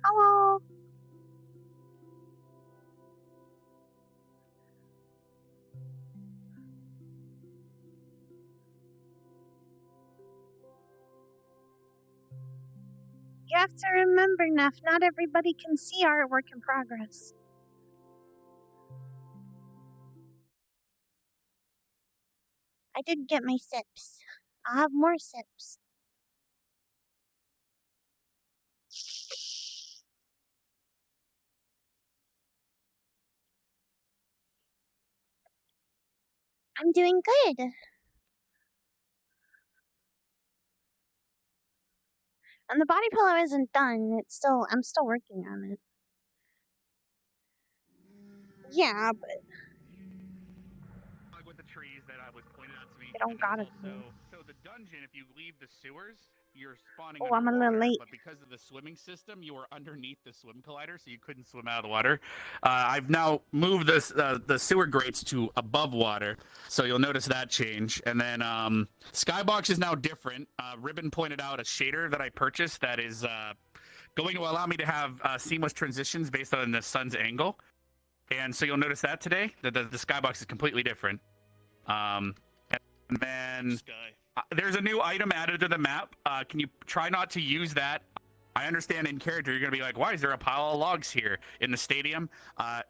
Hello. You have to remember, Neff, not everybody can see our work in progress. I did get my sips. I'll have more sips. I'm doing good. And the body pillow isn't done. I'm still working on it. Yeah, but with the trees that was pointed out to me. they don't got it. So the dungeon, if you leave the sewers, you're spawning Oh, I'm a underwater. little late. But because of the swimming system, you were underneath the swim collider, so you couldn't swim out of the water. I've now moved the sewer grates to above water, so you'll notice that change. And then Skybox is now different. Ribbon pointed out a shader that I purchased that is going to allow me to have seamless transitions based on the sun's angle. And so you'll notice that today, that the skybox is completely different. And then there's a new item added to the map. Can you try not to use that? I understand in character you're going to be like, why is there a pile of logs here in the stadium?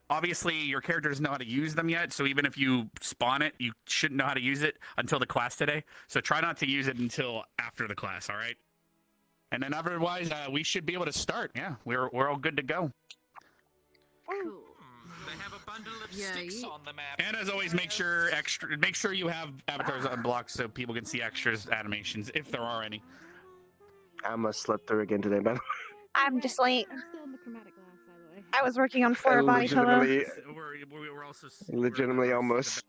Obviously, your character doesn't know how to use them yet, so even if you spawn it, you shouldn't know how to use it until the class today. So try not to use it until after the class, all right? And then otherwise, we should be able to start. Yeah, we're all good to go. Cool. They have a bundle of sticks on the map. And as always, make sure you have avatars unblocked so people can see extras animations if there are any. I'm gonna slip through again today, man. I'm just late. I'm still in the chromatic glass, by the way. I was working on 4 body pillow. We're also Legitimately almost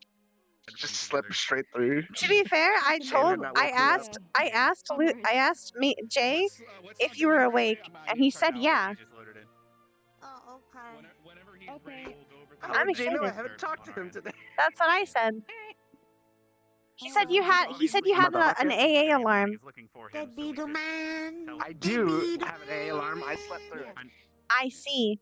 just slipped straight through. To be fair, I asked Jay if you were awake, and he said yeah. Oh, okay. Okay. I'm excited. I haven't talked to him today. That's what I said. He said you had an AA alarm. Deadbeat man. I do have an AA alarm. I slept through it. I see.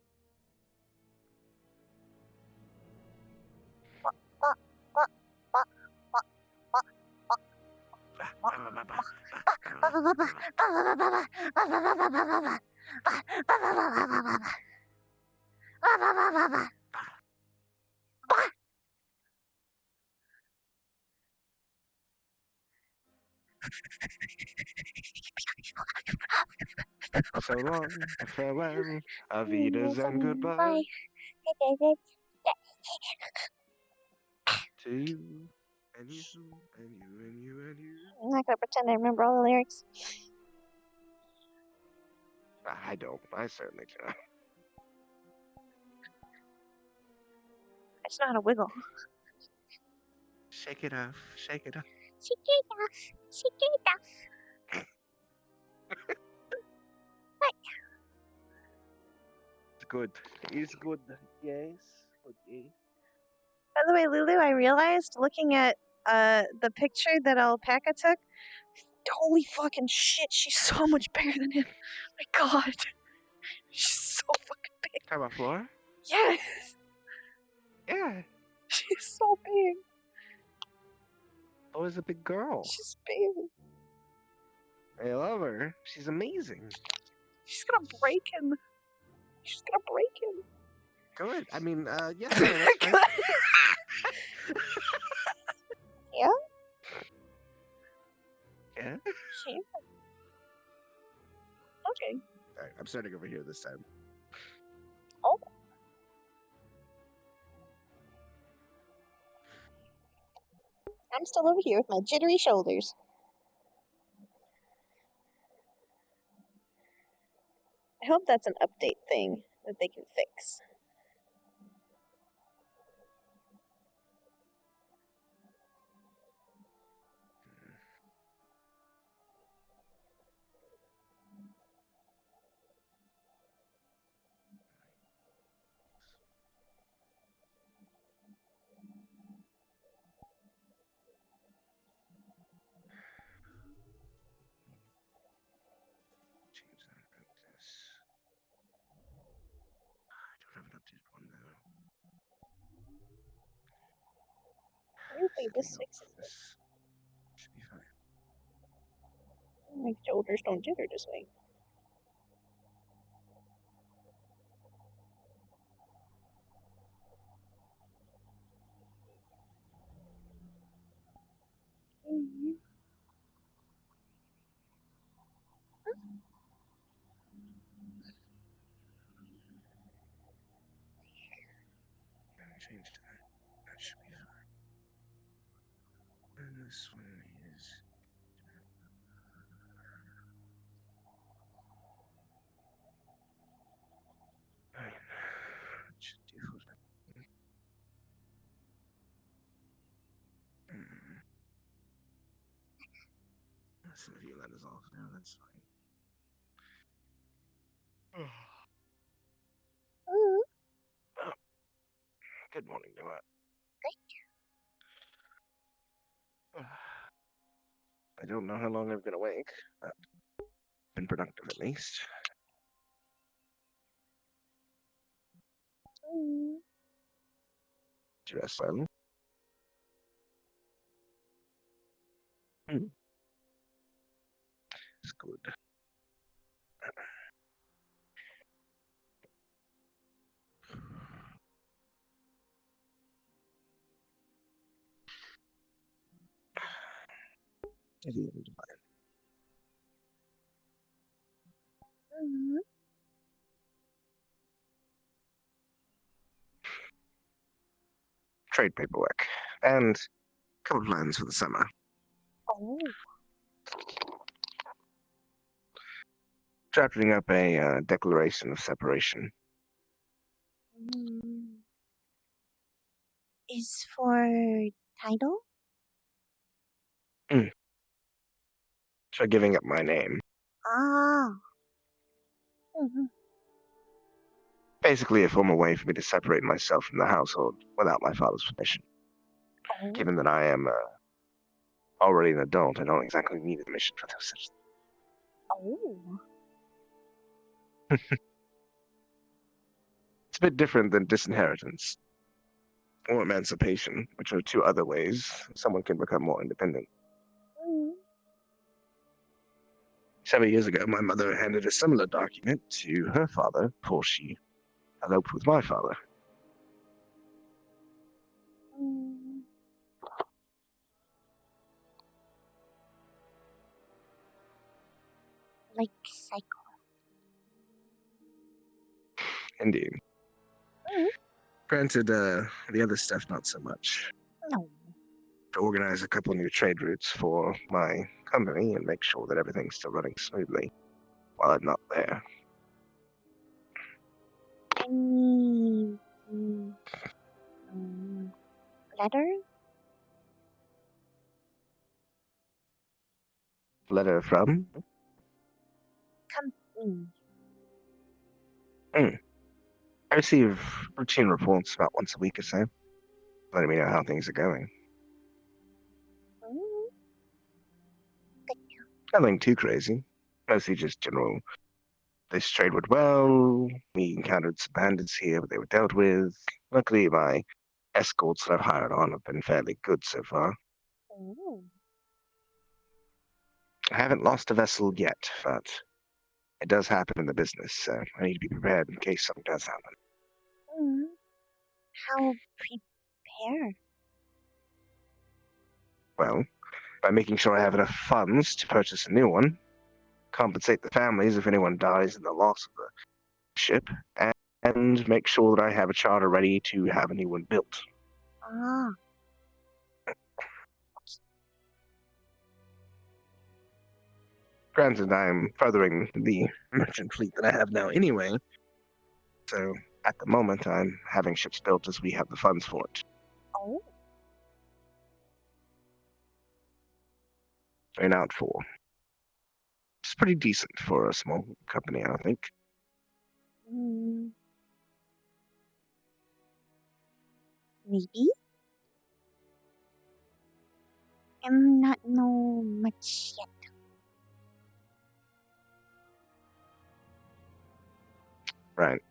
So long, farewell, Avidas and goodbye to you, and you, and you, and you, and you. I'm not gonna pretend I remember all the lyrics. I don't. I certainly cannot. I just know how to wiggle. Shake it off. Shake it off. Shake it off. Shake it off. What? It's good. It's good. Yes. Okay. By the way, Lulu, I realized looking at the picture that Alpaca took, holy fucking shit, she's so much bigger than him. My god. She's so fucking big. Talk about Flora? Yes. Yeah. She's so big. Flora's a big girl. She's big. I love her. She's amazing. She's gonna break him. She's gonna break him. Good. I mean, yeah. That's fine. Yeah? Yeah. She. Okay. Alright, I'm starting over here this time. Oh. I'm still over here with my jittery shoulders. I hope that's an update thing that they can fix. Change that like this. Wait, this fixes it. This should be fine. My shoulders don't jitter this way. Change to that. That should be fine. And this one is. Fine. That should do for that. Some of you letters off now, that's fine. Ooh, Good morning, Noah. I don't know how long I've been awake, but been productive at least. Dress well. It's good. At the end of mine. Trade paperwork and a couple plans for the summer. Oh. Drafting up a declaration of separation. Is for title? So giving up my name. Ah. Basically a formal way for me to separate myself from the household without my father's permission. Oh. Given that I am already an adult, I don't exactly need permission for those such things. Oh. It's a bit different than disinheritance or emancipation, which are two other ways someone can become more independent. 7 years ago, my mother handed a similar document to her father before she eloped with my father. Like psycho. Indeed. Granted, the other stuff not so much. No. To organize a couple new trade routes for my company and make sure that everything's still running smoothly while I'm not there. Any letter? Letter from? Company. I receive routine reports about once a week or so, letting me know how things are going. Nothing too crazy, mostly just general. This trade went well. We encountered some bandits here, but they were dealt with. Luckily, my escorts that I've hired on have been fairly good so far. Oh. I haven't lost a vessel yet, but it does happen in the business, so I need to be prepared in case something does happen. How prepare? Well, by making sure I have enough funds to purchase a new one, compensate the families if anyone dies in the loss of the ship, and make sure that I have a charter ready to have a new one built. Ah. Granted, I'm furthering the merchant fleet that I have now anyway, so at the moment I'm having ships built as we have the funds for it. Oh. Turn out for. It's pretty decent for a small company, I think. Maybe? I'm not know much yet. Right.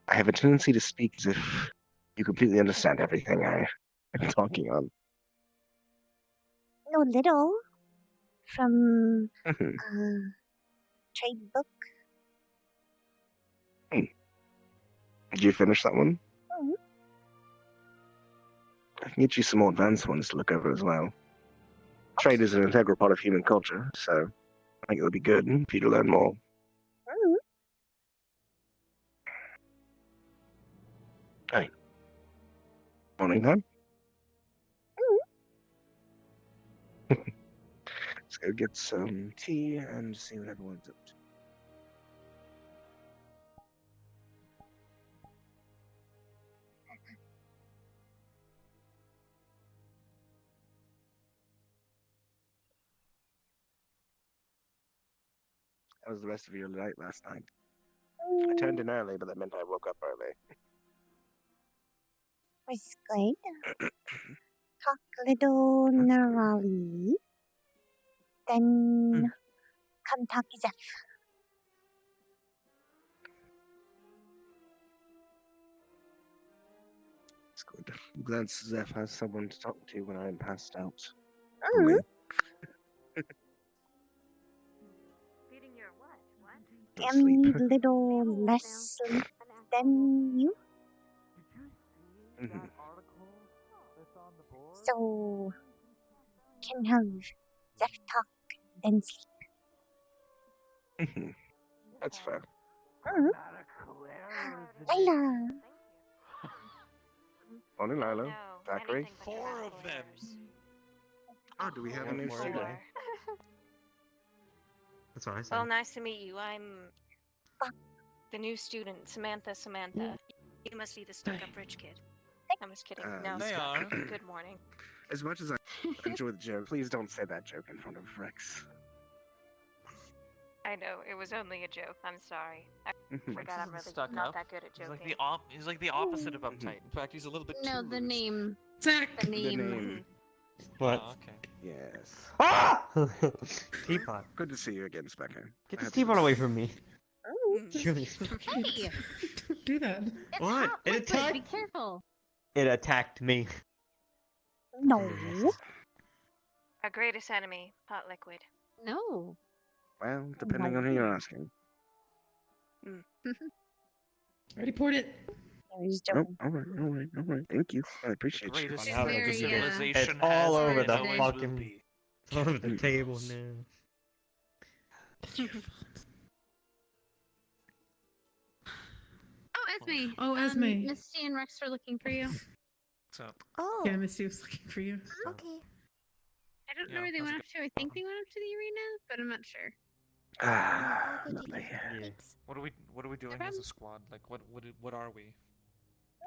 I have a tendency to speak as if you completely understand everything I'm talking on. Little from Mhm. trade book. Did you finish that one? Mhm. I can get you some more advanced ones to look over as well. Trade is an integral part of human culture, so I think it would be good for you to learn more. Mhm. Morning time. Let's go get some tea and see what everyone's up to. How was the rest of your night last night? I turned in early, but that meant I woke up early. Was good. Talk little Nerali. Then come talk Zeph. It's good. I'm glad Zeph has someone to talk to when I'm passed out. Mhm. Me. Feeding your what? What? Or sleep. Damn little less sleep than you. Mhm. So can have Zeph talk then sleep. Mhm. That's fair. Mhm. Layla. Morning, Lilo. No, Zachary. anything but 4 of them. miraculous. Oh, do we have a Yeah, new more student? today. That's what I said. Well, nice to meet you. I'm Fuck. the new student, Samantha. You must be the stuck-up rich kid. I'm just kidding. No, They are. good morning. As much as I enjoy the joke, please don't say that joke in front of Rex. I know, it was only a joke. I'm sorry. I Mhm. forgot I'm really Stuck not up. that good at He's joking. he's like the opposite of uptight. In fact, he's a little bit No, too the loose. name. Zach! The The name. name. What? Oh, okay. Yes. Ah! Teapot. Good to see you again, Specker. Get I this hope you teapot were- away from me. Mhm. Julius. Hey! Don't do that. It's What? hot It liquid. attacked- Be careful. It attacked me. No. Our greatest enemy, hot liquid. No. Well, depending on who you're asking. Already poured it. I was Oh, joking. alright. Thank you. I appreciate you. Greatest She's How threat did to very, civilization It's all has over been the and always will fucking- be. It's all over the Mm. table now. Oh, Esme. Oh, Esme. Misty and Rex are looking for you. What's up? Oh. Yeah, Misty was looking for you. Okay. I don't Yeah, know where they how's it went up to. I think they went up to the arena, but I'm not sure. Ah, lovely. Yeah. What are we doing as problem. a squad? Like what are we? What are we?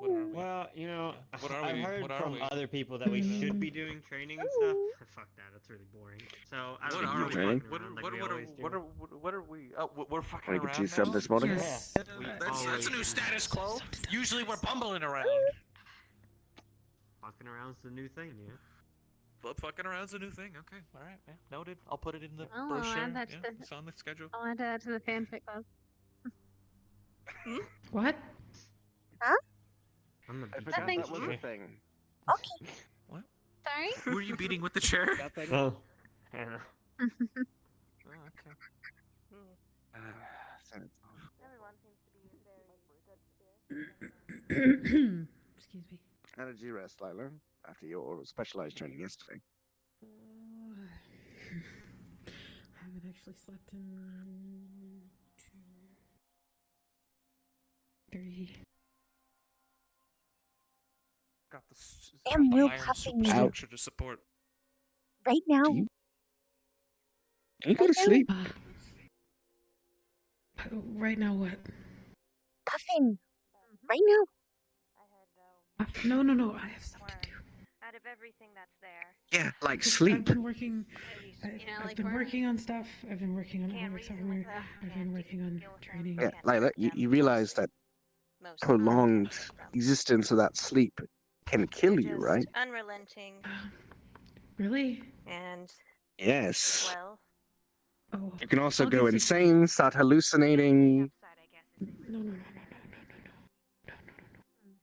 Well, you know, What are I've we? heard What are from we? other people that we should be doing training and stuff. Fuck that, that's really boring. So I What don't know. are we're we? training? fucking around like we always do. What are we? Oh, we're fucking Wanna get around you some now? this morning? Yes. We That's always a new do. status quo. Usually we're bumbling around. Fucking around's the new thing, yeah. But fucking around's a new thing. Okay, all right, yeah, noted. I'll put it in the Oh, I'll brochure. add that to Yeah, the- it's on the schedule. I'll add that to the fanfic club. What? I'm the I beat forgot Nothing. that was a thing. Okay. Sorry? Who are you beating with the chair? Nothing. Oh. Hannah. Oh, okay. Send it off. Everyone seems to be very good. Excuse me. How did you rest, Lila? After your specialized training yesterday? I haven't actually slept in 2, 3. Got the s- Damn, got the Will iron puffing me. superstructure to support. Right now. Do you go to sleep? Right now, what? Puffin. Right now. No. I have stuff to do. Out of everything that's there, Yeah, like I've sleep. been working. Yeah, I've like been work. working on stuff. I've been working on can't Alex reason Armor. with them, I've can't been do working on skill with them, training. Yeah, can't Lila, hurt you them, realize mostly. that Mostly. prolonged Can't hurt them. existence without sleep can kill They're you, just right? unrelenting Really? and, Yes. well, Oh. You can also I'll go get insane, start hallucinating, upside, I guess, is they No.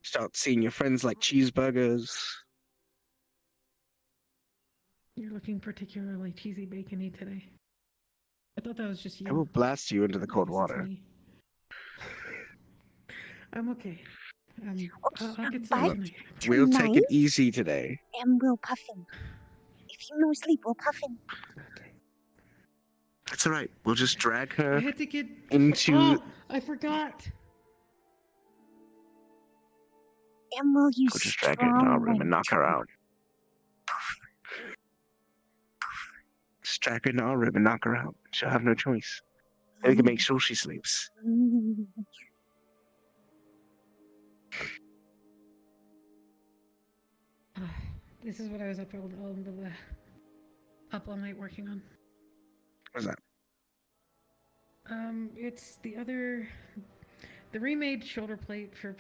start seeing your friends like cheeseburgers. You're looking particularly cheesy bacony today. I thought that was just you. I will blast you into the I cold guess it's water. me. I'm okay. I'll get Bye. some tonight. We'll take it Tonight? easy today. And we'll puffin. If you no sleep, we'll puffin. Okay. That's all right. We'll just drag I her had to get into. Oh, I forgot. And we'll use We'll just drag her into our room and knock her out. Just drag her into our room and knock her out. She'll have no choice. And we can make sure she sleeps. This is what I was up all night working on. What's that? It's the remade shoulder plate for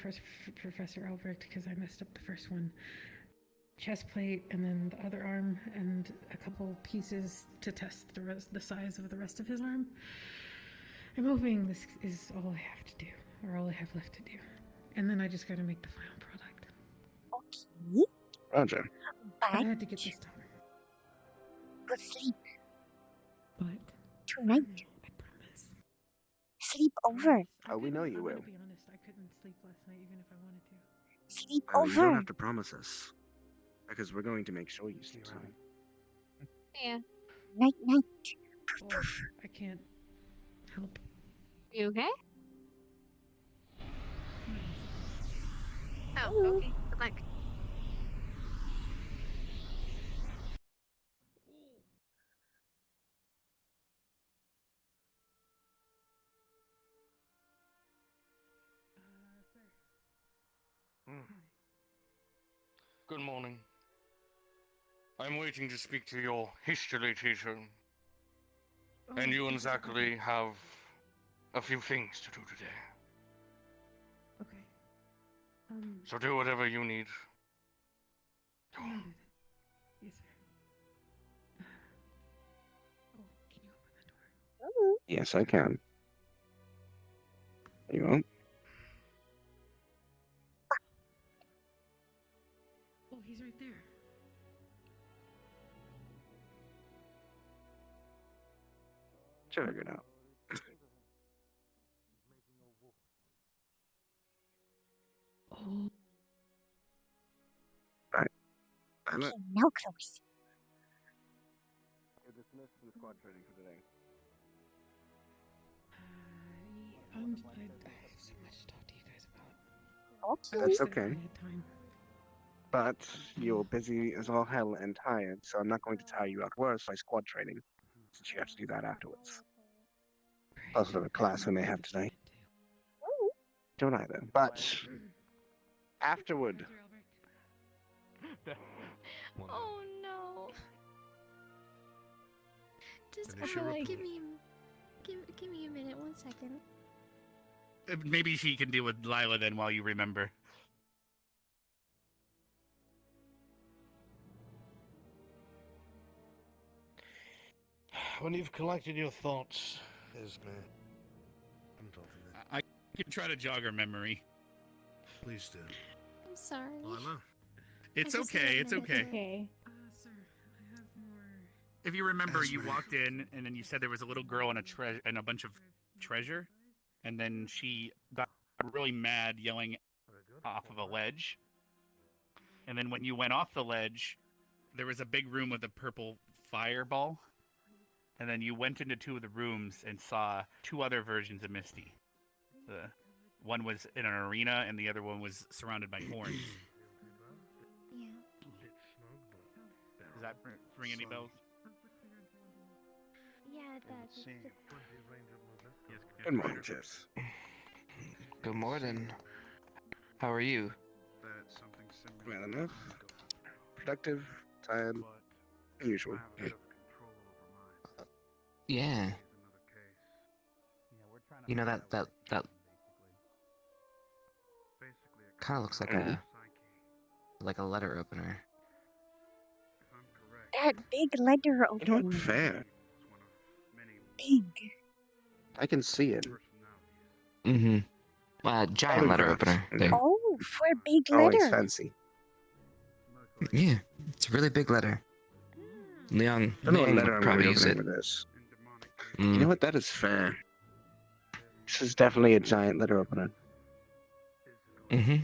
Professor Albrecht because I messed up the first one. Chest plate, and then the other arm, and a couple pieces to test the size of the rest of his arm. I'm hoping this is all I have to do, or all I have left to do. And then I just gotta make the final product. Okay. Roger. I But had to get this done. we'll sleep But tonight. I promise. Sleep over. Oh, we know you I'm will. gonna be honest, I couldn't sleep last night even if I wanted to. Sleep You over. don't have to promise us. Because we're going to make sure you sleep tonight. Yeah. Night, night. Oh, I can't help. You okay? Oh, Ooh. okay. Good luck. Good morning. I'm waiting to speak to your history teacher, and you and Zachary have a few things to do today. Okay. So do whatever you need. Noted. Yes, sir. Oh, can you open the door? Ooh. Yes, I can. You won't? Oh, he's right there. She'll figure it out. Oh. I'm Okay, now close. You're dismissed from squad training for today. I have so much to talk to you guys about. Okay. That's If I okay. had time. But you're busy as all hell and tired, so I'm not going to tire you out worse by squad training, since you have to do that afterwards. Plus whatever class we may have tonight. Ooh. Don't either. But afterward, Oh no. Just give me a minute, 1 second. Maybe she can deal with Lila then while you remember. When you've collected your thoughts, Esme. I can try to jog her memory. Please do. I'm sorry. Lila? It's I just okay, need a it's minute. okay. Sir, I have more. If you remember, you Esme. walked in and then you said there was a little girl and a bunch of treasure, and then she got really mad, yelling off of a ledge. And then when you went off the ledge, there was a big room with a purple fireball. And then you went into two of the rooms and saw two other versions of Misty. One was in an arena, and the other one was surrounded by horns. Yeah. Does that ring any bells? Yeah, it does. good morning, Tips. Good morning. How are you? Well enough. Productive, tired, usual. Yeah. You know that kind of looks like a letter opener. That big letter You know opener. what? Fair. Big. I can see it. Mm-hmm. Giant letter Photographs. opener. There. Oh, for a big Always letter. fancy. Yeah, it's a really big letter. Leon I don't know what Leon letter would I'm probably going to use open it. with this. Mm. You know what? That is fair. This is definitely a giant letter opener. Mm-hmm.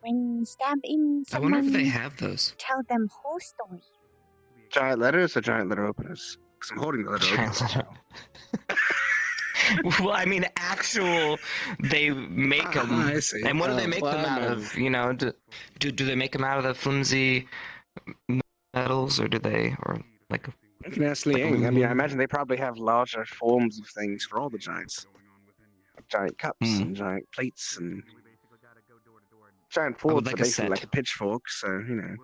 When stabbing I wonder if they someone, have those. tell them whole story. Giant letters or giant letter openers? Because I'm holding the letter Giant openers letter. now. Well, I mean, actual. They make them. I see. And what do they Oh, make well, them I out imagine. of? You know, do they make them out of the flimsy metals, or do they, or like? I can ask Liang. I mean, I imagine they probably have larger forms of things for all the giants. Like giant cups and giant plates and giant I would forks like are a basically set. like a pitchfork, so, you know.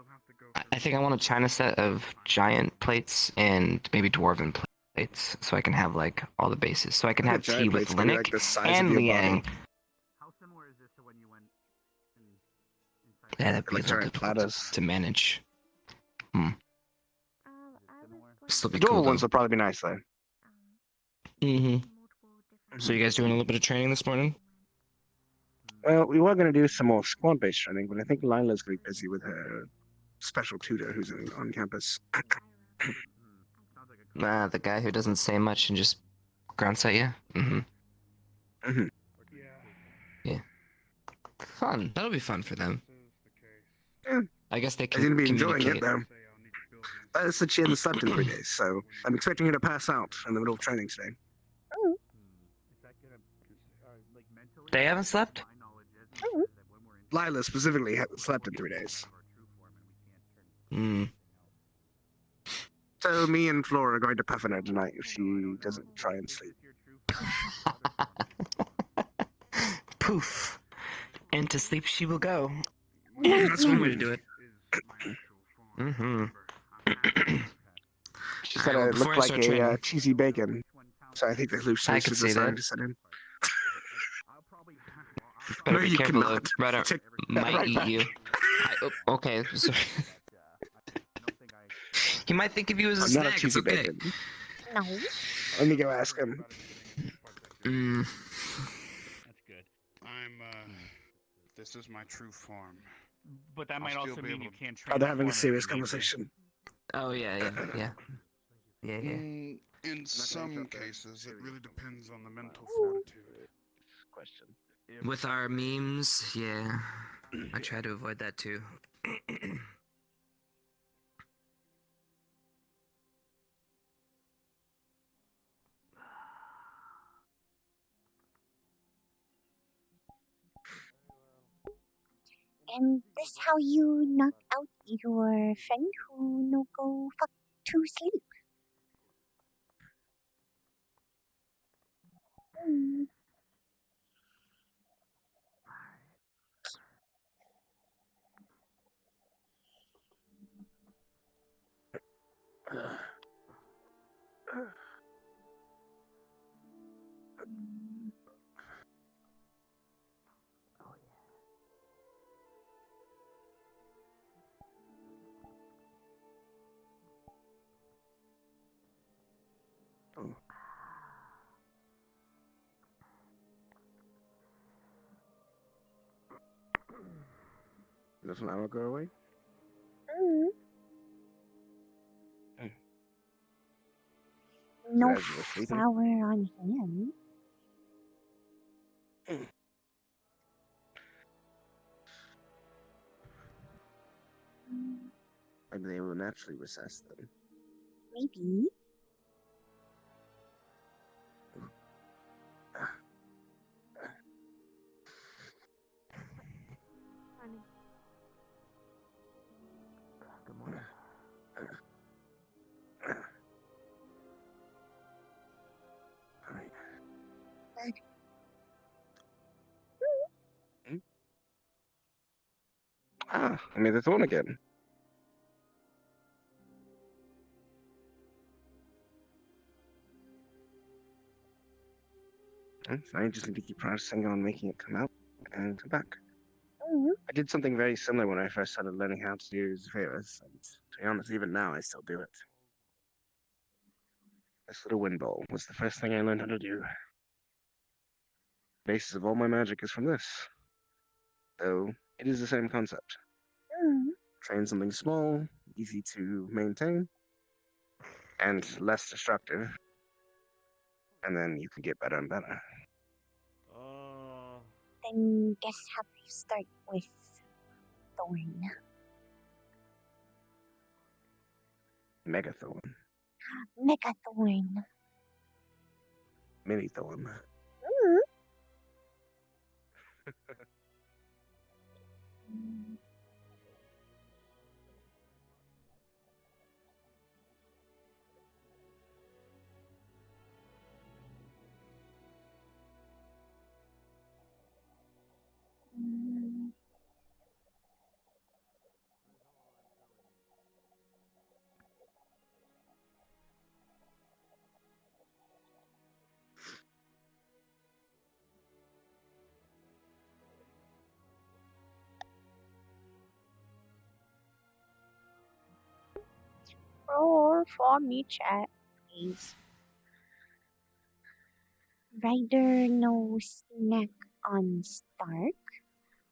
I think I want a china set of giant plates and maybe dwarven plates, so I can have like all the bases. So I can I have think tea giant with plates can be, Linnick like, the size and of your Liang. bottle. How similar is this to when you went inside? Yeah, that'd be Like a little giant difficult platters. to manage. Still be The cool dwarven ones though. will probably be nice, though. Mm-hmm. So you guys doing a little bit of training this morning? Well, we were going to do some more squad-based training, but I think Lila's going to be busy with her special tutor who's on campus. Nah, the guy who doesn't say much and just grunts at you. Mm-hmm. Mm-hmm. Yeah. Fun. That'll be fun for them. Yeah. I guess they I can seem to be enjoying communicate. it, though. Said she hadn't slept in 3 days, so I'm expecting her to pass out in the middle of training today. They haven't slept? Lila specifically hasn't slept in 3 days. Hmm. So me and Flora are going to puff on her tonight if she doesn't try and sleep. Poof. And to sleep she will go. That's one way to do it. Mm-hmm. She said Alright, it well, looked before I like start a training- cheesy bacon. So I think the I hallucinations could are see starting that. to set in. Better No, be you careful, cannot. though. Ryder Take that might right eat back. you. Okay, so he might think of you as a I'm snack. not a It's cheesy okay. bacon. No. Let me go ask him. Mm. That's good. This is my true form. But that I'll might still also be mean able you to- can't Oh, they're having a transform serious if you need to. conversation. Oh yeah. In some cases, it really depends on the mental fortitude. Question. With our memes, yeah, I try to avoid that too. And this how you knock out your friend who no go fuck to sleep. Hmm. Does an hour go away? Mm. No As you were sleeping? flower on hand. Maybe they will naturally recess then. Maybe. Good morning. Ah, I made the thorn again. So I just need to keep practicing on making it come out and come back. Mm. I did something very similar when I first started learning how to use Velas, and to be honest, even now I still do it. This little wind bowl was the first thing I learned how to do. The basis of all my magic is from this. So it is the same concept. Mm. Train something small, easy to maintain, and less destructive. And then you can get better and better. Then guess how you start with Thorn. Megathorn. Megathorn. Mini-thorn. Mm. Roll for me, chat, please. Ryder no snack on Stark.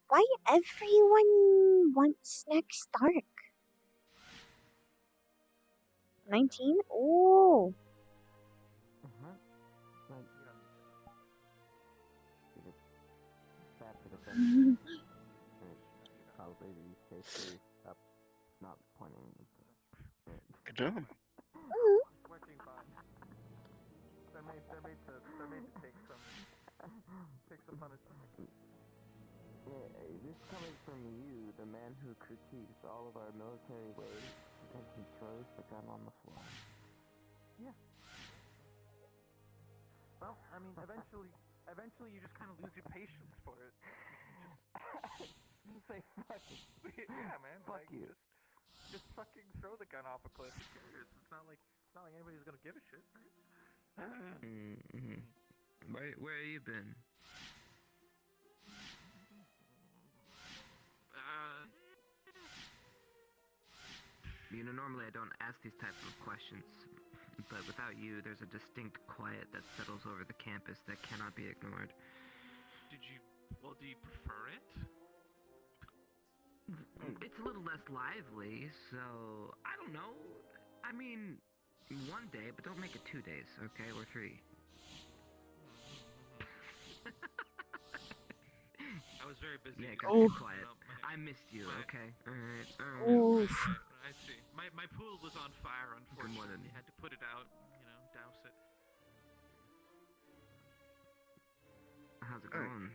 Why everyone wants snack Stark? 19? Oh. Probably be safe to stop not pointing. Good job. Working fine. They're made to take some punishment. This coming from you, the man who critiques all of our military ways, and he throws the gun on the floor. Yeah. Well, I mean, eventually you just kind of lose your patience for it. Just say fuck it. Yeah, man. Fuck like, you. Just fucking throw the gun off a cliff. Who cares? It's not like anybody's gonna give a shit, right? Where have you been? You know, normally I don't ask these types of questions, but without you, there's a distinct quiet that settles over the campus that cannot be ignored. Do you prefer it? It's a little less lively, so I don't know. I mean, 1 day, but don't make it 2 days, okay? Or 3. I was very busy. Yeah, go quiet. I missed you, okay? Alright. I see. My pool was on fire, unfortunately. Good. Had to put it out, douse it. How's it going?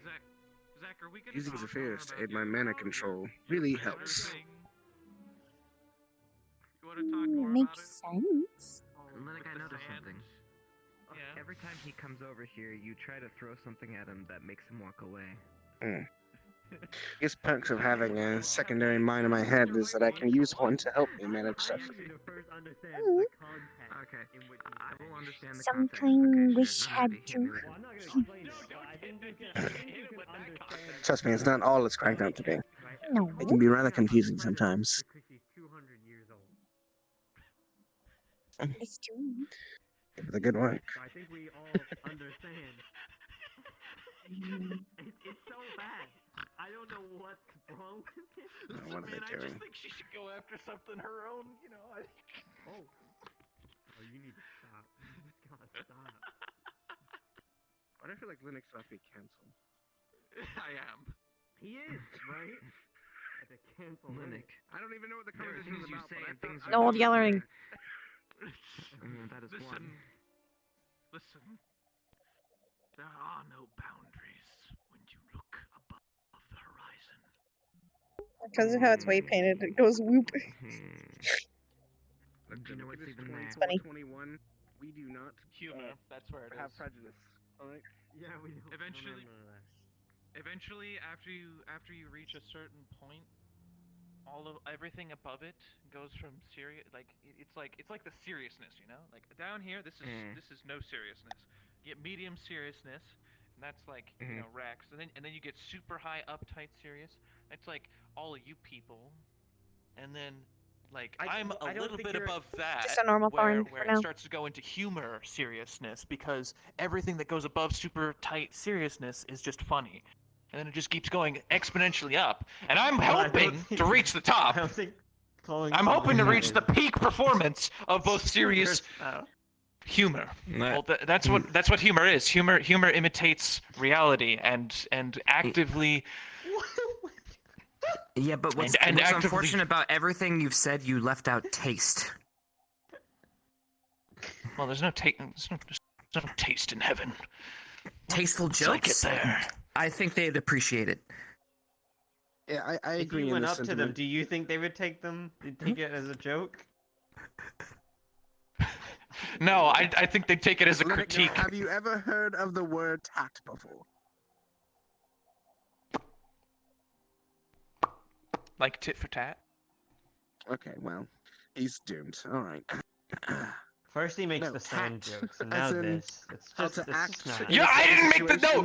Zach, are we gonna Using talk Zephyrs more to aid about my mana control really helps. You want to talk more Makes about it? sense. Linux, I noticed something. Yeah. Every time he comes over here, you try to throw something at him that makes him walk away. Biggest perks of having a secondary mind in my head is that I can use one to help me manage stuff. Okay, I will understand the Some context. kind Okay, wish sure. had Hit to. me with it. Trust me, it's not all it's cracked up to be. No. It can be rather confusing sometimes. It's true. Give it a good work. I think we all understand. It's so bad. I don't know what's wrong with it. What are they I doing? just think she should go after something her own, Oh, you need to stop. God, stop. Why do I feel like Linux must be cancelled? I am. He is, right? I had to cancel Linux. I don't even know what the There are conversation things is you about. say and But things you No don't yelling. That is one. Listen. There are no boundaries when you look above the horizon. Because of how it's white painted, it goes whoop. Do you know what's even there? Funny. 21. We do not Humor. That's where it have is. prejudice. Alright? Yeah, we don't. Eventually, after you reach a certain point, everything above it goes from serious. Like it's like the seriousness, Like down here, this is no seriousness. You get medium seriousness, and that's like Rex, and then you get super high uptight serious. That's like all of you people, and then. Like, I'm a little bit above that, Just a normal where thorn for it now. starts to go into humor seriousness, because everything that goes above super tight seriousness is just funny. And then it just keeps going exponentially up. And I'm hoping to reach the top. I don't think I'm hoping to reach the peak performance of both serious humor. Well, that's what humor is. Humor imitates reality and actively. Yeah, but what's unfortunate about everything you've said, you left out taste. Well, there's no taste in heaven. Tasteful Once I jokes. get there. I think they'd appreciate it. Yeah, I agree. If you in went this up to them, sentiment. do you think they would take it as a joke? No, I think they take it as a Linux, critique. Have you ever heard of the word tact before? Like tit for tat? Okay, well, he's doomed. All right. First he makes No, the sand tact. jokes, and As now in this. It's how just, to it's act just not. Yeah, I didn't make the no.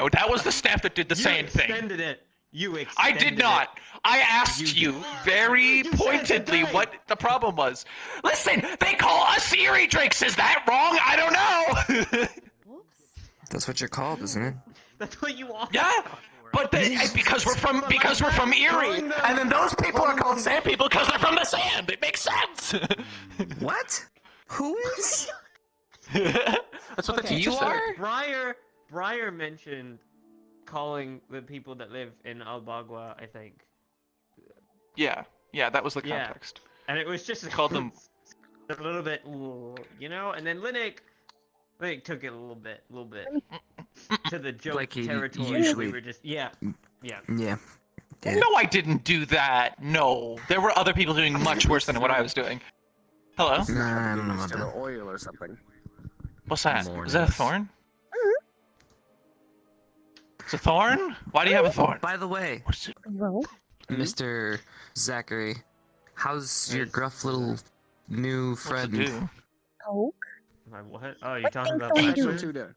That was the staff that did the same thing. You extended it. You I extended did not. I asked you very pointedly what the problem was. Listen, they call us Erie drinks. Is that wrong? I don't know. That's what you're called, isn't it? That's what you are. Yeah, but because we're from Erie, and then those people are called sand people because they're from the sand. It makes sense. What? Who is? That's what the teacher said. Breyer mentioned calling the people that live in Albagua, I think. Yeah, that was the context. And it was just called them a little bit, you know. And then Linux took it a little bit to the joke Like he territory. usually- We were just yeah. Yeah. No, I didn't do that. No, there were other people doing much worse than what I was doing. Hello? Nah, I don't know about Still that. oil or something. What's that? More Is that a nice. thorn? It's a thorn? Why do you have a thorn? By the way, Mr. Zachary, how's your gruff little new friend? What's it do? Poke? My what? Oh, you're What talking things about don't that? you What you do?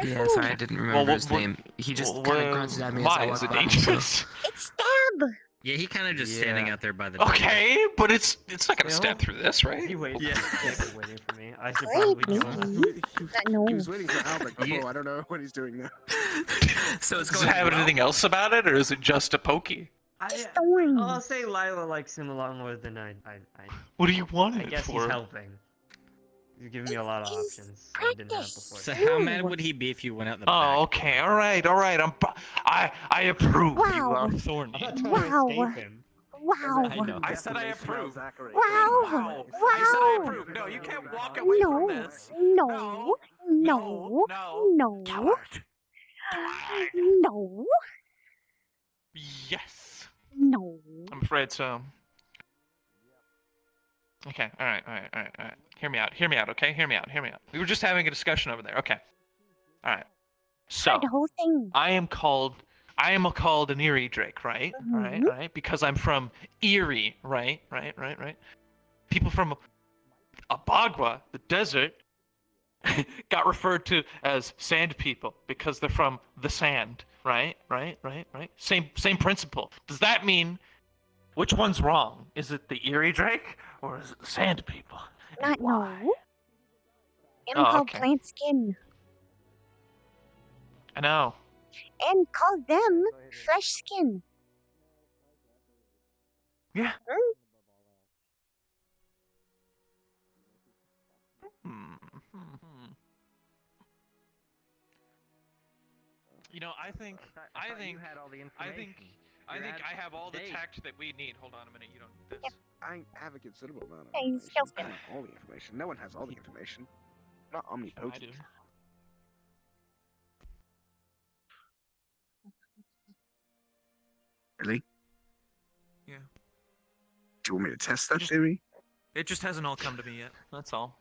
Yeah, sorry, I didn't remember his name. He just kind of grunted at me as I Why? walked Is it by. dangerous? It's stab! Yeah, he kind of just standing out there by the Okay, but it's not gonna step through this, He right? waited. Yeah. He waiting for me. I should Great, probably join. No. He was waiting for Albert before. I don't know what he's doing now. So it's Does going it have well. anything else about it, or is it just a pokey? It's thorn. I'll say Lila likes him a lot more than I What do you want I it guess for? he's helping. He's giving me a lot of It's options I didn't have practice. before. So how mad would he be if you went out the back? Oh, okay, all right. I approve. You Wow. are thorny. I'm not trying Wow. to escape him. Wow. I know. I said I approve. Zachary. Wow. Wow. I said I Wow. approve. No, you can't walk away No. from this. No. No. No. No. No. Coward. Coward. No. Yes. No. I'm afraid so. Okay, all right. Hear me out, okay? Hear me out. We were just having a discussion over there, okay. All right. So, The whole thing. I am called an Erie Drake, right? All right, because I'm from Erie, right? People from Abagua, the desert, got referred to as sand people because they're from the sand, right? Same principle. Does that mean which one's wrong? Is it the Erie Drake or is it the sand people? Not no. I'm Oh, called okay. plant skin. I know. And call them fresh skin. Yeah. You know, I think you had all the information. I have all the tact that we need. Hold on a minute. You don't. That's, I have a considerable amount of Hey, information. skills I don't have all the information. No one has all the information. Not I omnipotent. do. Really? Yeah. Do you want me to test that theory? It just hasn't all come to me yet. That's all.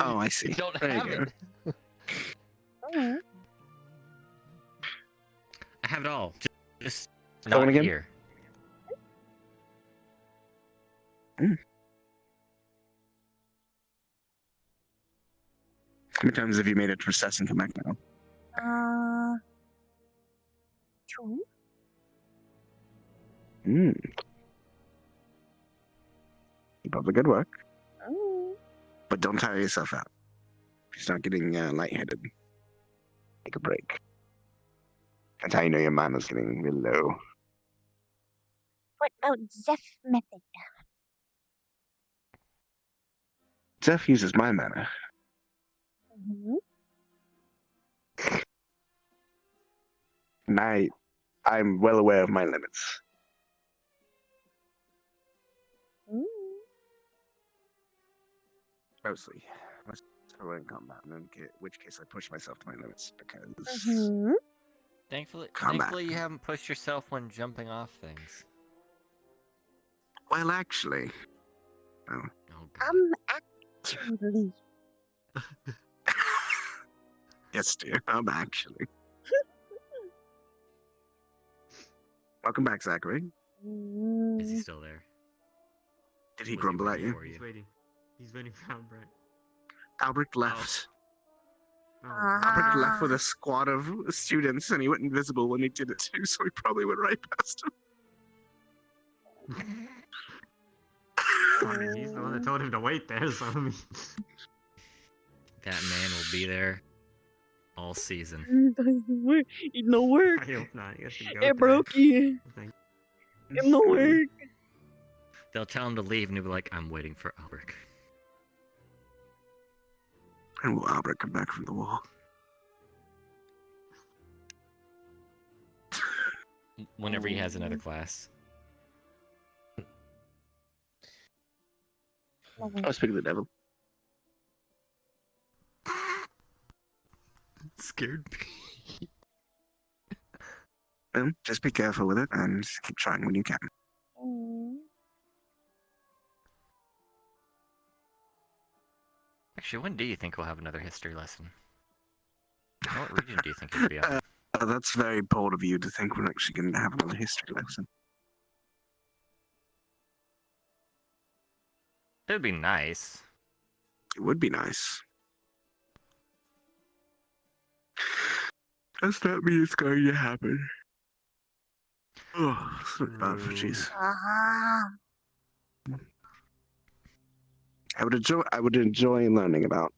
Oh, I see. You don't There you have go. it. Mm. I have it all. Just Go not on again? here. How many times have you made it to recess and come back now? 2. Keep up the good work. Mm. But don't tire yourself out. If you start getting lightheaded, take a break. That's how you know your mana's getting real low. What about Zeph method? Zeph uses my mana. Mm-hmm. And I'm well aware of my limits. Mostly. Most in combat, in which case I push myself to my limits because Thankfully, you haven't pushed yourself when jumping off things. Well, actually, Actually. Yes, dear. Actually. Welcome back, Zachary. Is he still there? Did he grumble at you? He's waiting. He's waiting for Albrecht. Albrecht left. Oh. Albrecht left with a squad of students, and he went invisible when he did it too, so he probably went right past him. I mean, he's the one that told him to wait there, so I mean... That man will be there all season. It no work. I hope not. He has to go It broke you. It no work. They'll tell him to leave, and he'll be like, "I'm waiting for Albrecht." And will Albrecht come back from the wall? Whenever he has another class. Oh, speaking of the devil. It scared me. Well, just be careful with it and keep trying when you can. Actually, when do you think we'll have another history lesson? What region do you think it'll be on? That's very bold of you to think we're actually going to have another history lesson. It would be nice. It would be nice. Does that mean it's going to happen? Oh, it's not bad for cheese. I would enjoy learning about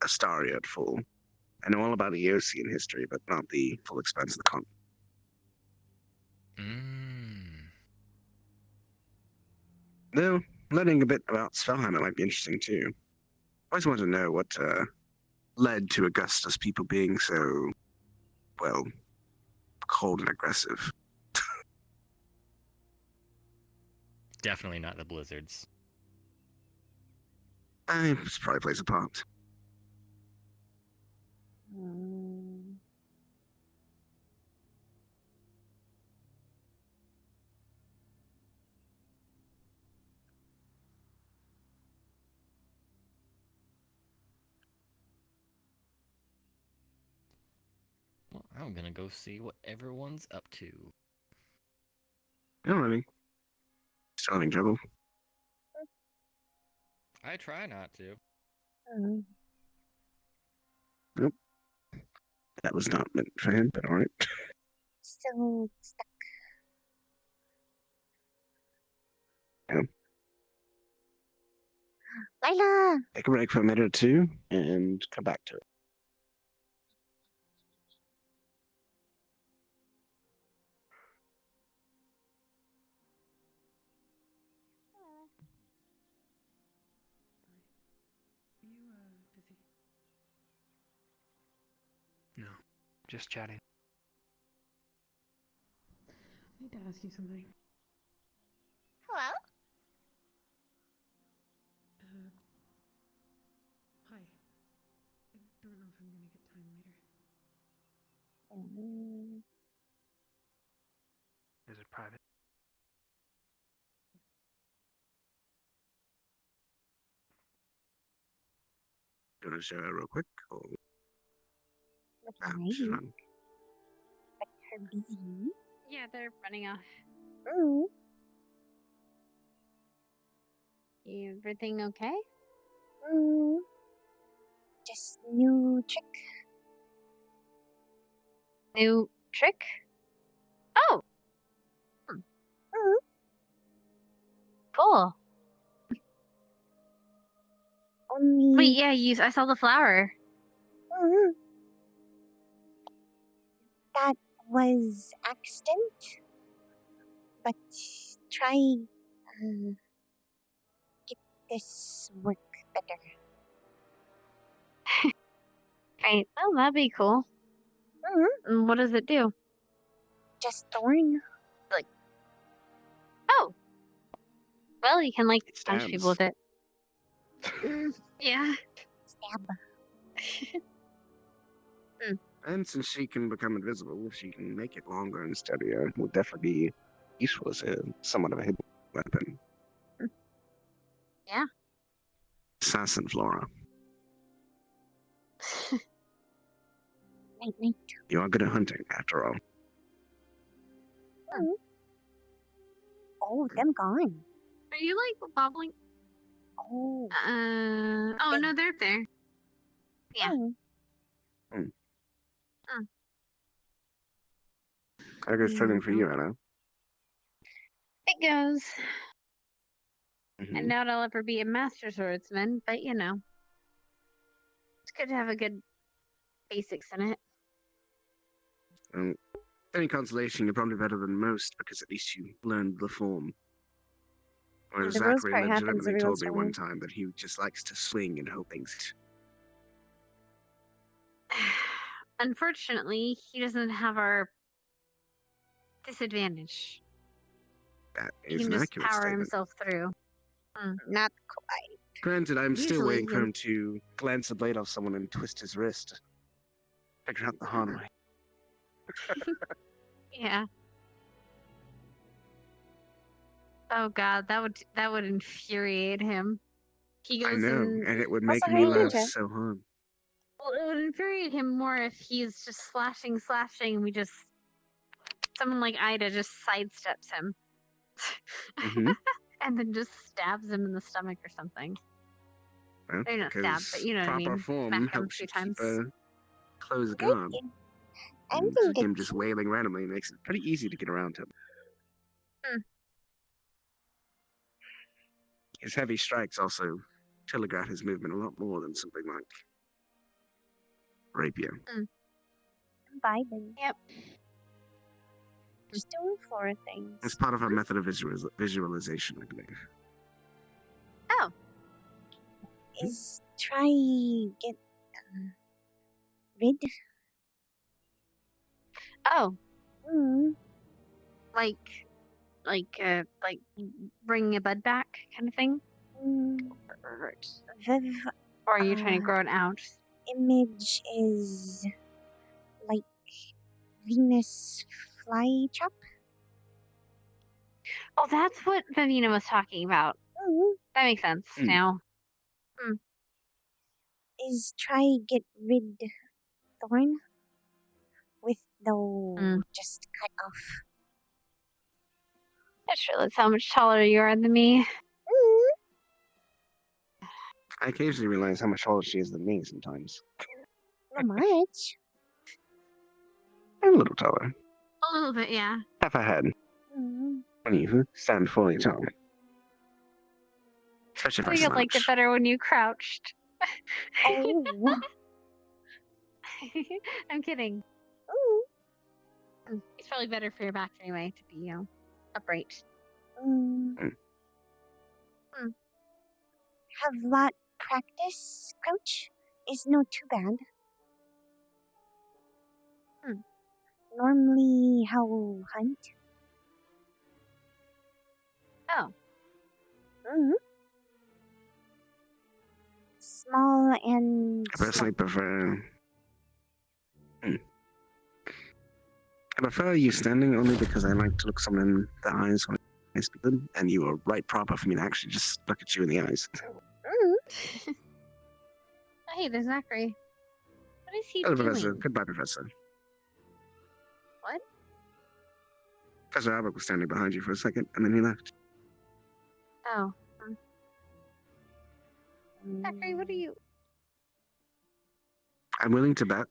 Astaria at full. I know all about the Eocian history, but not the full expanse of the continent. Though, learning a bit about Svelheim might be interesting too. I always wanted to know what led to Augustus people being so, well, cold and aggressive. Definitely not the blizzards. It probably plays a part. Well, I'm gonna go see what everyone's up to. You know what I mean? Still having trouble. I try not to. Nope. That was not meant for him, but alright. So stuck. Yeah. Lila! Take a break for a minute or two and come back to it. Busy? No, just chatting. I need to ask you something. Hello? Hi. I don't know if I'm gonna get time later. Is it private? You want to share real quick? Or... She's running. But her busy. Yeah, they're running off. Everything okay? Just new trick. New trick? Oh! Cool. Only. Wait, yeah, I saw the flower. That was accident. But try get this work better. Right. Oh, that'd be cool. And what does it do? Just thorn. Like, oh. Well, you can like punch Stabs. people with it. Yeah. Stab. And since she can become invisible, if she can make it longer and steadier, it will definitely be useful as a somewhat of a hidden weapon. Yeah. Assassin Flora. Night. You are good at hunting, after all. Oh, them gone. Are you like wobbling? Oh. Oh no, they're there. Yeah. How goes trading for you, Anna? It goes. Mhm. I doubt I'll ever be a master swordsman, but you know, it's good to have a good basics in it. Any consolation, you're probably better than most because at least you learned the form. Whereas The worst Zachary part happens legitimately every told once me in a one while. time that he just likes to swing and hope things. Unfortunately, he doesn't have our disadvantage. That He is can an just accurate power statement. himself through. Not quite. Granted, I'm still Usually waiting for you- him to glance a blade off someone and twist his wrist. Figure out the hard way. Yeah. Oh god, that would infuriate him. He I goes know, in. and it would Also, make how me you doing, laugh Chad? so hard. Well, it would infuriate him more if he's just slashing, and we just someone like Ida just sidesteps him, Mm-hmm. and then just stabs him in the stomach or something. Well, Maybe not stab, but you know what I proper mean. form Smack him a helps few you times. keep a close guard. I'm And doing him good. just wailing randomly makes it pretty easy to get around him. His heavy strikes also telegraph his movement a lot more than something like rapier. I'm vibing. Yep. Just doing Flora things. It's part of our method of visualization, I believe. Oh. Is try get rid. Oh. Mm. Like bringing a bud back kind of thing. Viv. Or are you trying to grow it out? Image is like Venus flytrap. Oh, that's what Vivina was talking about. That makes sense now. Is try get rid thorn with the just cut off. That sure that's how much taller you are than me. I occasionally realize how much taller she is than me sometimes. Not much. A little taller. A little bit, yeah. Half a head. Mm. When you stand fully tall. Especially if I I think I liked it slouch. better when you crouched. Oh. I'm kidding. It's probably better for your back anyway to be, upright. Have lot practice, crouch is not too bad. Normally, how hunt? Oh. Small and. I personally prefer. I prefer you standing only because I like to look someone in the eyes when I speak to them, and you are right proper for me to actually just look at you in the eyes. Hey, there's Zachary. What is he Hello, doing? Professor. Goodbye, Professor. What? Professor Albert was standing behind you for a second, and then he left. Oh. Zachary, what are you? I'm willing to bet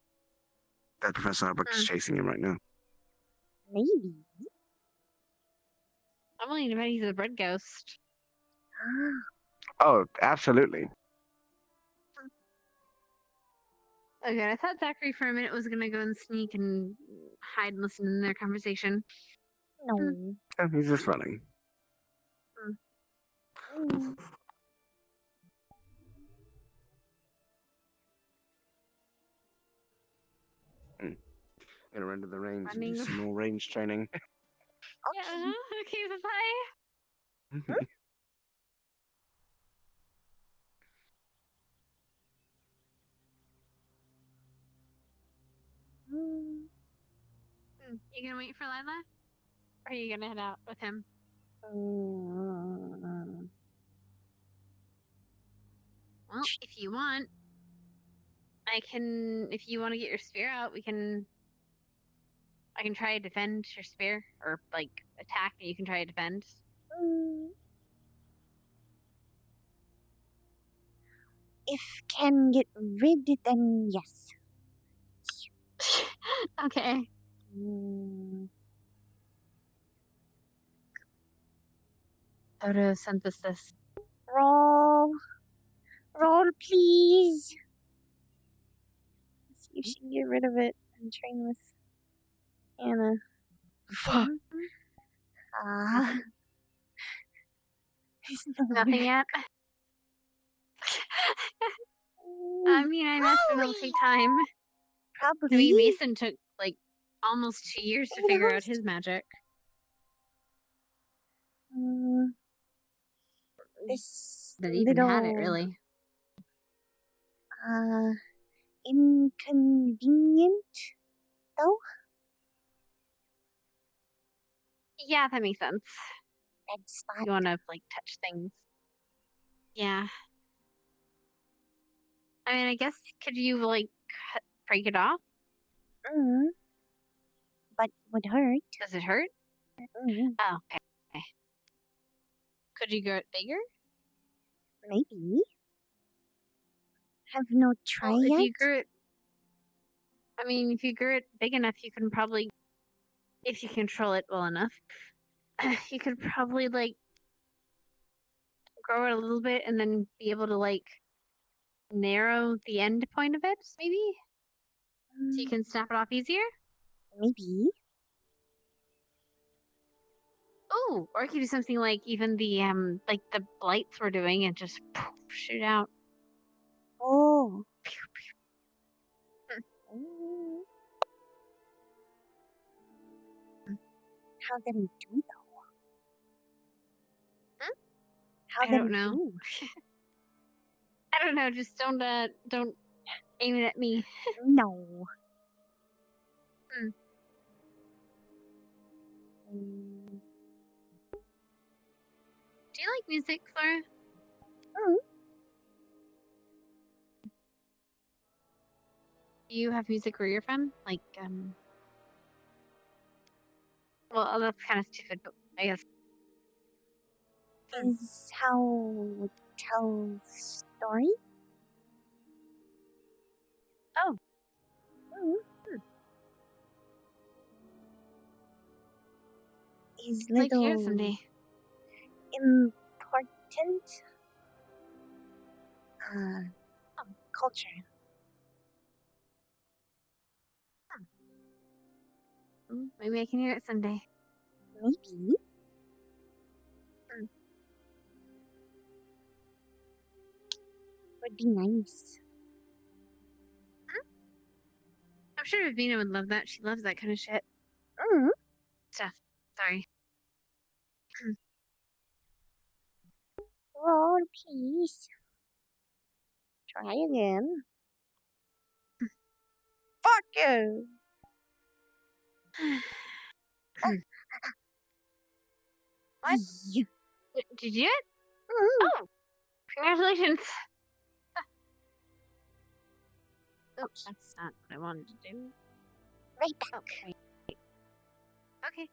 that Professor Albert is chasing him right now. Maybe. I'm willing to bet he's a bread ghost. Oh, absolutely. Okay, I thought Zachary for a minute was gonna go and sneak and hide and listen to their conversation. No. Oh, he's just running. Gonna run to the range and do Running. some more range training. Yeah. Okay. Bye. You gonna wait for Lila? Or are you gonna head out with him? Well, if you want, I can. If you want to get your spear out, I can try to defend your spear, or like attack, and you can try to defend. If can get rid, then yes. Okay. Photosynthesis. Roll, please. Let's see if she can get rid of it and train with Anna. Fuck. Nothing yet. I mean, I imagine it'll take time. Probably. I mean, Mason took like almost 2 years to figure out his magic. This That even had it, really. Inconvenient, though. Yeah, that makes sense. Red spot. You want to like touch things. Yeah. I mean, I guess could you like break it off? But would hurt. Does it hurt? Oh, okay. Could you grow it bigger? Maybe. Have no try Well, if yet. you grew it, I mean, if you grew it big enough, you can probably, if you control it well enough, you could probably like grow it a little bit and then be able to like narrow the end point of it, maybe, so you can snap it off easier. Maybe. Oh, or you could do something like even the like the blights we're doing and just poof, shoot out. Oh. How them do though? How I don't know. I don't know. Just don't aim it at me. No. Do you like music, Flora? Do you have music where you're from? Like, well, that's kind of stupid, but I guess. Is how we tell story? Oh. Is I'd like to hear it little someday. important culture. Maybe I can hear it someday. Maybe. Would be nice. I'm sure Vina would love that. She loves that kind of shit. Stuff. Sorry. Roll, please. Try again. Fuck you! What? Did you do it? Oh, congratulations. Oops, that's not what I wanted to do. Right back. Okay. Okay.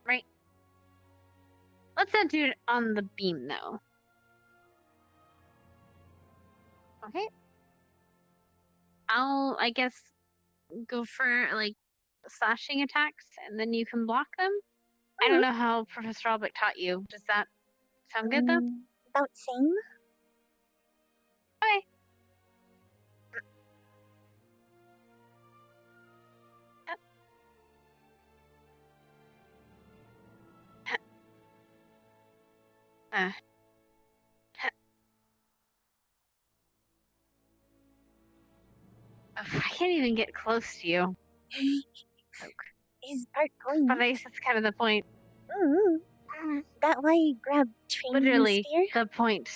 Right. Let's not do it on the beam, though. Okay. I guess, go for, like, slashing attacks, and then you can block them? I don't know how Professor Albrecht taught you. Does that sound good, though? About same. Okay. I can't even get close to you. Is part going. But I guess that's kind of the point. That why you grab training Literally, spear? the point.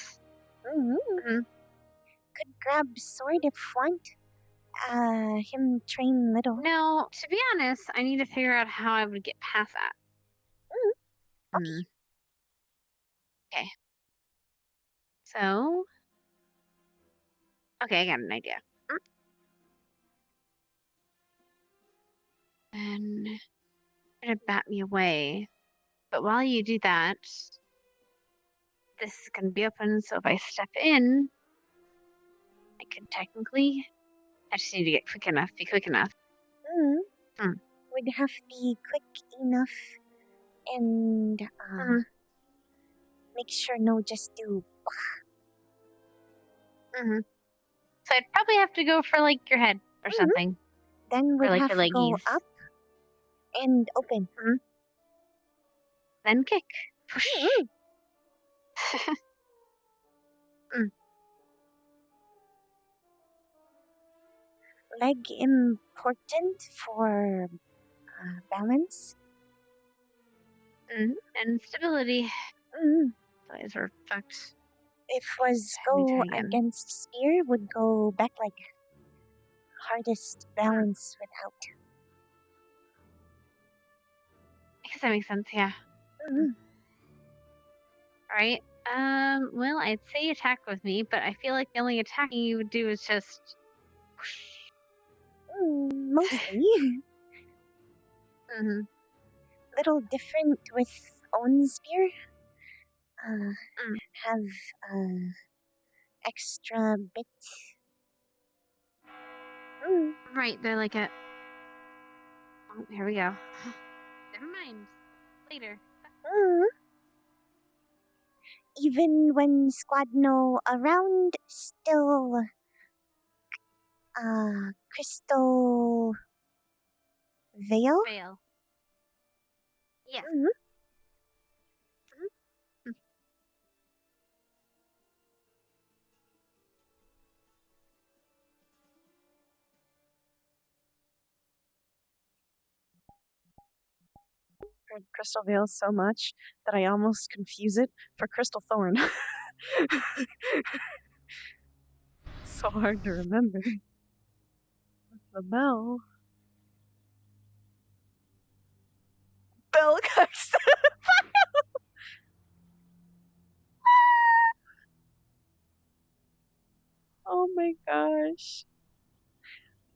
Could grab sword if want. Him train little. No, to be honest, I need to figure out how I would get past that. Okay. So. Okay, I got an idea. And you're gonna bat me away. But while you do that, this is gonna be open, so if I step in, I could technically. I just need to get quick enough, be quick enough. Would have to be quick enough and make sure no just do. So I'd probably have to go for like your head or something. Then we'd or like have your to go leggies. up and open. Then kick. Leg important for balance. And stability. Those are fucked. If was Let me go try again. against spear, would go back leg. Hardest balance without. I guess that makes sense, yeah. Alright. Well, I'd say attack with me, but I feel like the only attacking you would do is just. Mostly. Little different with own spear. Have extra bit. Right, they're like a. Oh, here we go. Never mind. Later. Even when squad no around, still crystal veil. Yes. Heard crystal veil so much that I almost confuse it for crystal thorn. So hard to remember. The bell. Bell cuts the file. Oh my gosh.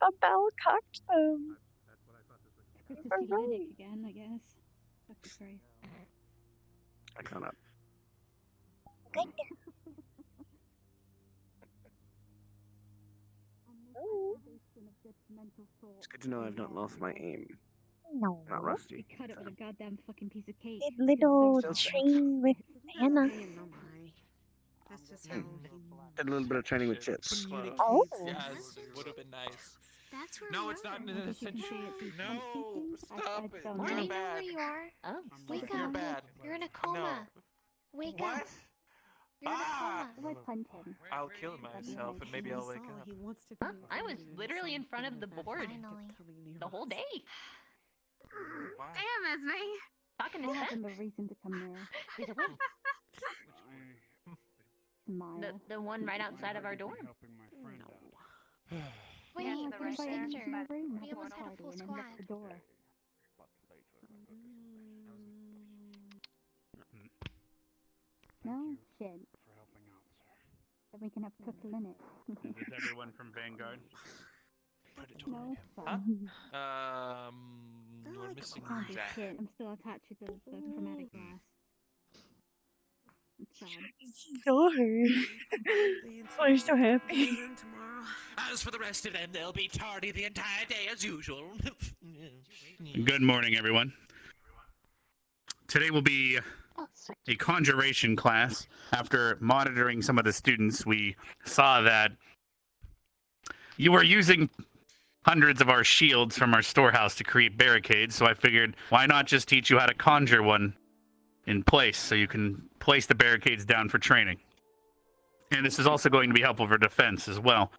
The bell cocked them. It's good to see Linux again, I guess. Fucking Christ. I can't up. It's good to know I've not lost my aim. No. Not rusty. You cut it with a goddamn fucking piece of cake. Did little Still train with Hannah. That's just how Did a little bit of training with chips. Oh. Yes, would have been nice. That's where No, we it's are. not an Ascension. No, stop it. Well, You're I know bad. where you are. Oh, Wake You're up. bad. You're in a coma. Wake What? up. You're in a coma. I punch him. I'll kill myself and maybe I'll wake up. He wants to be I was literally in front of the board the whole day. Why? Damn, Esme. Talking to I Seth. have a reason to come there. Either way. Smile. The one right outside of our dorm. Wait, Yeah, the where's right there. Ginger? Room, We have a almost had a party, full and then squad. lock the door. No shit. Then we can have cooked Linux. Is this everyone from Vanguard? No, it's Huh? fine. We're missing I found this Jack. kit. I'm still attached to the chromatic glass. It's sad. Oh, you're so happy. As for the rest of them, they'll be tardy the entire day as usual. Good morning, everyone. Today will be a conjuration class. After monitoring some of the students, we saw that you were using hundreds of our shields from our storehouse to create barricades, so I figured, why not just teach you how to conjure one in place so you can place the barricades down for training. And this is also going to be helpful for defense as well.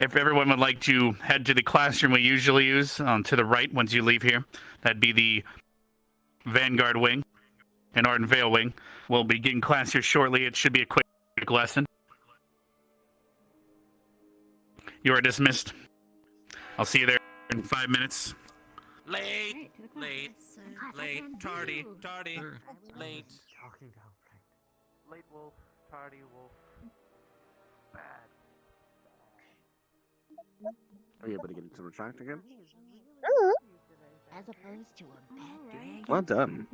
If everyone would like to head to the classroom we usually use, to the right once you leave here, that'd be the Vanguard Wing and Arden Vale Wing. We'll begin class here shortly. It should be a quick lesson. You are dismissed. I'll see you there in 5 minutes. Late, tardy, late. Late wolf, tardy wolf. Bad. Are you able to get it to retract again? As opposed to a bad dragon. Well done.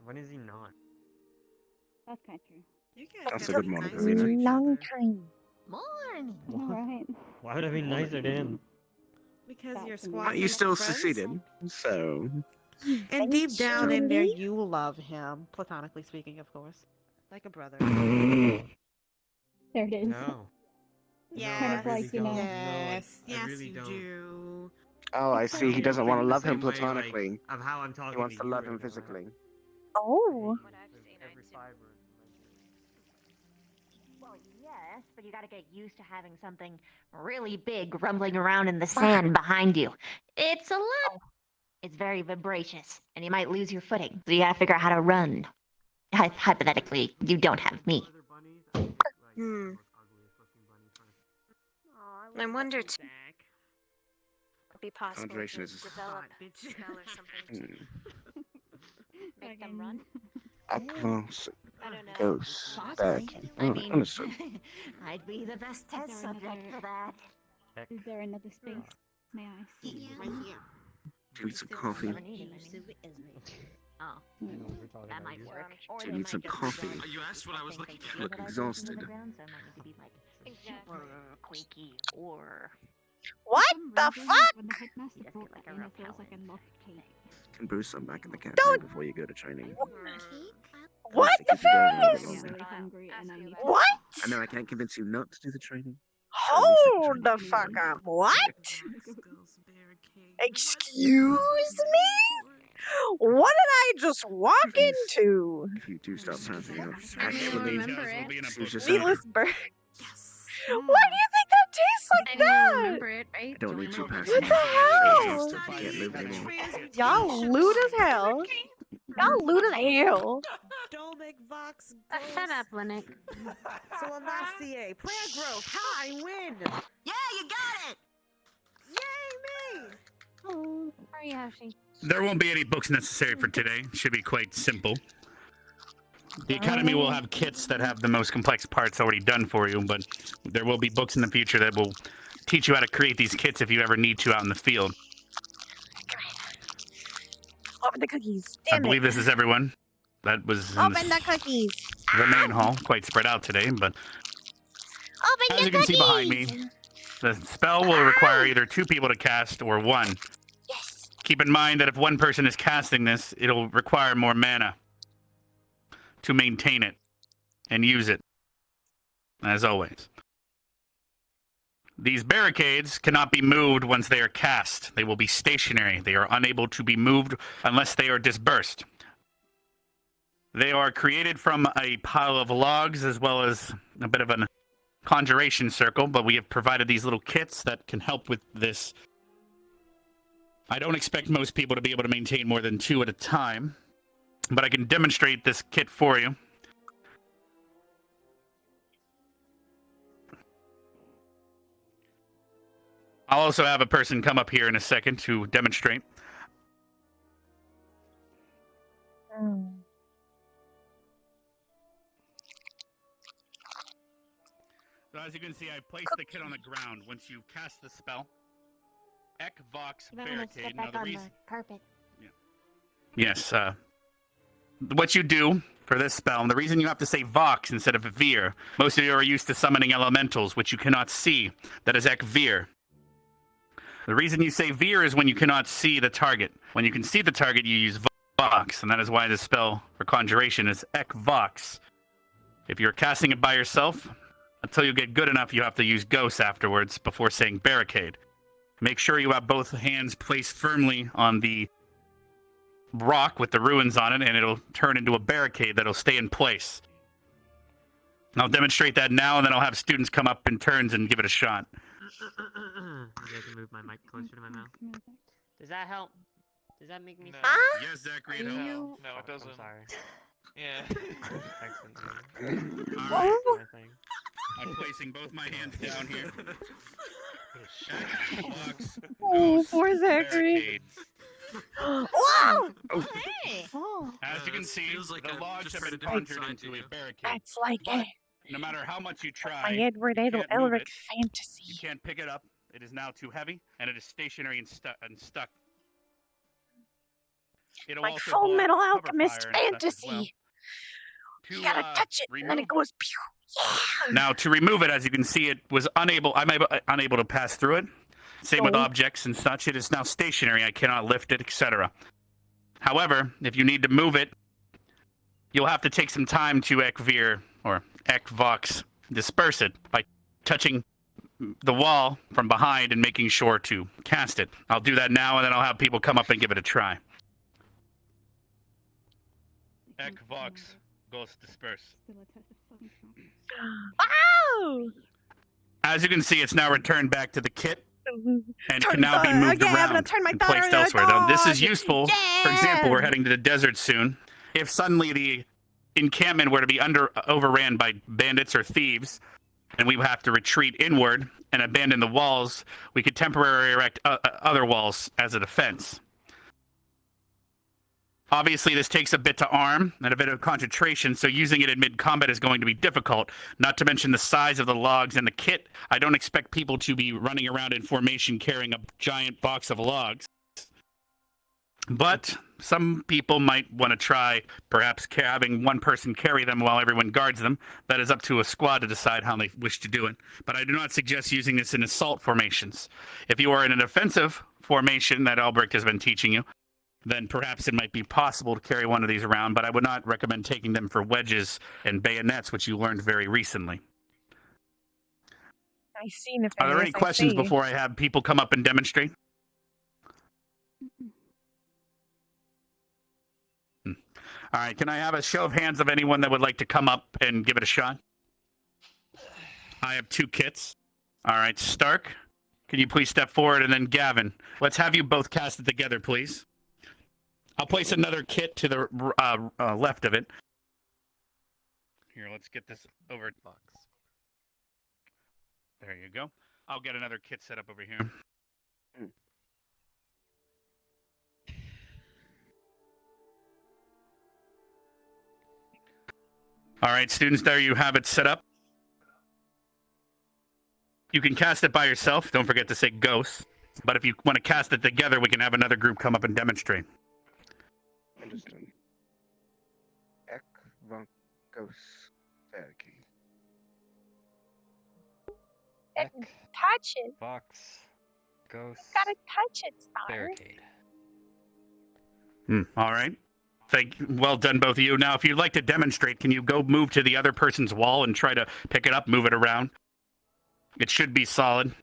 When is he not? That's kind of true. You guys That's a gotta good be one. nicer to each Long other. time. Morning. Alright. Why would I be nicer to him? Because That's you're amazing. squad But you mates still and friends. succeeded, so... And deep down in there, Julie? you love him, platonically speaking, of course, like a brother. There it is. No. Yeah. Kind of like, you know. Yes, I yes, really you don't. do. Oh, I see. He doesn't want to love him The same way, like, platonically. of how I'm talking He wants to you love him right now. physically. Oh. Every fiber. Well, yes, but you gotta get used to having something really big rumbling around in the sand behind you. It's a lot. It's very vibracious, and you might lose your footing. So you gotta figure out how to run. Hypothetically, you don't have me. Hmm. I wonder if it would be possible Conjuration to is develop a spell or something to make them run. Up close. I don't know. Ghost. Possibly. Back. I mean, Understood. I'd be the best test subject for that. Is there another space? May I see? Right here. Do you need some coffee? Oh, that might work. Or Do they you need might some just coffee? regard You asked what I was something looking they at. see Look that I built into exhausted. the ground, so I might need to be like super quaky or What the fuck? When the headmaster just brought get like that a in, there was repellent. like a locked cake. Can brew some back in the cafe Don't- before you go to training. What Keep the you going a little bit fuck? longer. Really hungry and I need to. What? I know I can't convince you not to do the training. Hold the fuck up. What? Excuse me? What did I just walk into? If you do start passing out, I actually remember it. choose yourself. Meatless bird. Why do you think that tastes like I mean, that? remember it, right? I don't need you passing What the out. hell? I can't live anymore. Y'all lewd as hell. Y'all lewd as hell. Domic Vox. Shut up, Linux. Solanacier. Prayer growth. High win. Yeah, you got it. Yay me. Oh, sorry, Yoshi. There won't be any books necessary for today. It should be quite simple. The Academy will have kits that have the most complex parts already done for you, but there will be books in the future that will teach you how to create these kits if you ever need to out in the field. Open the cookies. I Damn believe it. this is everyone. That was in Open the cookies. the main hall, quite spread out today, but Open as the you can see behind me, the spell will require either 2 people to cast or 1. Yes. Keep in mind that if one person is casting this, it'll require more mana to maintain it and use it, as always. These barricades cannot be moved once they are cast. They will be stationary. They are unable to be moved unless they are dispersed. They are created from a pile of logs as well as a bit of a conjuration circle, but we have provided these little kits that can help with this. I don't expect most people to be able to maintain more than 2 at a time, but I can demonstrate this kit for you. I'll also have a person come up here in a second to demonstrate. So as you can see, I've placed the kit on the ground. Once you cast the spell, Ekvox You might want to barricade. step Now back the on reason. the carpet. Yes. What you do for this spell, and the reason you have to say Vox instead of Veer, most of you are used to summoning elementals, which you cannot see. That is Ekveer. The reason you say Veer is when you cannot see the target. When you can see the target, you use Vox, and that is why the spell for conjuration is Ekvox. If you're casting it by yourself, until you get good enough, you have to use Ghost afterwards before saying Barricade. Make sure you have both hands placed firmly on the rock with the ruins on it, and it'll turn into a barricade that'll stay in place. And I'll demonstrate that now, and then I'll have students come up in turns and give it a shot. Maybe I can move my mic closer to my mouth. Does that help? Does that make me? No. Yes, Zachary, it No, helps. no, it doesn't. I'm sorry. Yeah. Excellent. All right. My thing. I'm placing both my hands down here. Box, Oh, poor Zachary. barricades. Wow! Hey! As you can see, like the a- logs just have read been a different conjured side into to a you. barricade. That's like But a no matter how much you try, my Edward you can't move Elric it. fantasy. You can't pick it up. It is now too heavy, and it is stationary and stuck. It'll Like also Full block Metal cover Alchemist fire and such as fantasy. well. You gotta touch it, and then it goes pew. Yeah. Now, to remove it, as you can see, it was unable. I'm unable to pass through it. Same with No. objects and such. It is now stationary. I cannot lift it, etc. However, if you need to move it, you'll have to take some time to Ekveer or Ekvox disperse it by touching the wall from behind and making sure to cast it. I'll do that now, and then I'll have people come up and give it a try. Ekvox Ghost Disperse. Wow! As you can see, it's now returned back to the kit and Turn can now be the- moved yeah, I'm gonna around turn my and thought placed around. elsewhere. Now, this is God! useful. For example, we're Yeah! heading to the desert soon. If suddenly the encampment were to be overran by bandits or thieves, and we would have to retreat inward and abandon the walls, we could temporarily erect other walls as a defense. Obviously, this takes a bit to arm and a bit of concentration, so using it in mid-combat is going to be difficult, not to mention the size of the logs and the kit. I don't expect people to be running around in formation carrying a giant box of logs. But some people might want to try perhaps having one person carry them while everyone guards them. That is up to a squad to decide how they wish to do it. But I do not suggest using this in assault formations. If you are in an offensive formation that Albrecht has been teaching you, then perhaps it might be possible to carry one of these around, but I would not recommend taking them for wedges and bayonets, which you learned very recently. I see, Nefarious. Are there any I questions see. before I have people come up and demonstrate? All right, can I have a show of hands of anyone that would like to come up and give it a shot? I have 2 kits. All right, Stark, can you please step forward? And then Gavin, let's have you both cast it together, please. I'll place another kit to the left of it. Here, let's get this over. There you go. I'll get another kit set up over here. All right, students, there you have it set up. You can cast it by yourself. Don't forget to say ghost. But if you want to cast it together, we can have another group come up and demonstrate. Understood. Ekvonkos barricade. Touch it. Vox. Ghost. Gotta touch it, Star. Barricade. All right. Well done, both of you. Now, if you'd like to demonstrate, can you go move to the other person's wall and try to pick it up, move it around? It should be solid.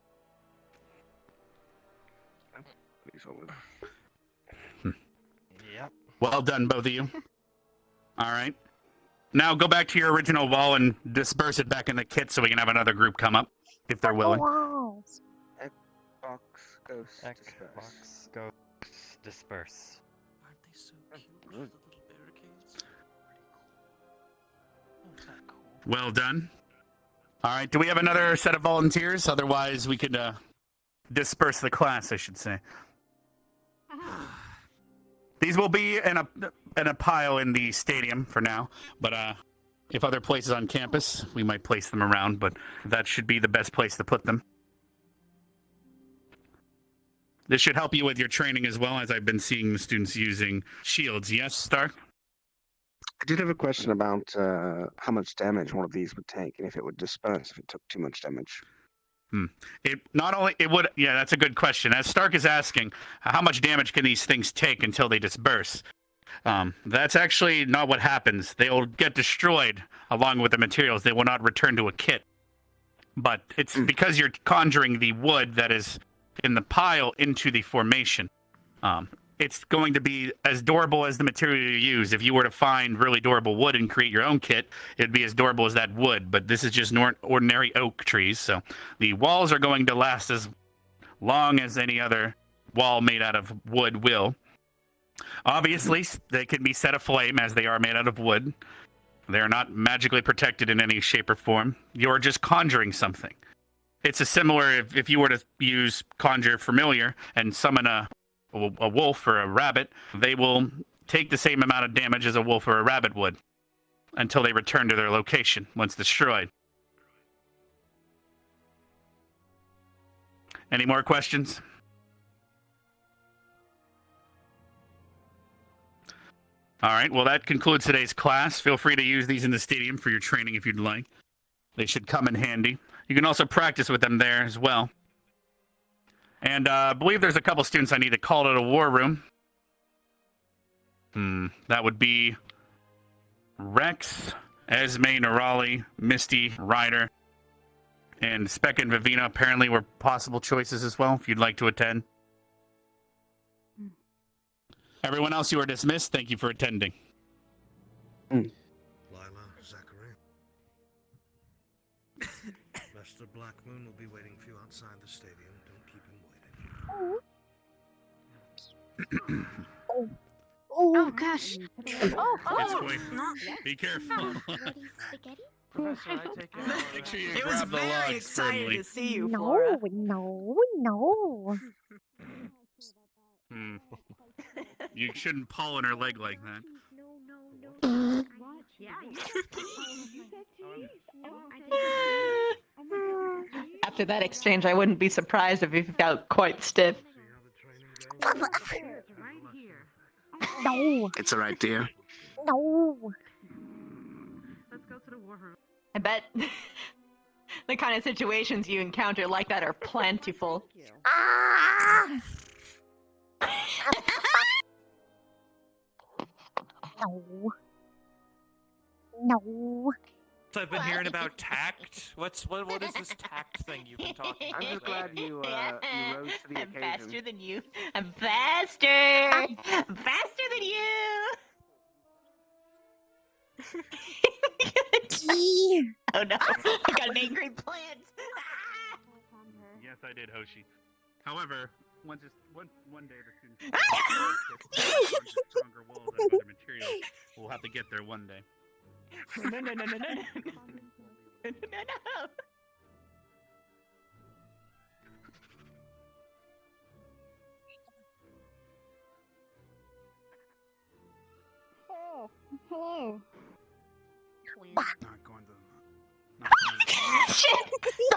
Please hold Yep. Well done, both of you. All right. Now go back to your original wall and disperse it back in the kit so we can have another group come up, if they're willing. Walls. Ekvox Ghost disperse. Vox. Ghost. Disperse. Aren't they so cute with the little barricades? Oh, is that cool? Well done. All right. Do we have another set of volunteers? Otherwise, we could disperse the class, I should say. These will be in a pile in the stadium for now, but if other places on campus, we might place them around, but that should be the best place to put them. This should help you with your training as well, as I've been seeing the students using shields. Yes, Stark? I did have a question about how much damage one of these would take, and if it would disperse if it took too much damage. It not only it would, yeah, that's a good question. As Stark is asking, how much damage can these things take until they disperse? That's actually not what happens. They will get destroyed along with the materials. They will not return to a kit. But it's because you're conjuring the wood that is in the pile into the formation. It's going to be as durable as the material you use. If you were to find really durable wood and create your own kit, it'd be as durable as that wood. But this is just ordinary oak trees, so the walls are going to last as long as any other wall made out of wood will. Obviously, they can be set aflame as they are made out of wood. They're not magically protected in any shape or form. You're just conjuring something. It's a similar, if you were to use Conjure Familiar and summon a wolf or a rabbit, they will take the same amount of damage as a wolf or a rabbit would until they return to their location once destroyed. Any more questions? All right, well, that concludes today's class. Feel free to use these in the stadium for your training if you'd like. They should come in handy. You can also practice with them there as well. And I believe there's a couple students I need to call to the war room. That would be Rex, Esme, Nerali, Misty, Ryder, and Speck and Vivina apparently were possible choices as well, if you'd like to attend. Everyone else, you are dismissed. Thank you for attending. Lila, Zachary. Master Blackmoon will be waiting for you outside the stadium. Don't keep him waiting. Oh gosh. It's quick. Be careful. Professor, I take it. Make sure you It was grab the very logs excited firmly. to see you, No, Flora. no. You shouldn't pull on her leg like that. After that exchange, I wouldn't be surprised if he felt quite stiff. No. It's alright, dear. No. Let's go to the war room. I bet the kind of situations you encounter like that are plentiful. Ah! No. No. So I've been hearing about tact. What is this tact thing you've been talking about? I'm just glad you rose to the I'm occasion. faster than you. I'm faster. I'm faster than you. Oh no! I got an angry plant. Yes, I did, Hoshi. However, one day the students get stronger walls out of other materials. We'll have to get there one day. No. Oh, hello. Not going to. Shit!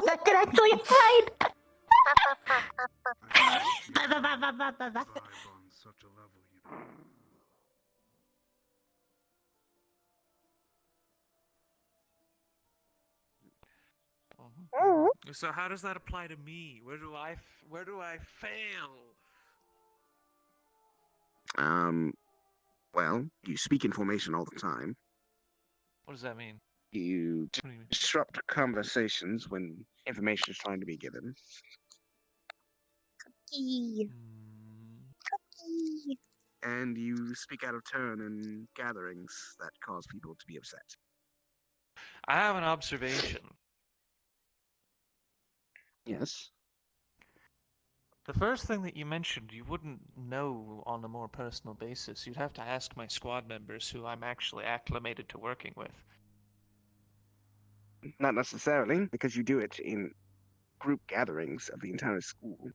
That could actually hide. Vibe on such a level, you know. So how does that apply to me? Where do I fail? Well, you speak in formation all the time. What does that mean? You What do you mean? disrupt conversations when information is trying to be given. Cookie. Cookie. And you speak out of turn in gatherings that cause people to be upset. I have an observation. Yes. The first thing that you mentioned, you wouldn't know on a more personal basis. You'd have to ask my squad members who I'm actually acclimated to working with. Not necessarily, because you do it in group gatherings of the entire school.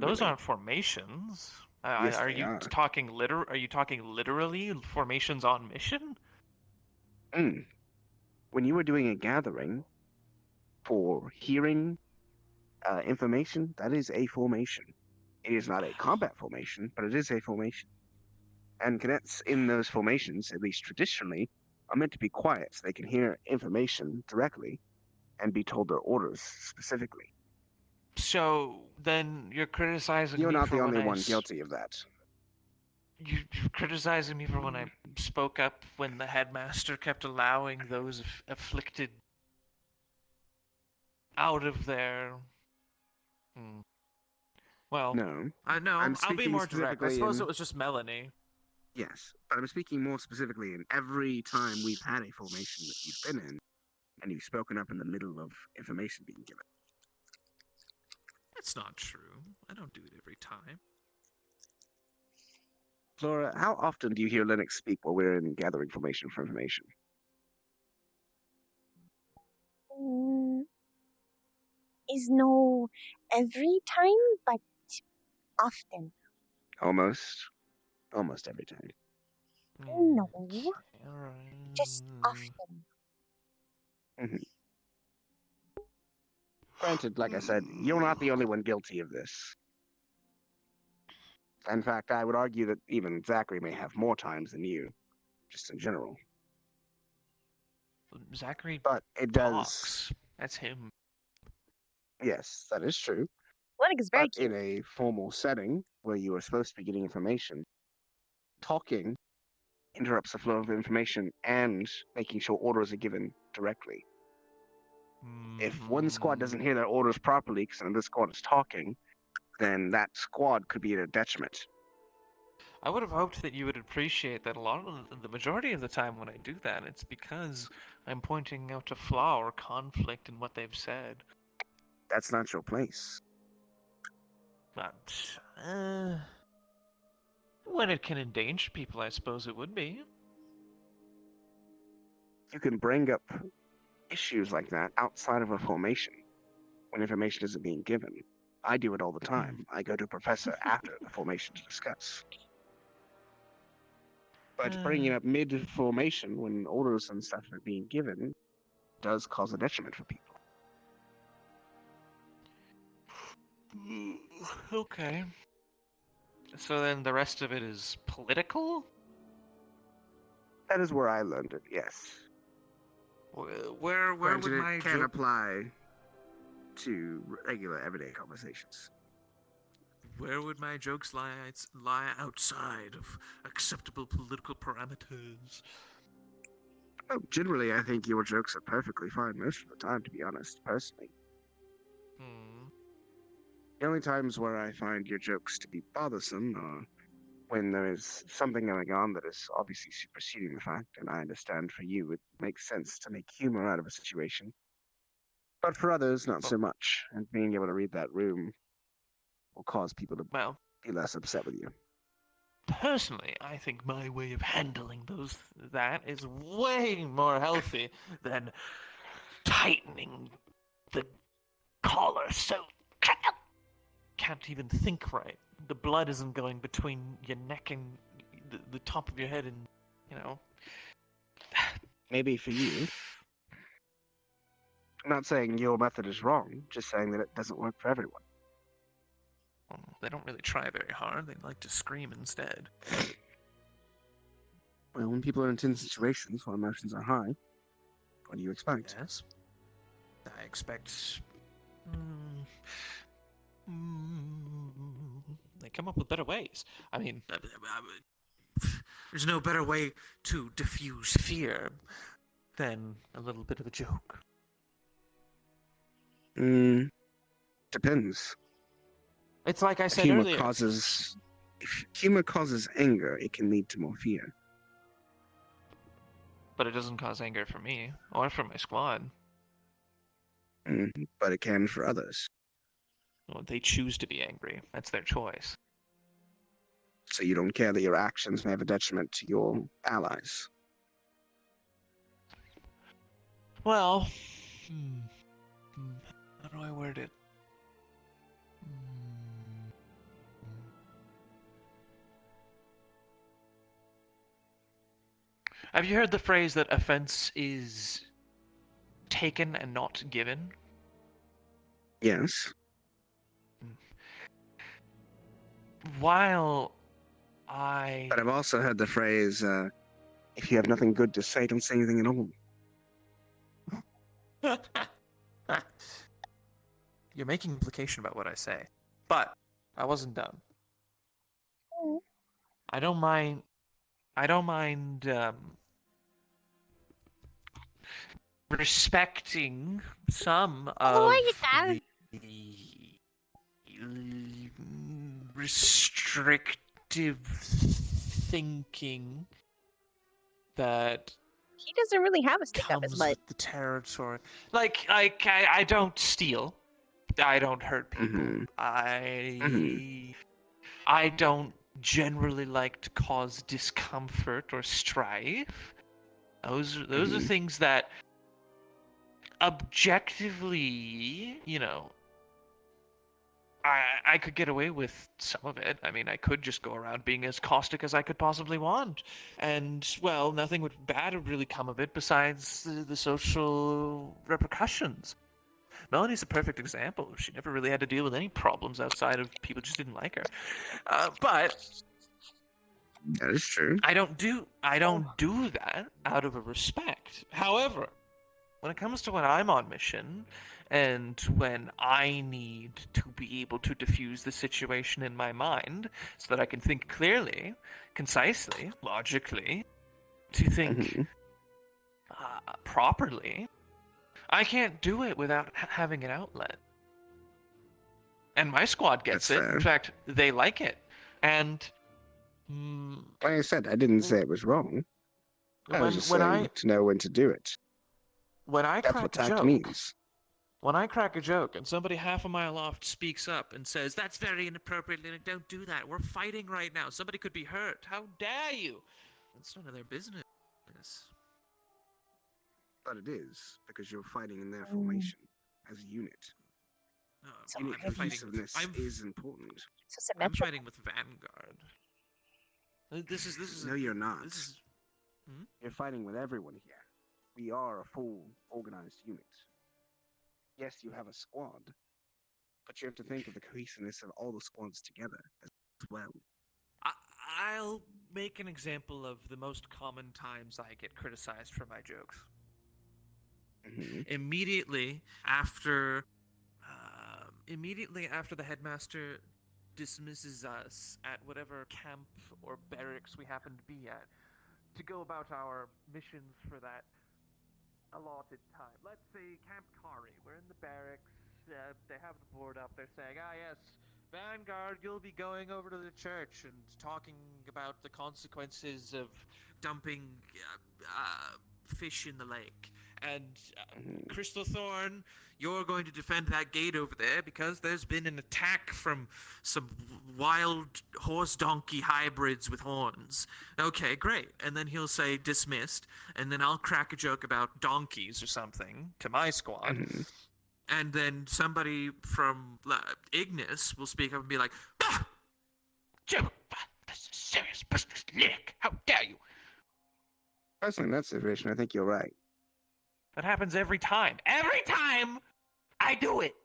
Those aren't formations. Yes, are they you are. talking Are you talking literally formations on mission? When you were doing a gathering for hearing information, that is a formation. It is not a combat formation, but it is a formation. And cadets in those formations, at least traditionally, are meant to be quiet so they can hear information directly and be told their orders specifically. So then you're criticizing You're me not for the when only I one guilty of that. You're criticizing me for when I spoke up when the headmaster kept allowing those afflicted out of their. Well, No. no, I'm I'll be speaking more direct. I specifically suppose in- it was just Melanie. Yes, but I'm speaking more specifically in every time we've had a formation that you've been in, and you've spoken up in the middle of information being given. That's not true. I don't do it every time. Flora, how often do you hear Linux speak while we're in gathering formation for information? Is no every time, but often. Almost every time. No, just often. Granted, like I said, you're not the only one guilty of this. In fact, I would argue that even Zachary may have more times than you, just in general. Zachary But it talks. does. That's him. Yes, that is true. Linux is very But in a formal setting where you are supposed to be getting information, talking interrupts the flow of information and making sure orders are given directly. If one squad doesn't hear their orders properly because another squad is talking, then that squad could be at a detriment. I would have hoped that you would appreciate that a lot of the majority of the time when I do that, it's because I'm pointing out a flaw or conflict in what they've said. That's not your place. But when it can endanger people, I suppose it would be. You can bring up issues like that outside of a formation when information isn't being given. I do it all the time. I go to a professor after the formation to discuss. But bringing it up mid-formation when orders and stuff are being given does cause a detriment for people. Okay. So then the rest of it is political? That is where I learned it, yes. Where would Granted, my it can apply to regular everyday conversations. Where would my jokes lie outside of acceptable political parameters? Oh, generally, I think your jokes are perfectly fine most of the time, to be honest, personally. The only times where I find your jokes to be bothersome are when there is something going on that is obviously superseding the fact, and I understand for you it makes sense to make humor out of a situation. But for others, not so much, and being able to read that room will cause people to be less upset with you. Personally, I think my way of handling that is way more healthy than tightening the collar so can't even think right. The blood isn't going between your neck and the top of your head, and Maybe for you. I'm not saying your method is wrong, just saying that it doesn't work for everyone. Well, they don't really try very hard. They like to scream instead. Well, when people are in tense situations where emotions are high, what do you expect? Yes. I expect... They come up with better ways. I mean... There's no better way to diffuse fear than a little bit of a joke. Depends. It's like I said If humor causes anger, it can lead to more fear. But it doesn't cause anger for me, or for my squad. But it can for others. Well, they choose to be angry. That's their choice. So you don't care that your actions may have a detriment to your allies? Well, how do I word it? Have you heard the phrase that offense is taken and not given? Yes. while I. But I've also heard the phrase, if you have nothing good to say, don't say anything at all. You're making implication about what I say, but I wasn't done. I don't mind. Respecting some of the restrictive thinking that He doesn't really have a stick up his comes butt. with the territory. Like I don't steal. I don't hurt people. I don't generally like to cause discomfort or strife. Those are things that objectively, I could get away with some of it. I mean, I could just go around being as caustic as I could possibly want. And, well, nothing bad would really come of it besides the social repercussions. Melanie's a perfect example. She never really had to deal with any problems outside of people just didn't like her. But that is true. I don't do that out of a respect. However, when it comes to when I'm on mission and when I need to be able to diffuse the situation in my mind so that I can think clearly, concisely, logically, to think properly, I can't do it without having an outlet. And my squad gets That's it. fair. In fact, they like it. And like I said, I didn't say it was wrong. I was just saying to know when to do it. When I That's crack what a tact joke, means. when I crack a joke and somebody half a mile off speaks up and says, "That's very inappropriate, Lena, don't do that. We're fighting right now. Somebody could be hurt. How dare you?" It's none of their business. But it is, because you're fighting in their formation as a unit. No, Unit I'm fighting cohesiveness is important. I'm fighting with Vanguard. This is. No, you're not. This is. You're fighting with everyone here. We are a full, organized unit. Yes, you have a squad, but you have to think of the cohesiveness of all the squads together as well. I'll make an example of the most common times I get criticized for my jokes. Immediately after the headmaster dismisses us at whatever camp or barracks we happen to be at to go about our missions for that allotted time. Let's say Camp Kari. We're in the barracks. They have the board up. They're saying, yes, Vanguard, you'll be going over to the church and talking about the consequences of dumping fish in the lake. And Crystal Thorn, you're going to defend that gate over there because there's been an attack from some wild horse donkey hybrids with horns. Okay, great. And then he'll say dismissed, and then I'll crack a joke about donkeys or something to my squad. And then somebody from Ignis will speak up and be like, "Joke, this is serious business, Nick. How dare you?" Personally, in that situation, I think you're right. That happens every time. Every time I do it.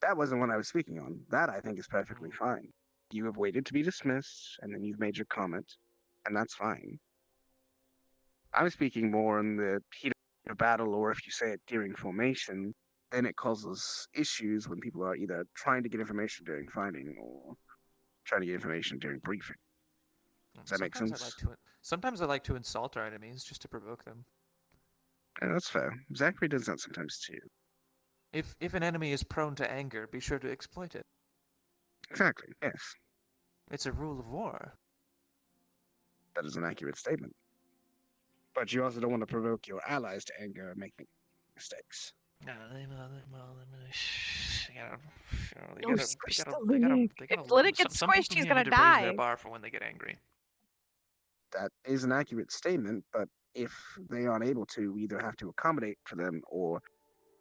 That wasn't what I was speaking on. That, I think, is perfectly fine. You have waited to be dismissed, and then you've made your comment, and that's fine. I'm speaking more in the heat of battle, or if you say it during formation, then it causes issues when people are either trying to get information during fighting or trying to get information during briefing. Does that make sense? Sometimes I like to insult our enemies just to provoke them. Yeah, that's fair. Zachary does that sometimes too. If an enemy is prone to anger, be sure to exploit it. Exactly, yes. It's a rule of war. That is an accurate statement. But you also don't want to provoke your allies to anger and make mistakes. No, they If Lydic gets squished, he's gonna die. Raise their bar for when they get angry. That is an accurate statement, but if they aren't able to, we either have to accommodate for them or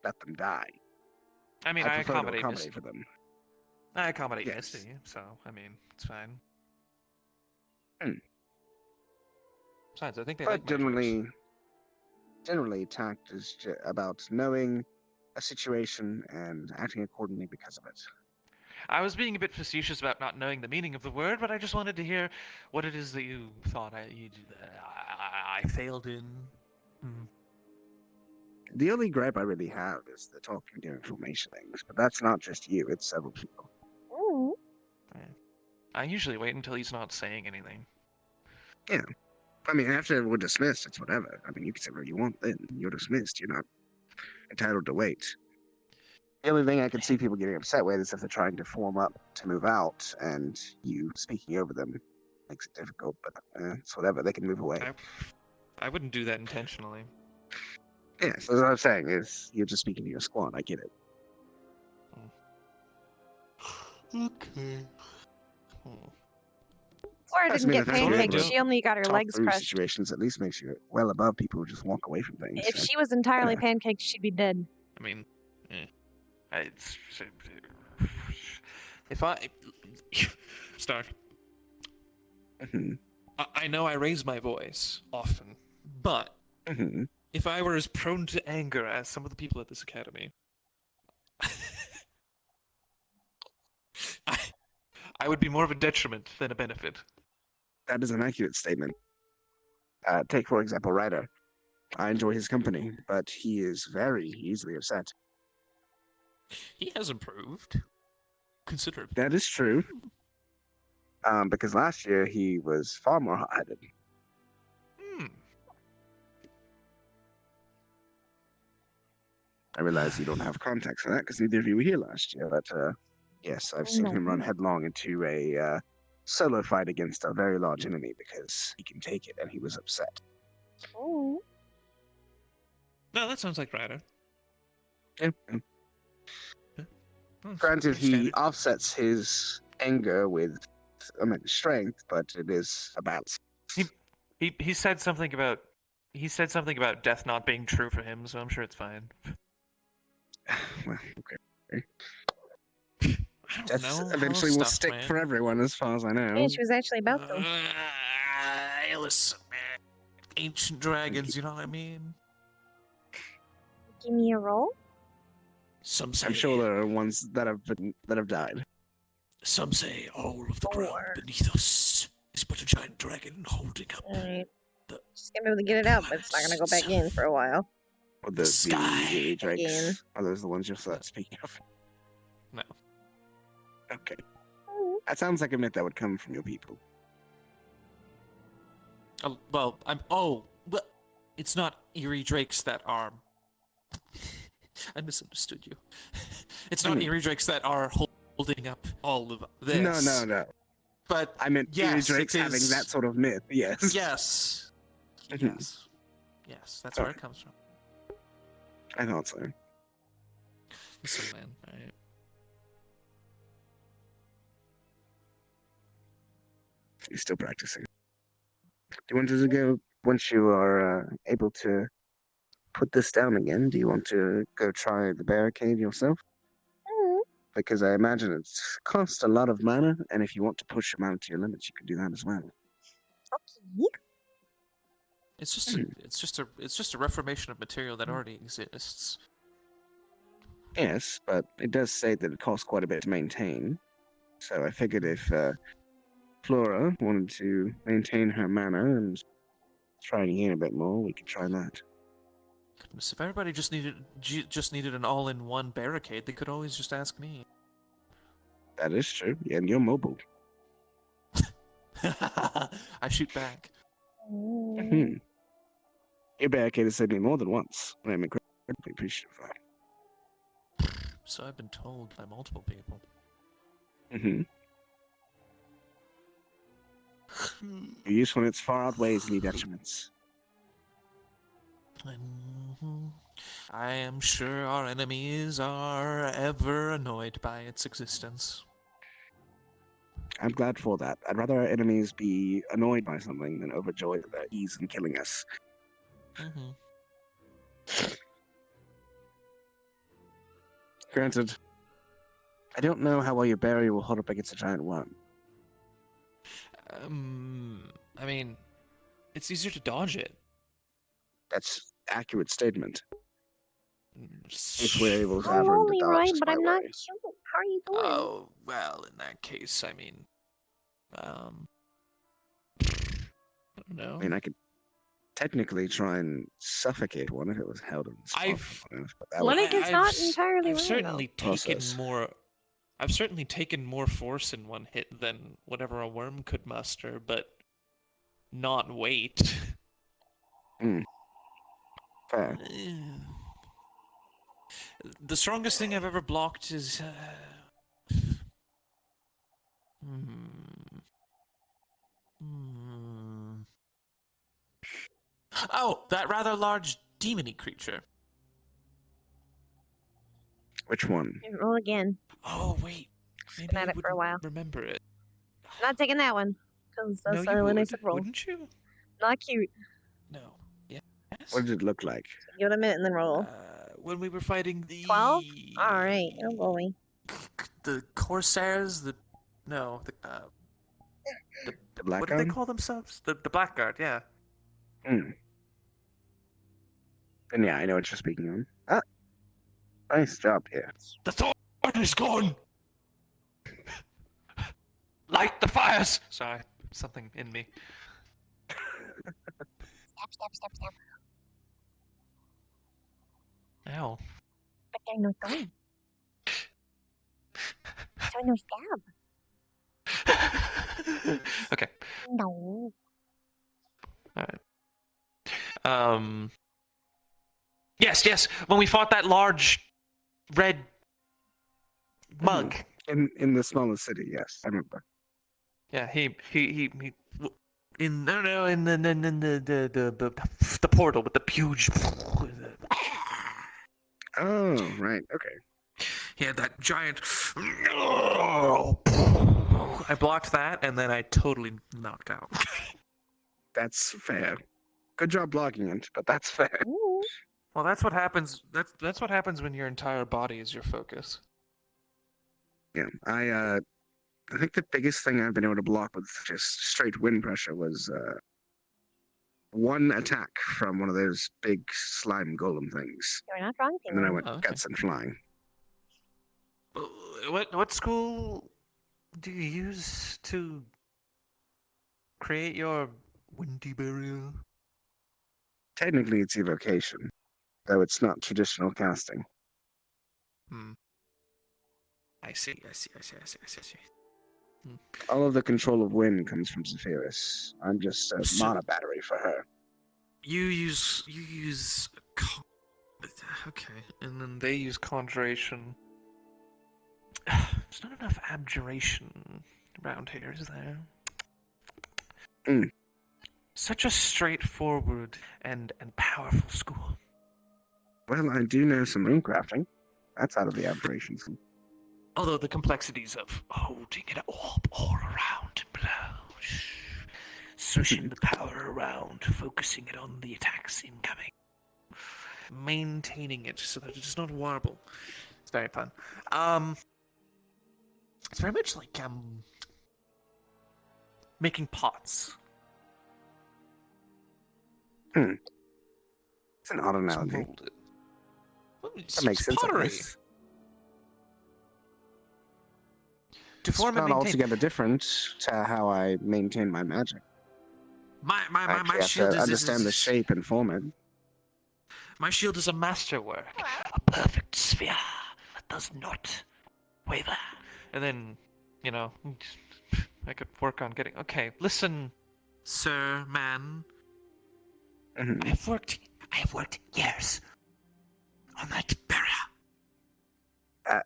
let them die. I mean, I prefer to accommodate for them. I accommodate Yes. Misty, so I mean, it's fine. Besides, I think they But like my jokes. generally, tact is about knowing a situation and acting accordingly because of it. I was being a bit facetious about not knowing the meaning of the word, but I just wanted to hear what it is that you thought I failed in. Hmm. The only gripe I really have is the talking to information things, but that's not just you, it's several people. Ooh. I usually wait until he's not saying anything. Yeah. I mean, after we're dismissed, it's whatever. I mean, you can say whatever you want then. You're dismissed. You're not entitled to wait. The only thing I could see people getting upset with is if they're trying to form up to move out and you speaking over them makes it difficult, but it's whatever. They can move away. I wouldn't do that intentionally. Yeah, so what I'm saying is you're just speaking to your squad. I get it. Okay. Flora didn't get the fact that you're pancaked. able to She only got her talk legs through crushed. situations at least makes you well above people who just walk away from things. If so, she was entirely yeah. pancaked, she'd be dead. I mean, if I start, Mhm. I know I raise my voice often, but Mhm. if I were as prone to anger as some of the people at this academy, I would be more of a detriment than a benefit. That is an accurate statement. Take, for example, Ryder. I enjoy his company, but he is very easily upset. He has improved considerably. That is true. Because last year he was far more hot-headed. I realize you don't have context for that because neither of you were here last year, but yes, I've seen him run headlong into a solo fight against a very large enemy because he can take it, and he was upset. Oh. No, that sounds like Ryder. Yeah. Granted, he offsets his anger with strength, but it is a balance. He said something about death not being true for him, so I'm sure it's fine. Well, okay. I don't know. Eventually will stick for everyone, as far as I know. Yeah, she was actually about to. Listen, man. Ancient dragons, you know what I mean? Give me a roll. Some say, I'm sure there are ones that have died. Some say all of the ground beneath us is but a giant dragon holding up Alright. the Just gonna be able to get it out, but it's not gonna go back in for a while. Or the sky. Eerie Drakes. Again. Are those the ones you're speaking of? No. Okay. That sounds like a myth that would come from your people. Well, it's not eerie drakes that are. I misunderstood you. It's not eerie drakes that are holding up all of this. No. But I meant yes, Eerie Drakes having that sort of myth. Yes. Yes. Yes, that's where it comes from. I thought so. Listen, man. You're still practicing. Do you want to go once you are able to put this down again? Do you want to go try the barricade yourself? Because I imagine it's cost a lot of mana, and if you want to push your mana to your limits, you can do that as well. Okay. It's just a reformation of material that already exists. Yes, but it does say that it costs quite a bit to maintain. So I figured if Flora wanted to maintain her mana and try to gain a bit more, we could try that. Goodness, if everybody just needed an all-in-one barricade, they could always just ask me. That is true, and you're mobile. I shoot back. Mm-hmm. Your barricade has saved me more than once. I'm incredibly appreciative of that. So I've been told by multiple people. Mm-hmm. Your usefulness its far outweighs any detriments. I am sure our enemies are ever annoyed by its existence. I'm glad for that. I'd rather our enemies be annoyed by something than overjoyed at their ease in killing us. Granted, I don't know how well your barrier will hold up against a giant worm. I mean, it's easier to dodge it. That's accurate statement. If we're able to have her Only dodge right, this but my I'm not way. cute. How are you doing? Oh, well, in that case, I mean, I don't know. I mean, I could technically try and suffocate one if it was held in the spot long enough, but that would Linux is not entirely I've wrong, certainly though. taken Process. more. I've certainly taken more force in one hit than whatever a worm could muster, but not weight. Fair. The strongest thing I've ever blocked is. Oh, that rather large demony creature. Which one? Roll again. Oh wait, Been at it for a while. remember it. Not taking that one because that's No, you when I would, said roll. wouldn't you? Not cute. No. Yes. What did it look like? Give it a minute and then roll. When we were fighting the 12? Alright, I'm going. the Corsairs, the what did they call themselves? The Blackguard, yeah. And yeah, I know what you're speaking on. Ah, nice job here. The thorn is gone. Light the fires. Sorry, something in me. Stop. Ow. But they're not going. So no stab. Okay. No. Alright. Yes. When we fought that large red mug. In the smallest city, yes, I remember. Yeah, he in the portal with the huge. Oh, right, okay. He had that giant. I blocked that, and then I totally knocked out. That's fair. Good job blocking it, but that's fair. Well, that's what happens. That's what happens when your entire body is your focus. Yeah, I think the biggest thing I've been able to block with just straight wind pressure was one attack from one of those big slime golem things. You're not wrong, And then I Penguin. went guts and flying. What school do you use to create your windy barrier? Technically, it's evocation, though it's not traditional casting. I see. All of the control of wind comes from Zephyrus. I'm just a mana battery for her. You use okay, and then they use conjuration. There's not enough abjuration around here, is there? Such a straightforward and powerful school. Well, I do know some runecrafting. That's out of the aberrations. Although the complexities of holding it all around and below, swishing the power around, focusing it on the attacks incoming, maintaining it so that it does not warble. It's very fun. It's very much like making pots. It's an odd analogy. That makes sense. Pottery. To form it's and not maintain. altogether different to how I maintain my magic. My I have shield to is understand the shape and form it. My shield is a masterwork, a perfect sphere that does not waver. And then, I could work on getting. Okay, listen, sir, man. I have worked years on that barrier.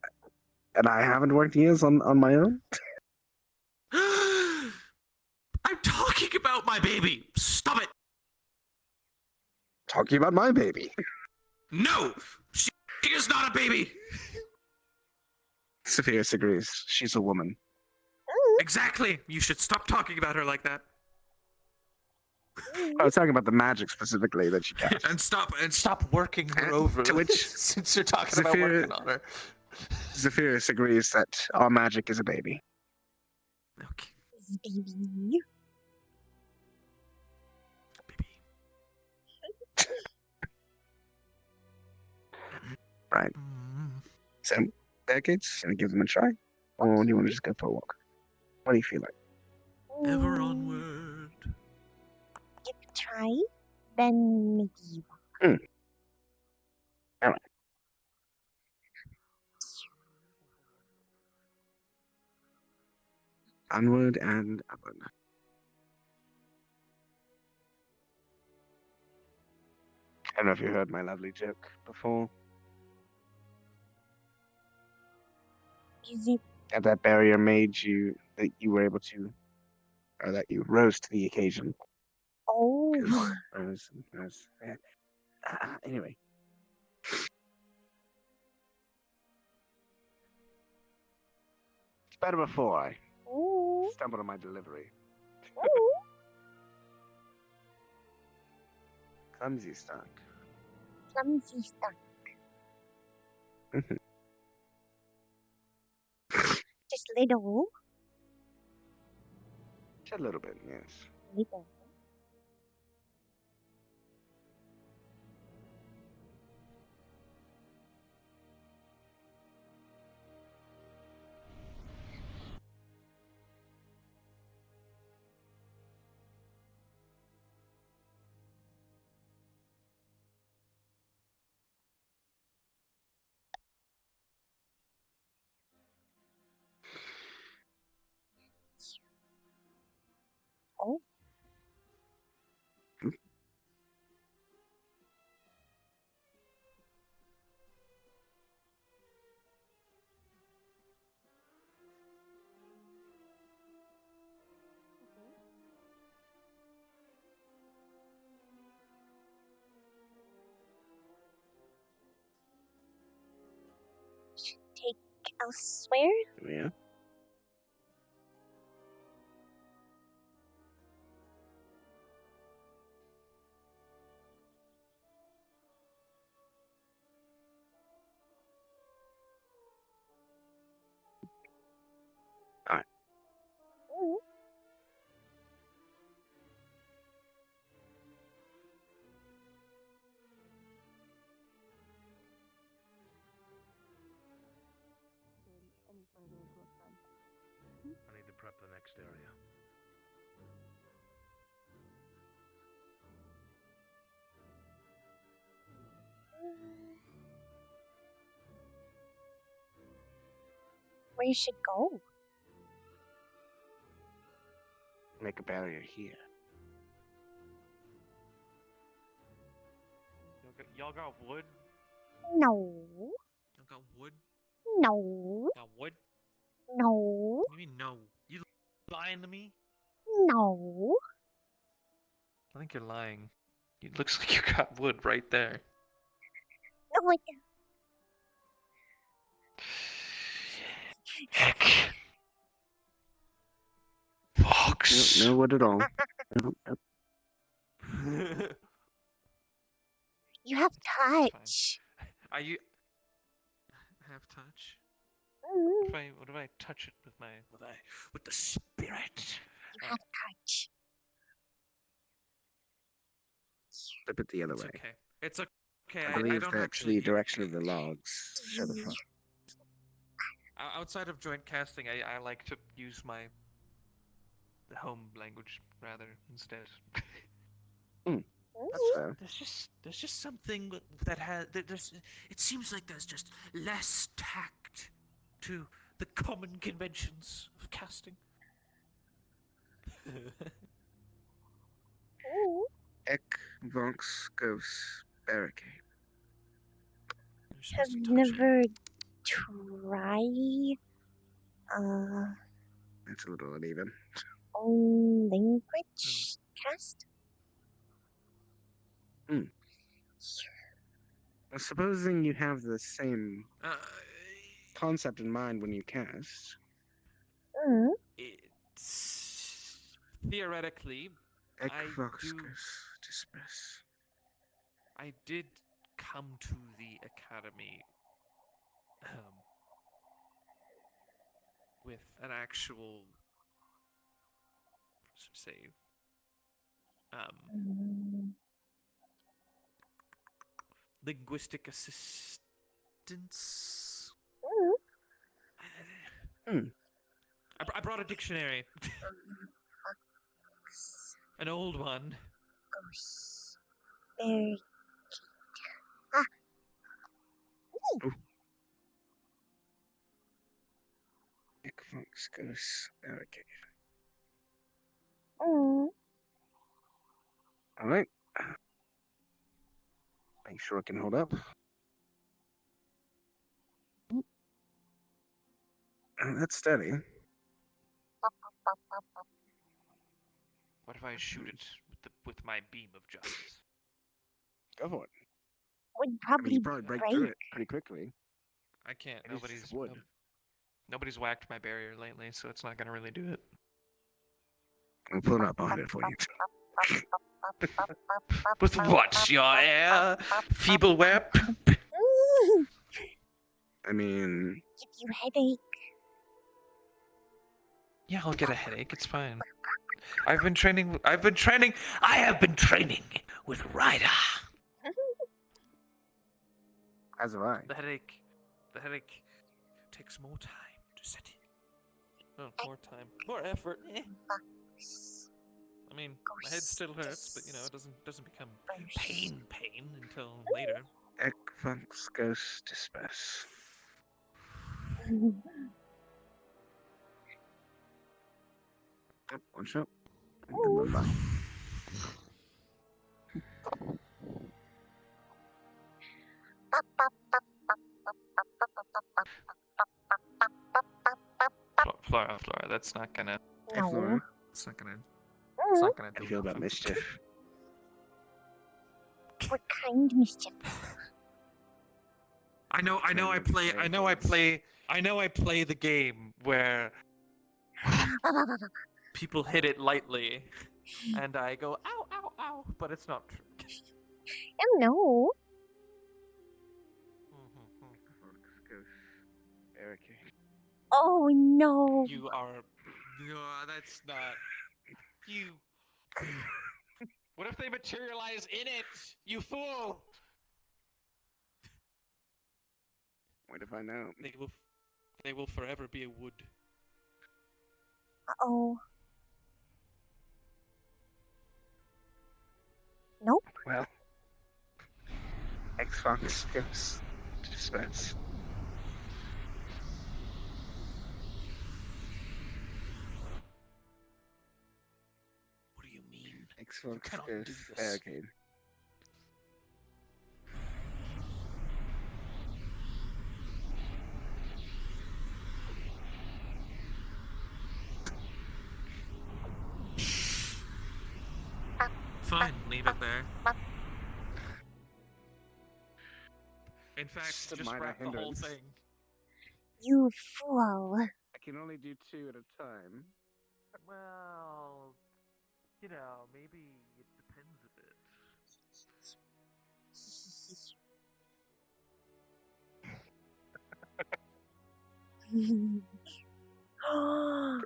And I haven't worked years on my own? I'm talking about my baby. Stop it. Talking about my baby. No, she is not a baby. Zephyrus agrees. She's a woman. Exactly. You should stop talking about her like that. I was talking about the magic specifically that she casts. and stop working her over. To which since you're talking about working on her. Zephyrus agrees that our magic is a baby. Okay. Baby. Right. So, stairgates and give them a try? Or do you want to just go for a walk? What do you feel like? Ever onward. Give it a try, then maybe. Alright. Onward and upward. I don't know if you heard my lovely joke before. Is it? That that barrier made you, that you were able to, or that you rose to the occasion. Oh. Yeah. Anyway. It's better before I stumbled on my delivery. Clumsy stuck. Clumsy stuck. Just little. Just a little bit, yes. Little. Oh. Take elsewhere? Yeah. Alright. I need to prep the next area. Where you should go? Make a barrier here. Y'all got wood? No. Y'all got wood? No. Got wood? No. What do you mean no? You lying to me? No. I think you're lying. It looks like you got wood right there. Oh my Heck. Fox. No wood at all. Nope. You have touch. Are you have touch? What if I touch it with my with the spirit? You have touch. Flip it the other way. Okay. It's okay. I I believe don't that's actually. the direction of the logs. Show the front. Outside of joint casting, I like to use my home language rather instead. That's fair. There's just something that has there's. It seems like there's just less tact to the common conventions of casting. Ek Vonks Ghost Barricade. Have never tried That's a little uneven. own language cast? Well, supposing you have the same concept in mind when you cast. It's theoretically, Ek I Vonks do. Ghost Disperse. I did come to the academy with an actual, say, linguistic assistance. Hmm. I brought a dictionary. An old one. Very. Ah. Ooh. Equinox goes. Okay. Oh. All right. Make sure it can hold up. That's steady. What if I shoot it with my beam of justice? Go for it. Would I mean, probably you probably break through it pretty quickly. I can't. It is just wood. Nobody's whacked my barrier lately, so it's not gonna really do it. I'll pull it up. I'll hit it for you. With what? Your air? Feeble web? I mean, give you headache. Yeah, I'll get a headache. It's fine. I have been training with Ryder. as have I. The headache takes more time to set in. Oh, more time. More effort. I mean, my head still hurts, but it doesn't become pain until later. Equinox goes disperse. One shot. And then one back. Flora, that's not gonna. Hey, Flora. It's not gonna. It's not gonna How do do you feel about nothing. mischief? What kind of mischief? I know I play the game where people hit it lightly and I go ow ow ow, but it's not true. Oh no. Oh no. You are. No, that's not. You. What if they materialize in it? You fool! Wait to find out. They will forever be a wood. Uh-oh. Nope. Well, Equinox goes disperse. What do you mean? Equinox cannot goes do this. barricade. Fine, leave it there. In fact, Just a just minor wrap the whole hindrance. thing. You fool. I can only do 2 at a time. Well, maybe it depends a bit.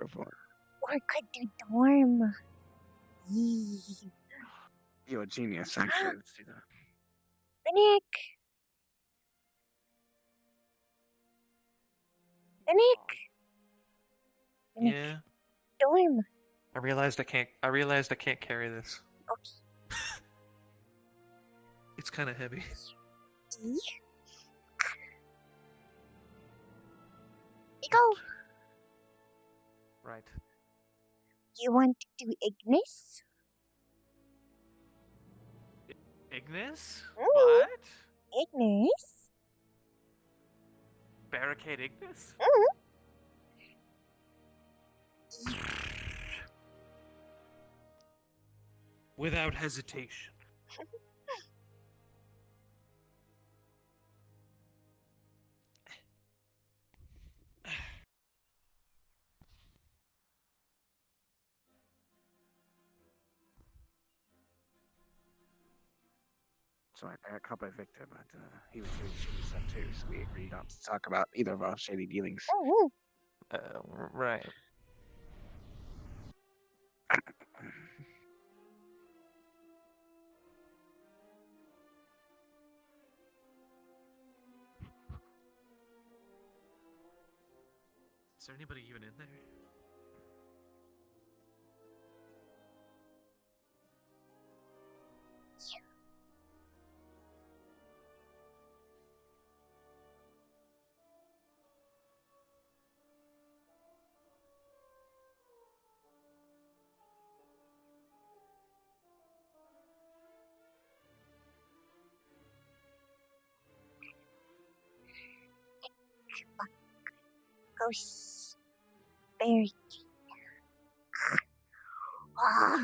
Go for it. Or could do dorm. Yee. You're a genius, actually. Let's do that. Nick. Nick. Yeah. Dorm. I realized I can't carry this. Okay. It's kind of heavy. You go. Right. You want to do Ignis? Ignis? Ooh. What? Ignis? Barricade Ignis? Without hesitation. Sorry, I got caught by Victor, but he was doing shady stuff too, so we agreed not to talk about either of our shady dealings. Right. Is there anybody even in there? Ghosts. Very. Ah.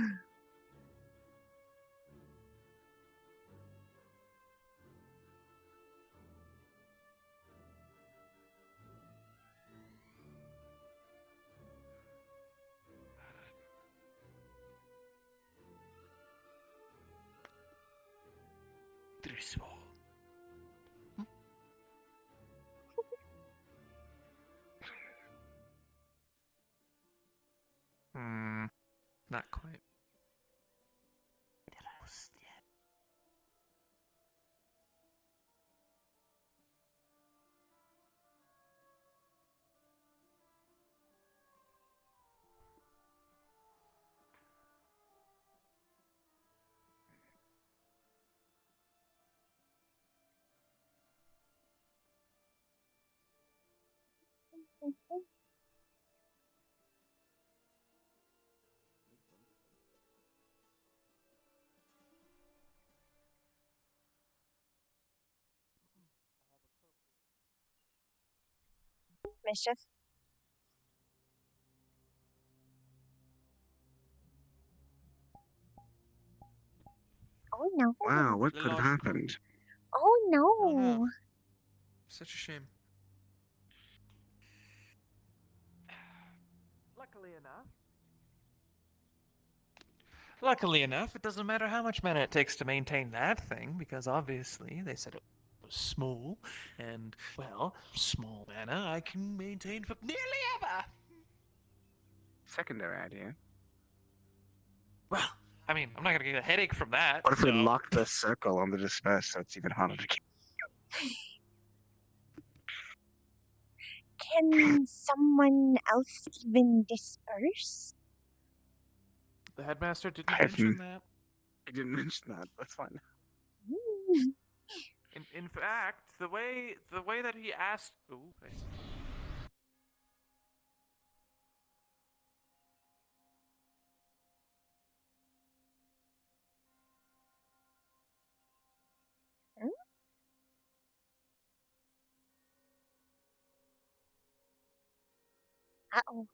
Griswold. Not quite. Mischief. Oh no. Wow, what could have happened? Oh no. Such a shame. Luckily enough, it doesn't matter how much mana it takes to maintain that thing, because obviously they said it was small, and, well, small mana I can maintain for nearly ever! Secondary idea. Well, I mean, I'm not gonna get a headache from that. What if we so- lock the circle on the disperse so it's even harder to keep? Can someone else even disperse? The headmaster didn't I mention that. didn't mention that. That's fine. In fact, the way that he asked. Ooh, I see. Uh-oh.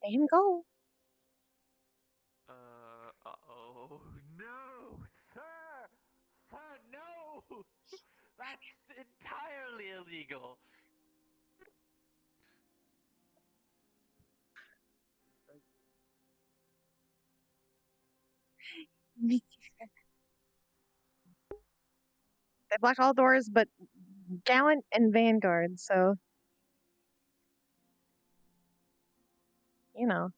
Let him go. Uh-oh. No, sir! Sir, no! That's entirely illegal. They blocked all doors but Gallant and Vanguard, so you know.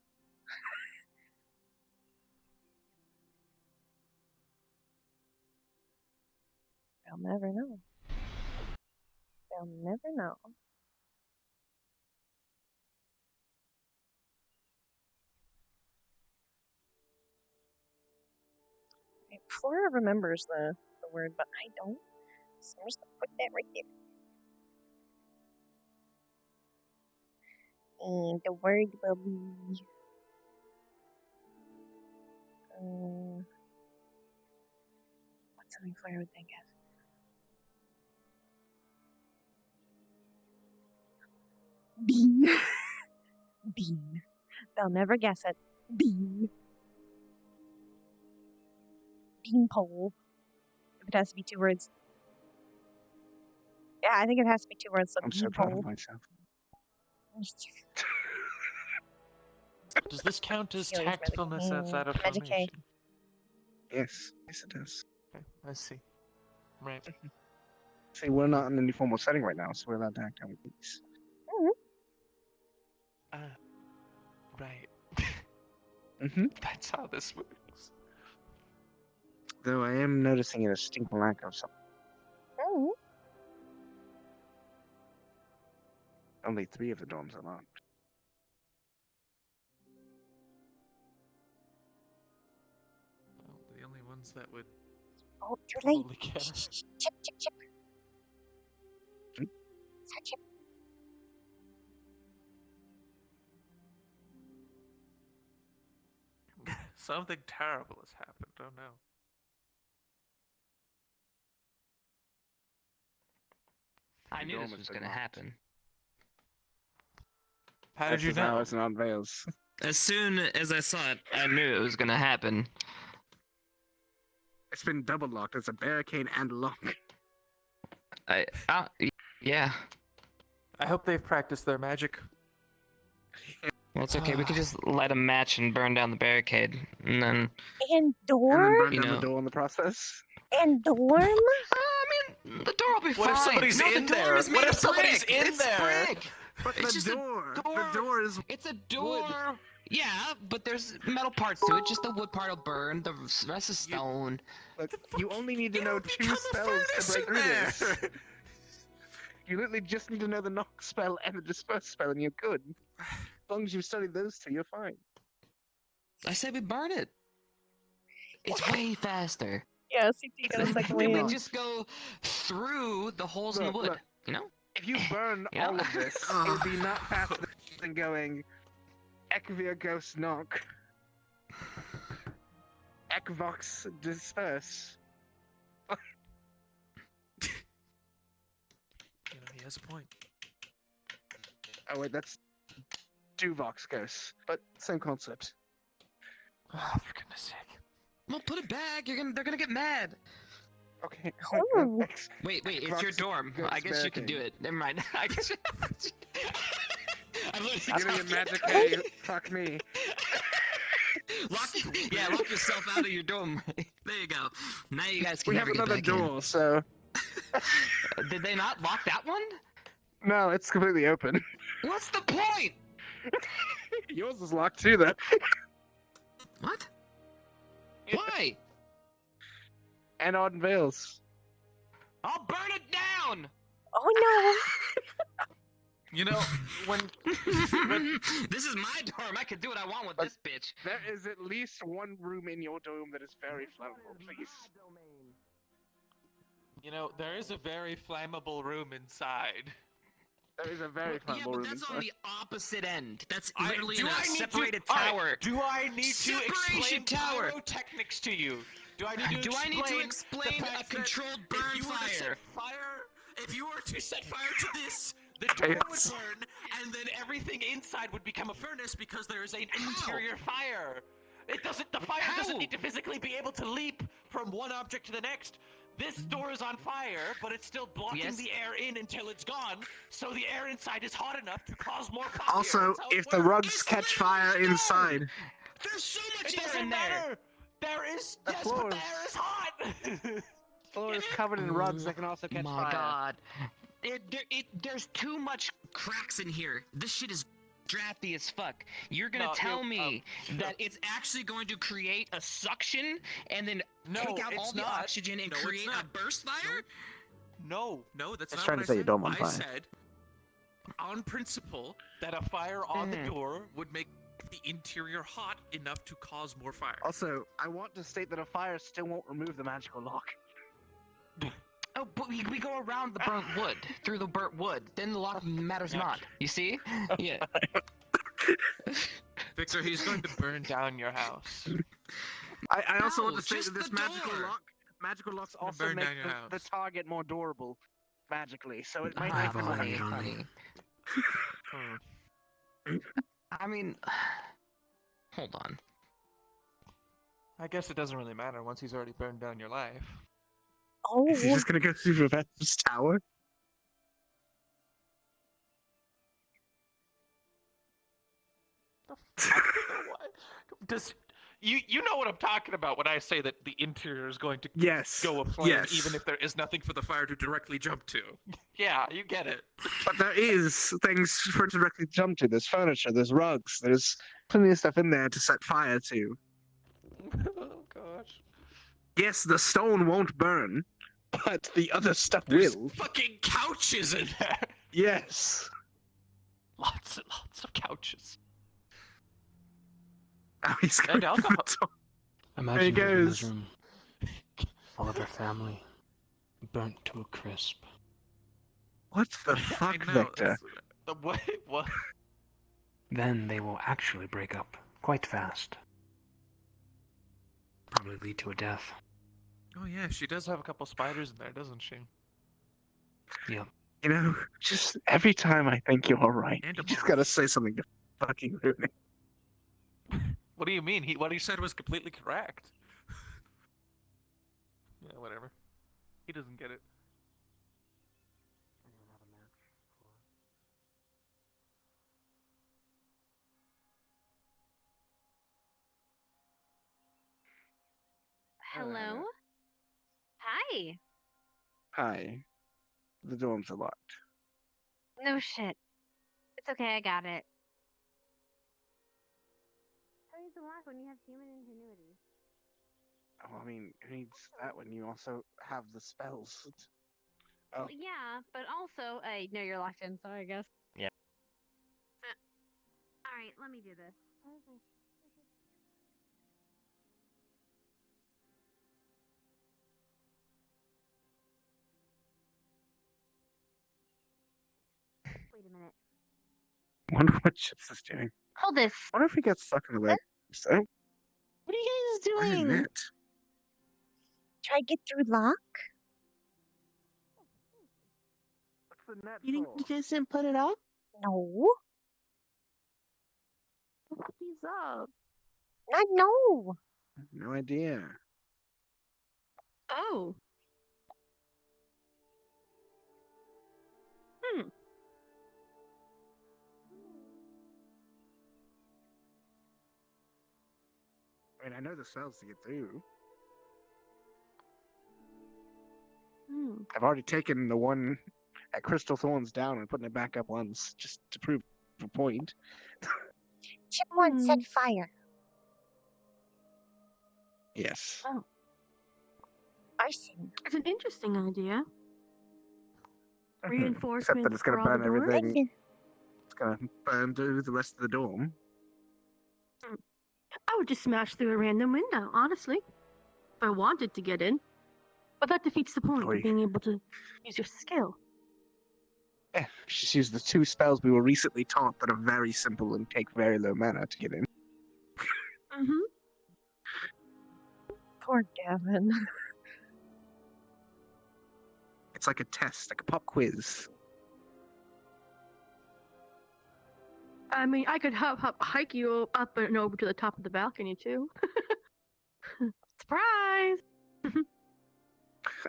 They'll never know. They'll never know. Right, Flora remembers the word, but I don't. So I'm just gonna put that right there. And the word will be what's something Flora would think of? Bean. Bean. They'll never guess it. Bean. Beanpole. If it has to be 2 words. Yeah, I think it has to be 2 words, so I'm so proud beanpole. of myself. Does this count as Healing magic. tactfulness outside of Magic K. formation? Yes, yes it does. Okay, I see. Right. See, we're not in any formal setting right now, so we're allowed to act how we please. Right. Mm-hmm. That's how this works. Though I am noticing a distinct lack of something. Only 3 of the dorms are locked. Well, the only ones that would Oh, too late. probably care. Chip. Sorry, Chip. Something terrible has happened. Oh no. I knew this Dorm was has been gonna locked. happen. How did you This is how know? it's an unveils. As soon as I saw it, I knew it was gonna happen. It's been double locked. It's a barricade and lock. Yeah. I hope they've practiced their magic. Well, it's okay. We could just light a match and burn down the barricade, and then. And And then dorm? burn You down know. the door in the process. And dorm? I mean, the door will be fine. What if somebody's No, the in door there? is made What if of somebody's brick. in It's there? brick. But It's the just door. a door. The door is. It's a door. Yeah, but there's metal parts to it. Just the wood part will burn. The rest is stone. Look, you only need to know 2 spells to break through this. You literally just need to know the knock spell and the disperse spell, and you're good. As long as you've studied those 2, you're fine. I said we burn it. It's way faster. Yeah, CT got a second We win. just go through the holes in the Look, wood. look. You know? If you burn Yeah. all of this, it would be not faster than going Ekvir Ghost Knock, Ekvox Disperse. You know, he has a point. Oh wait, that's Duvox Ghost, but same concept. Oh, for goodness sake. Well, put it back. They're gonna get mad. Okay. Oh. Wait, it's your Xbox dorm. Ghost I guess you can do barricade. it. Never mind. I guess. I'm literally Give me a talking- magic hay. Fuck me. lock yourself out of your dorm. There you go. Now you guys can We have never get another back in. door, so Did they not lock that one? no, it's completely open. What's the point? Yours is locked too, though. What? Why? And on Veils. I'll burn it down. Oh You know, when This is my dorm. I can do what I want with this bitch. There is at least one room in your dome that is very flammable, please. you know, there is a very flammable room inside. There is a very Yeah, flammable but room that's inside. on the opposite end. That's I- literally do in a I need to- separated alright, tower. do I need to Separation explain tower. pyrotechnics to you? Do I need to explain the a fact that controlled if burn you were to fire? set fire? If you were to set fire to this, the door would Yes. burn, and then everything inside would become a furnace because there is an interior fire. It doesn't. The fire doesn't How? need to physically be able to leap from one object to the next. This door is on fire, but it's still blocking Yes. the air in until it's gone, so the air inside is hot enough to cause more fire. Also, That's how it if the works. rugs catch fire inside, There's so much It air doesn't in there. matter. There is The yes, but floors. the air is hot. floor is covered in rugs that can also catch My fire. God, there's too much cracks in here. This shit is drafty as fuck. You're gonna No, tell you're- me that it's actually going to create a suction and then No, take out all it's the not. oxygen and No, it's create a not. burst fire? No, that's It's not trying what to set I your said. dome on I fire. said, on principle, that a fire on the door would make the interior hot enough to cause more fire. Also, I want to state that a fire still won't remove the magical lock. Oh, but we go around the burnt wood, through the burnt wood. Then the lock matters not. You see? Yeah. Victor, he's going to burn down your house. I also want No, to state just that this the door. magical locks gonna also burn make down your house. the target more durable, magically. So it might Ah, make them funny, money. funny. I mean, hold on. I guess it doesn't really matter once he's already burned down your life. Oh. Is he just gonna go through Professor's tower? Does you know what I'm talking about when I say that the interior is going to Yes. go aflame, Yes. even if there is nothing for the fire to directly jump to? Yeah, you get it. But there is things for it to directly jump to. There's furniture, there's rugs, there's plenty of stuff in there to set fire to. Oh gosh. Yes, the stone won't burn, but the other stuff There's will. fucking couches in there. Yes. Lots and lots of couches. Oh, he's And going alcohol. Imagine There he living in this goes. room. All of our family burnt to a crisp. What the fuck, Victor? What? What? Then they will actually break up quite fast. Probably lead to a death. Oh yeah, she does have a couple spiders in there, doesn't she? Yep. You know, just every time I think you're right, And you a just moth. gotta say something to fucking ruin it. What do you mean? What he said was completely correct. Yeah, whatever. He doesn't get it. Hello? Hi. Hi. The dorms are locked. No shit. It's okay, I got it. How is it locked when you have human ingenuity? Oh, I mean, who needs that when you also have the spells? Oh. Well, yeah, but also, I know you're locked in, so I guess. Yeah. Alright, let me do this. Wait a minute. Wonder what Chips is doing. Hold this. Wonder if he gets stuck in the web. So, What are you guys why a doing? net? Try get through lock? What's the net You think for? you guys didn't put it up? No. Put these up. I know. No idea. Oh. I mean, I know the spells to get through. I've already taken the one at Crystal Thorns down and putting it back up once, just to prove a point. Chip one set fire. Yes. Oh. Arson. It's an interesting idea. Except Reinforcements that it's going for to all burn the doors? everything. It's going to burn through the rest of the dorm. I would just smash through a random window, honestly. If I wanted to get in. But that defeats the point of being able to use your skill. Yeah, just use the two spells we were recently taught that are very simple and take very low mana to get in. Mm-hmm. Poor Gavin. It's like a test, like a pop quiz. I mean, I could hike you up and over to the top of the balcony, too. Surprise!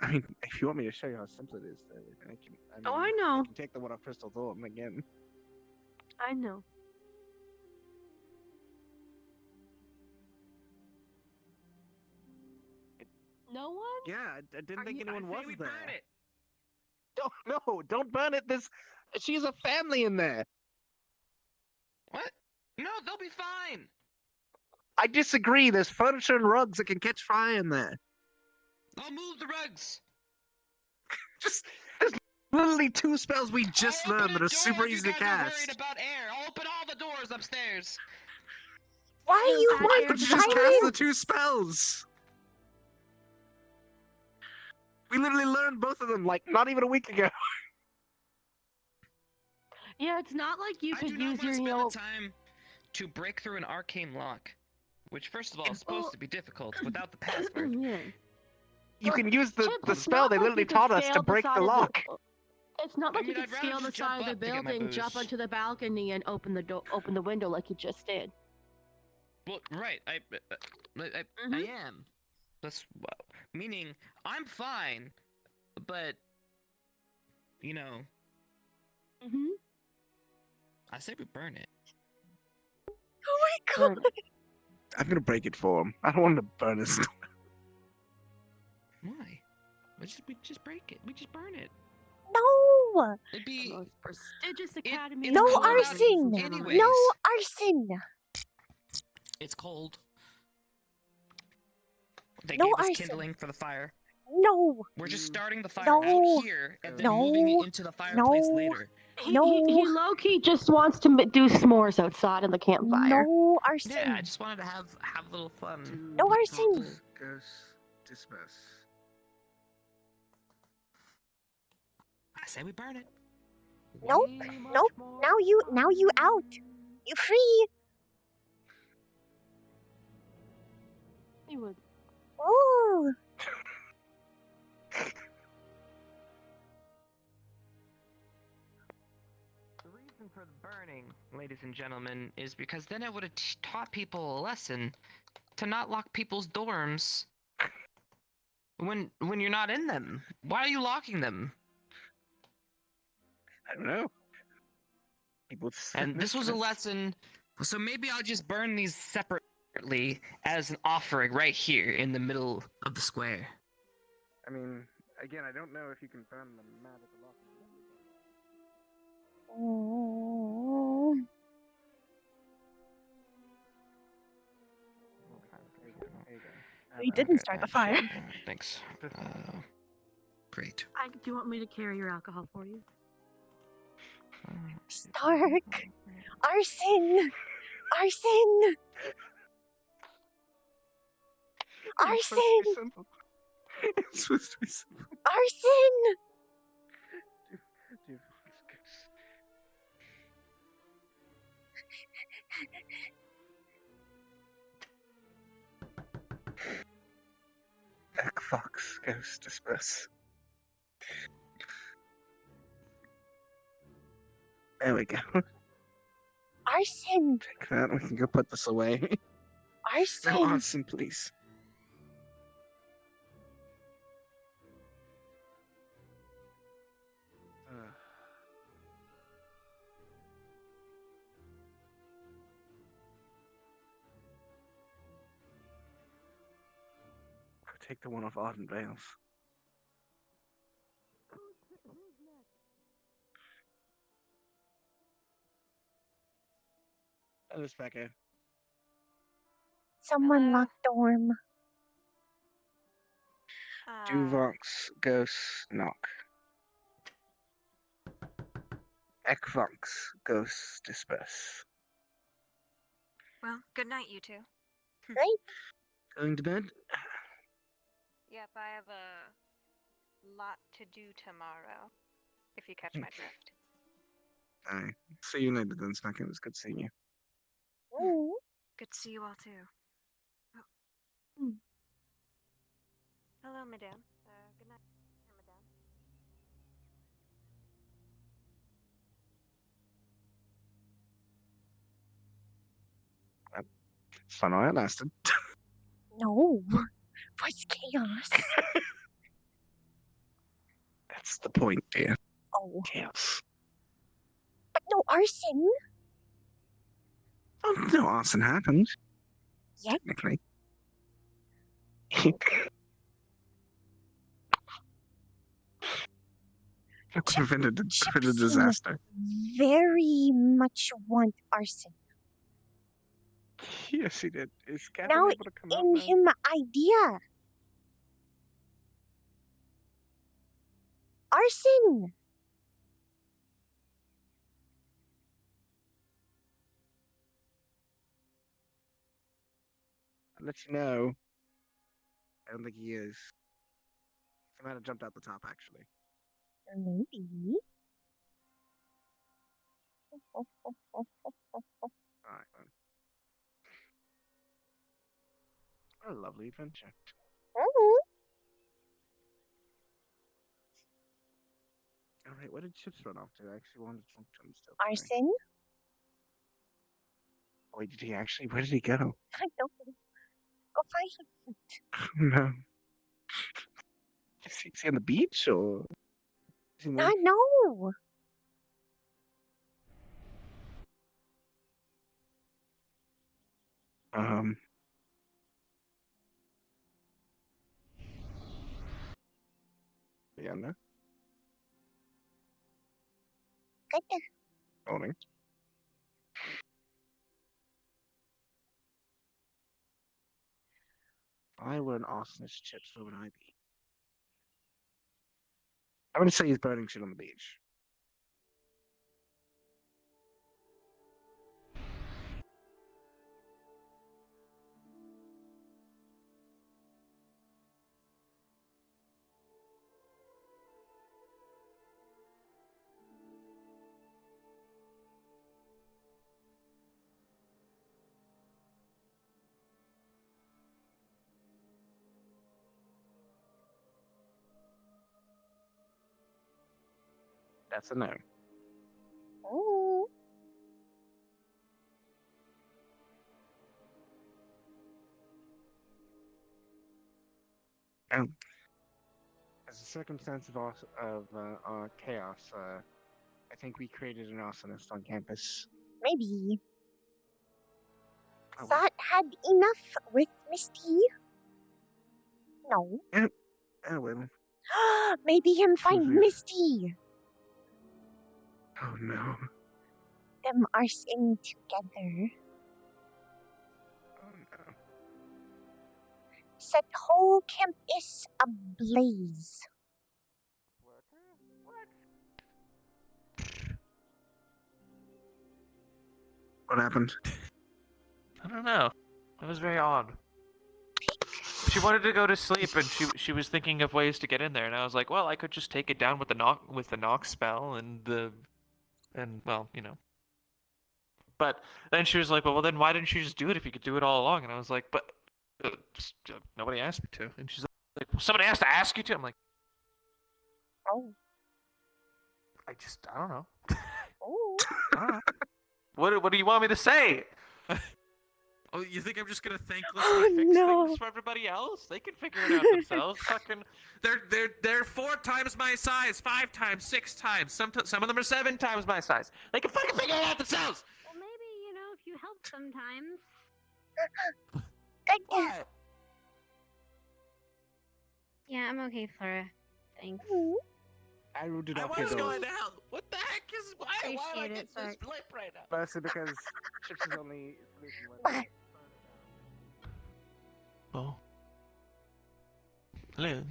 I mean, if you want me to show you how simple it is, though, I can. Oh, I know. I can take the one off Crystal Thorn again. I know. No one? Yeah, I didn't think anyone I was say we there. burn it. Don't burn it. She's a family in there. What? No, they'll be fine. I disagree. There's furniture and rugs that can catch fire in there. I'll move the rugs. There's literally two spells we just learned that are super If you easy to guys are worried cast. about air, I'll open all the doors upstairs. Why are you Why want would you just cast the two spells? We literally learned both of them, like, not even a week ago. Yeah, it's not like you could use your, spend the time to break through an arcane lock, which, first of all, is supposed to be difficult without the password. Yeah. You can use the It's spell not they like literally you could taught us scale to the break side the of lock. It's not like you I'd could rather scale the just jump side of the up to get my building, jump boost. onto the balcony, and open the window like you just did. Well, right, I am. That's meaning I'm fine, but you know. Mm-hmm. I say we burn it. Oh my god! I'm gonna break it for him. I don't want to burn his. Why? We just break it. We just burn it. No! It'd be prestigious academy. No cold out arson! anyways. No arson! It's cold. They No gave us arson. kindling for the fire. No! We're just starting the fire No. out here and then moving it into the fireplace later. He low key just wants to do s'mores outside in the campfire. No arson. Yeah, I just wanted to have a little fun. No arson. Ghost, disperse. I say we burn it. Nope. Nope. Now you out. You free. He would. Ooh. The reason for the burning, ladies and gentlemen, is because then it would have taught people a lesson to not lock people's dorms when you're not in them. Why are you locking them? I don't know. And this was a lesson, so maybe I'll just burn these separately as an offering right here in the middle of the square. I mean, again, I don't know if you can burn the magical lock. Oh. We didn't start the fire. Thanks. Great. Do you want me to carry your alcohol for you? Stark. Arson. Arson. Arson. It's supposed to be simple. Arson. Dude. Fox, ghost, disperse. There we go. Arson. Take that. We can go put this away. Arson. No arson, please. Take the one off Arden Vales. Hello, Specker. Someone locked dorm. Duvox, Ghost, knock. Ekvox, Ghost, disperse. Well, good night, you two. Great. Going to bed? Yep, I have a lot to do tomorrow. If you catch my drift. Alright. See you later then, Specker. It was good seeing you. Ooh. Good to see you all too. Oh. Mm. Hello, madame. Good night, madame. Fun while it lasted. No. What's chaos? That's the point, dear. Oh. Chaos. But no arson. Oh, no arson happened. Yeah. Technically. prevented a disaster. Very much want arson. Yes, he did. Is Catherine Now, able to come out in now? him idea. Arson. I'll let you know. I don't think he is. He might have jumped out the top, actually. Maybe. Alright, then. What a lovely adventure. Alright, where did Chips run off to? I actually wanted to talk to him still. Arson? Wait, did he actually? Where did he go? I don't know. Go find him. No. Is he on the beach or? Is he I know. Yeah, no. Right there. Morning. If I were an arsonist, Chips, where would I be? I'm gonna say he's burning shit on the beach. That's a no. Oh. As a circumstance of our chaos, I think we created an arsonist on campus. Maybe. Oh, Thought had enough with Misty. No. Oh well. Maybe him find Mhm. Misty. Oh no. Them arson together. Oh no. Set whole campus ablaze. What happened? I don't know. It was very odd. She wanted to go to sleep, and she was thinking of ways to get in there, and I was like, well, I could just take it down with the knock spell and well, you know. But then she was like, well, then why didn't you just do it if you could do it all along? And I was like, but nobody asked me to. And she's like, well, somebody has to ask you to. I'm like, oh, I don't know. Oh. I don't know. What do you want me to say? Oh, you think I'm just gonna thanklessly Oh, fix no. things for everybody else? They can figure it out themselves. Fucking, they're 4 times my size, 5 times, 6 times. Some of them are 7 times my size. They can fucking figure it out themselves. Well, maybe, you know, if you help sometimes. What? Yeah, I'm okay, Flora. Thanks. I rooted I off your was door. going to hell. What the heck is why am I Appreciate get it, this sorry. blip right now? Mostly because Chips is only solution was Oh. Hello.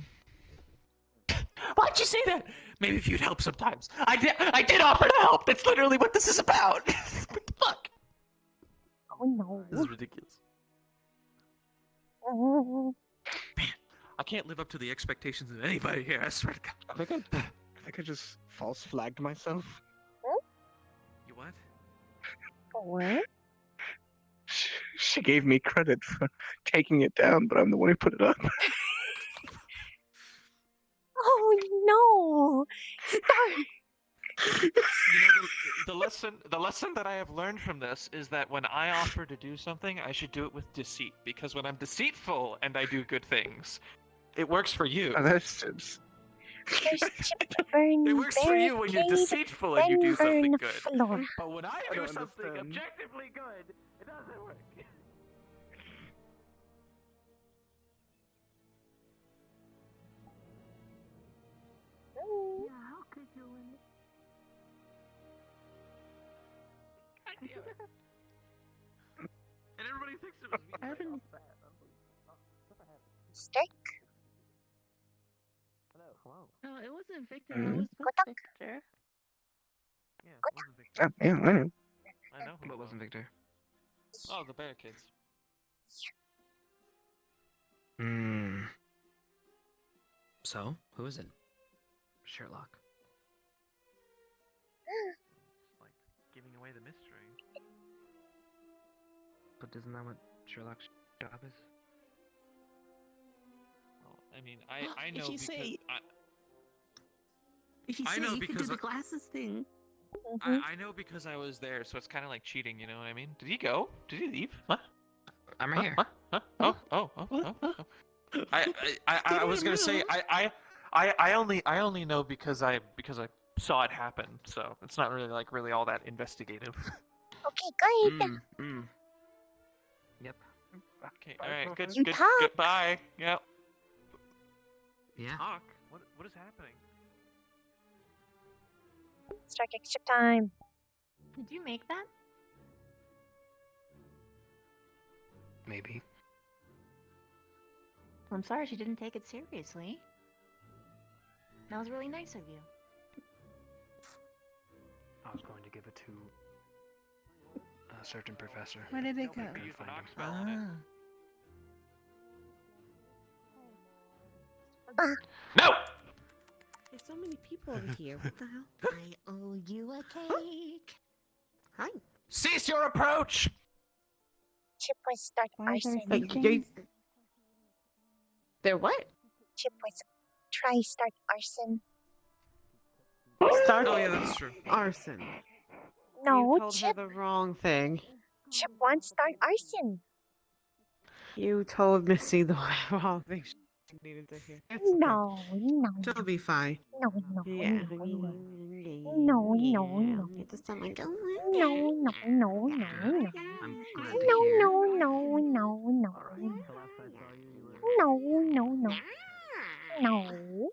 Why'd you say that? Maybe if you'd help sometimes. I did offer to help. That's literally what this is about. What the fuck? Oh no. This is ridiculous. Oh. I can't live up to the expectations of anybody here. I swear to God. I think I just false flagged myself. You what? What? She gave me credit for taking it down, but I'm the one who put it up. Oh no! Stop! You know, the lesson that I have learned from this is that when I offer to do something, I should do it with deceit. Because when I'm deceitful and I do good things, it works for you. Oh, that's Chips. There's Chip to burn. It works for you when you're barricade, deceitful and you then do something burn good. Floor. But when I I do don't something understand. objectively good, it doesn't work. Yeah, how could you win it? And everybody thinks it was me. I haven't. Stick. Hello. No, it wasn't Victor. Mhm. I was with Kotak. Victor. Yeah, it wasn't Victor. Oh, yeah, I know. I know. But wasn't Victor. Oh, the barricades. Hmm. So, who is it? Sherlock. Like giving away the mystery. But isn't that what Sherlock's job is? Well, I mean, I know If you because say- I, If you I say know you can do because the I- glasses thing. I know because I was there, so it's kind of like cheating. You know what I mean? Did he go? Did he leave? What? I'm right Huh? here. What? Huh? Oh. I was gonna say I only know because I saw it happen, so it's not really all that investigative. Okay, good. Yep. Okay, all right, good, You good, talk. goodbye. Yep. Yeah. Talk. What is happening? Start extra time. Did you make that? Maybe. I'm sorry she didn't take it seriously. That was really nice of you. I was going to give it to a certain professor. Where did it go? Nobody used the knock spell on it. No! There's so many people over here. What the hell? I owe you a cake. Hi. Cease your approach. Chip was start Why is there arson. something? They're what? Chip was try start arson. Start. Oh yeah, that's true. Arson. No, You told her Chip. the wrong thing. Chip wants to start arson. You told Missy the wrong thing she needed to hear. It's okay. No. She'll be fine. No. Yeah. No. It just sound like, No. I'm glad to No. hear. No.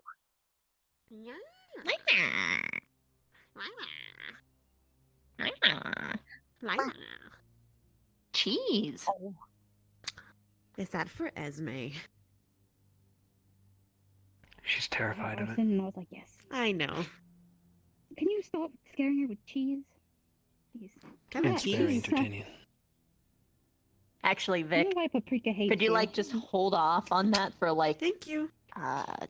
Cheese. Oh. Is that for Esme? She's terrified of it. And I was like, yes. I know. Can you stop scaring her with cheese? Please. It's very entertaining. Actually, Vic, why paprika hates could you like just hold off on that for like Thank you.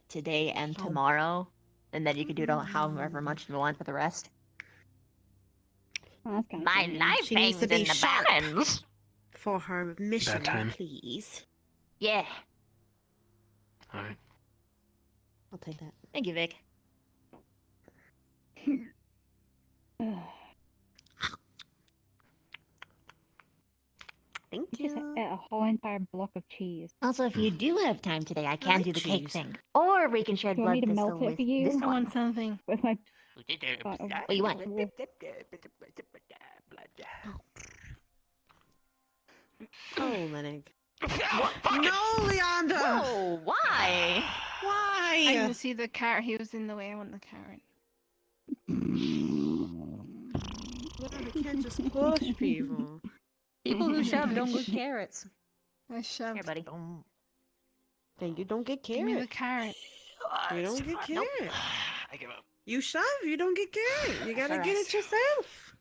Today and tomorrow, and then you could do it however much you want for the rest. Oh, that's My life She needs hangs to in be the sharp. balance. For her mission, That time. please. Yeah. Alright. I'll take that. Thank you, Vic. Thank Just you. ate a whole entire block of cheese. Also, if you do have time today, I can like do the cake cheese. thing. Or we can share Do you want blood me to pistol melt it with for you? this I one. want something with my. What do you want? Oh, Lennox. No, Leander! Oh, why? Why? I didn't see the carrot. He was in the way. I want the carrot. Leander can't just push people. People who shove don't get carrots. I shoved. Here, buddy. Then you don't get Give me the carrot. carrot. You don't get carrot. I give up. You shove, you don't get carrot. You gotta get it yourself.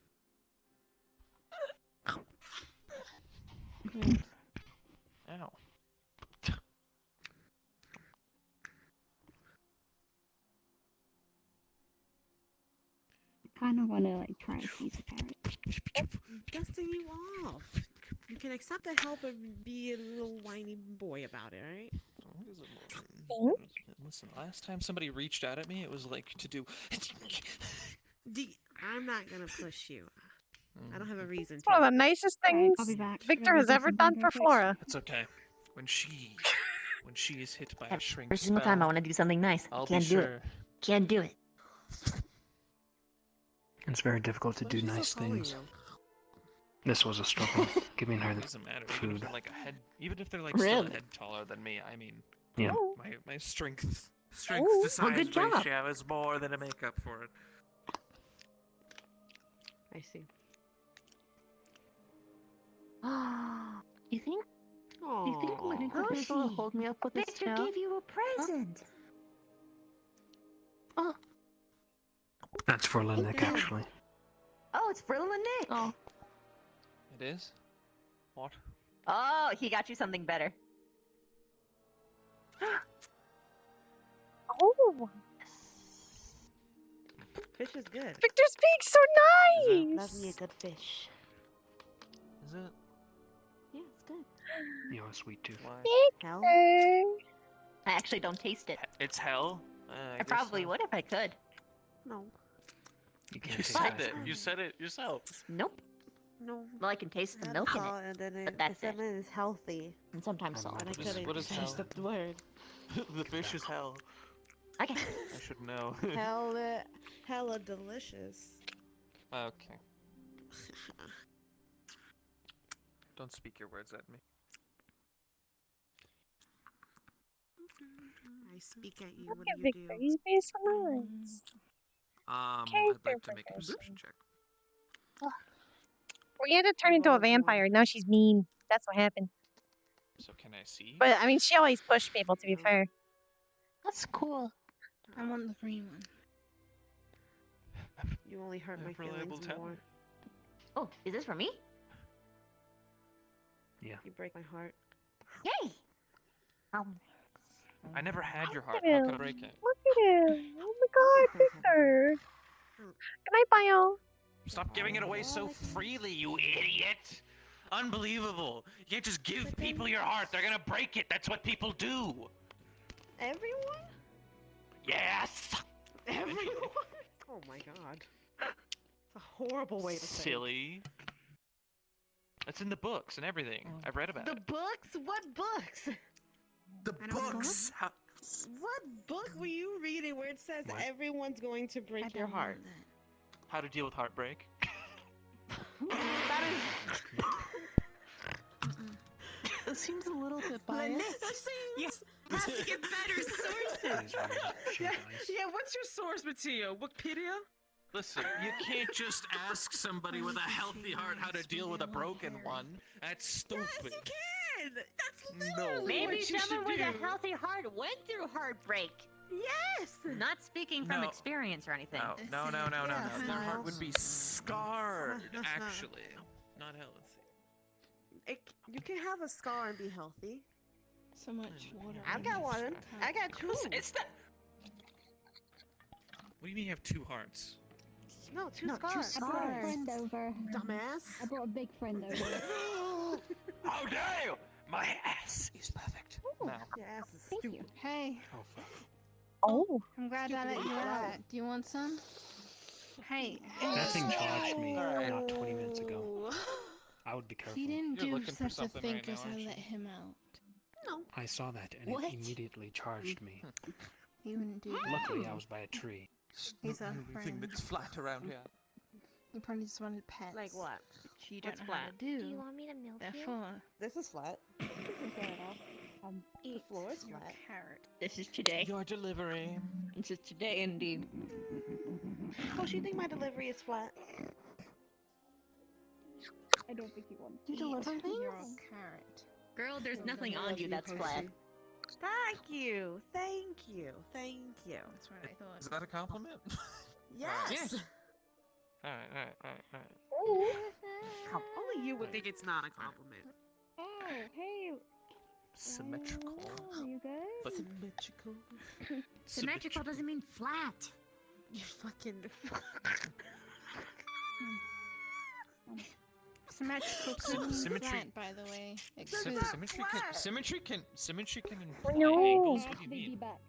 Ow. Kind of want to like try a piece of carrot. Dusting you off. You can accept the help and be a little whiny boy about it, alright? Listen, last time somebody reached out at me, it was like to do. I'm not gonna push you. I don't have a reason It's to. one of the nicest things I'll be back. Victor has ever done for Flora. It's okay. When she is hit by a Every shrink single spell, time I want to do something nice. I'll Can't be do sure. it. Can't do it. It's very difficult to do nice things. This was a struggle, giving her It the doesn't matter. food. Even if they're like still Really? a head taller than me, I mean, Yeah. my strength Oh, to size good job. ratio is more than to make up for it. I see. You think? Aww. You think Lennox would be able to hold me up with this Victor spell? gave you a present. That's for Lindick, actually. Oh, it's for Nick. Oh. It is. What? Oh, he got you something better. Oh, Fish is good. Victor's being so nice. Love me a good fish. Is it? Yeah, it's good. You have a sweet tooth. Hell. I actually don't taste it. It's hell. I probably would if I could. No. You You can't taste said it. it. You said it yourself. Nope. No. Well, I can taste the milk in Alcohol, it, and then but that's it. is healthy. And sometimes salt. And I What is- couldn't what is finish hell? the word. The fish is hell. Okay. I should know. Hella delicious. Okay. Don't speak your words at me. I speak at you. Look What at do you Victor. do? He's being so nice. I'd Character like to make a progression. perception check. We had to turn into a vampire. Now she's mean. That's what happened. So can I see? But I mean, she always pushed people. To be fair. That's cool. I want the green one. You only hurt my Reliable feelings talent. more. Oh, is this for me? Yeah. You break my heart. Yay! I never had your heart. Look at How could I him. break it? Look at him. Oh my God, Victor. Good night, Bio. Stop giving it away so freely, you idiot! Unbelievable! You can't just give people your heart. They're gonna break it. That's what people do. Everyone? Yes. Everyone? Oh my god. It's a horrible way to say it. Silly. It's in the books and everything. I've read about The it. books? What books? The books. What book were you reading where it says What? everyone's going to break your heart? How to deal with heartbreak. That It seems a little bit Lynette, biased. yes, have to get better sources. Yeah, what's your source material? Wikipedia? Listen, you can't just ask somebody with a healthy heart how to deal with a broken one. That's stupid. Yes, you can. That's No. literally Maybe what you someone should with do. a healthy heart went through heartbreak. Yes. Not speaking from No. experience or anything. No. Yes, Their heart would Miles. be scarred, actually. Not healthy. You can have a scar and be healthy. So much water. I've got one. I got two. It's that. What do you mean you have two hearts? No, two I scars. brought a friend over. Dumbass. I brought a big friend over. How dare you! My ass is perfect. Now. Your ass is Thank stupid. you. Hey, Oh fuck. Oh. I'm glad I let you out. Do you want some? Hey. That thing charged me Alright. not 20 minutes ago. I would be careful. He didn't You're do looking for such a something thing right now, because I aren't you? let him out. No. I saw that and What? it immediately charged me. He wouldn't do that. Luckily, I was by a tree. He's a Everything friend. that's flat around here. He probably just wanted pets. Like what? Which you don't What's know how flat? to do. Do you want me to milk you? Therefore, This is flat. Fair enough. The floor is your flat. carrot. This is today. Your delivery. This is today indeed. Coach, you think my delivery is flat? I don't think you want You to eat. deliver your carrot. Girl, there's I nothing on love you that's Percy. flat. Thank you. Thank you. Thank you. That's what I thought. Is that a compliment? Yes. Alright. Only you would think it's not a compliment. Oh, hey. Symmetrical. Oh, you guys? But Symmetrical. Symmetrical doesn't mean flat. You fucking. Symmetrical could mean Symmetry- flat, by the way. It Sym- could. Symmetry can imply No. angles. What do you Biggie mean? back.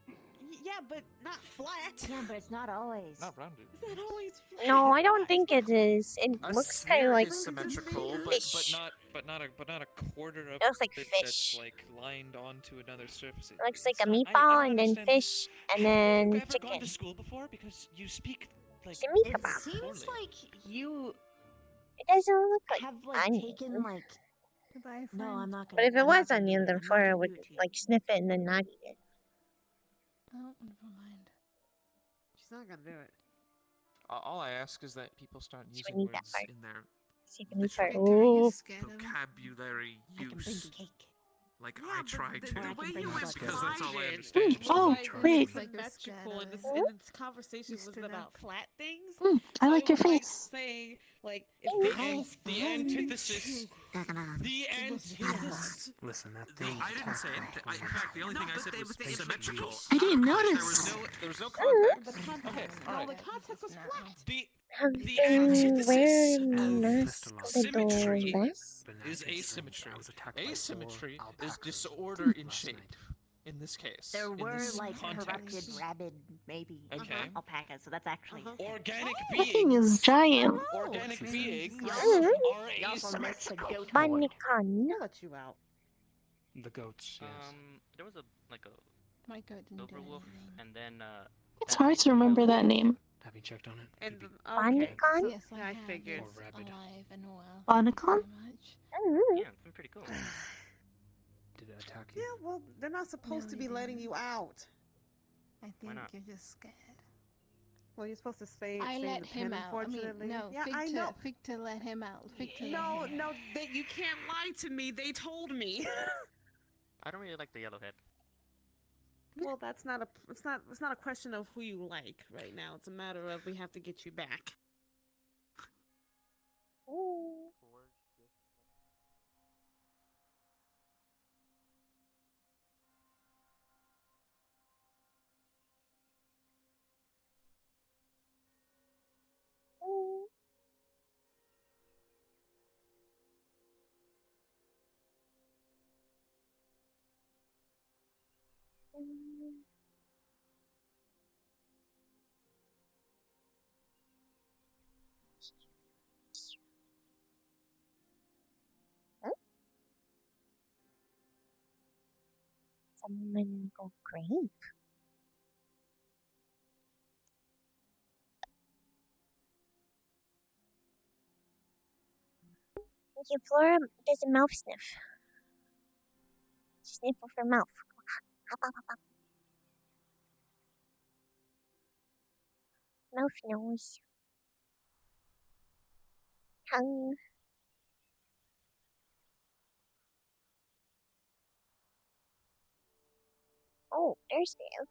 Yeah, but not flat. Yeah, but it's not always. Not rounded. It's not always flat. No, I don't think it is. It A looks sphere kind of like is symmetrical, fish. but not a quarter of It looks like it fish. that's like lined onto another surface. It looks like It's a not- I meatball don't and then understand. fish and Have then you ever gone chicken. to school before? Because you speak like It's a meat It kebab. seems poorly. like you It doesn't look like have like onion. taken like. Goodbye, No, friend. I'm not gonna. But if it I'm not was gonna do onion, it. then I'm not Flora gonna would do it to you. like sniff it and then not eat it. Oh, never mind. She's not gonna do it. all I ask is that people start So using we need that words part. in their So you can eat part. literary Ooh. Scared of him? vocabulary I can bring use. you cake. Like Yeah, I but try the to. way bring you you because that's all I implied it understand. was Oh, like wait. symmetrical, and this conversation You was stood about up. flat things. I So like it your was like face. saying like The antithesis. The antithesis. Listen, that thing. I didn't say it. In fact, the only thing I said was symmetrical. I didn't There notice. was no the context. context. Okay, No, alright. the context was flat. The Have the been antithesis wearing of mask little symmetry less. is asymmetry. I was attacked by 4 Asymmetry is alpacas disorder in last shape. night. In this case, There in were this like corrupted context. rabid, maybe Okay. alpacas, so that's actually. Organic That thing beings. is giant. Organic beings Mm. are You also missed the asymmetrical. goat boy. Bunnycon. I'll let you out. The goats, yes. There was a My goat didn't do overwolf, anything. and then It's hard to remember that name. Have you checked on it? And Could be Bunnycon? Yes, Yeah, I have. figured. It's Or rabid. alive and well. Bonnicon? Pretty much. Mm. yeah, it's been pretty cool. Did it attack you? Yeah, well, they're not supposed No, to they be letting didn't. you out. I think not? you're just scared. Well, you're supposed to stay. I stay in let the him pen, out. I mean, unfortunately. no, yeah, I know. Victor let him out. Victor let No, him no, out. you can't lie to me. They told me. I don't really like the yellowhead. Well, that's not a. It's not a question of who you like right now. It's a matter of we have to get you back. Ooh. Ooh. Mm. Someone go grave. Thank you, Flora. Does a mouth sniff. Sniffle for mouth. Hop, hop, hop, hop. Mouth nose. Tongue. Oh, there's Dave.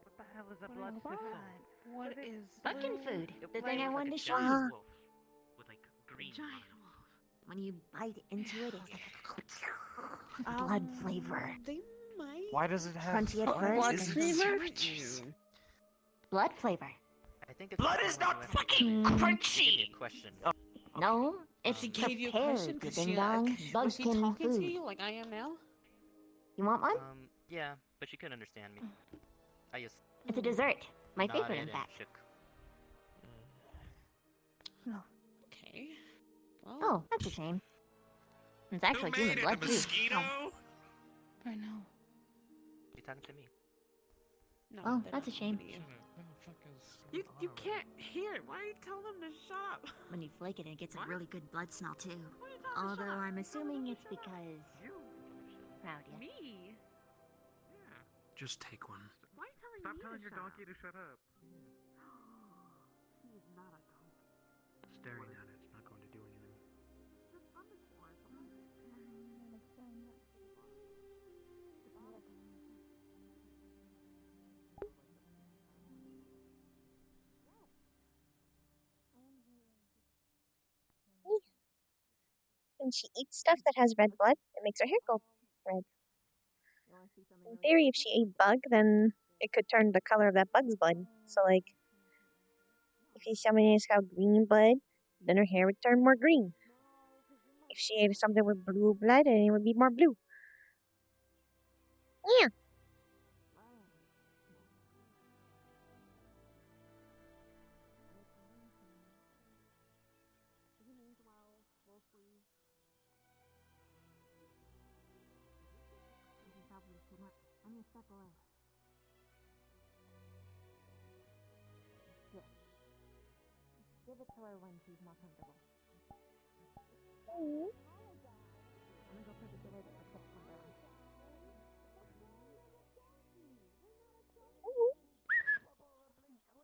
What the hell is a blood thistle? What is Fucking food. The thing I wanted to show giant you. wolf with like green Giant lines. When you bite into it, it's like blood flavor. They might. Why does it have Crunchy at blood first. flavor? and super juicy. Blood flavor. I think it's Blood the is one not where fucking you have to- crunchy! Give me a question. No, it's She gave you a question prepared because ding she dong was she bugkin talking food. to you like I am now? You want one? Yeah, but she couldn't understand me. I just It's a dessert. My nodded favorite, in and fact. shook. Okay. Well, Oh, that's a shame. It's actually Who human made blood it? A too. mosquito? I know. You talking to me? No, Oh, they're that's a not shame. talking to you. You can't hear it. Why are you telling them to shut up? When you flake it, it gets a really good blood smell too. Although I'm assuming it's because proud ya. Me? Just take one. Why are you telling Stop me telling to your shut donkey up? to shut up. She is not a donkey. Staring at it's not going to do anything. When she eats stuff that has red blood, it makes her hair go red. In theory, if she ate bug, then it could turn the color of that bug's blood. So, like, if somebody has got green blood, then her hair would turn more green. If she ate something with blue blood, then it would be more blue. Yeah. Give it to her when she's more comfortable. Mm. I'm gonna go put the delay that looks like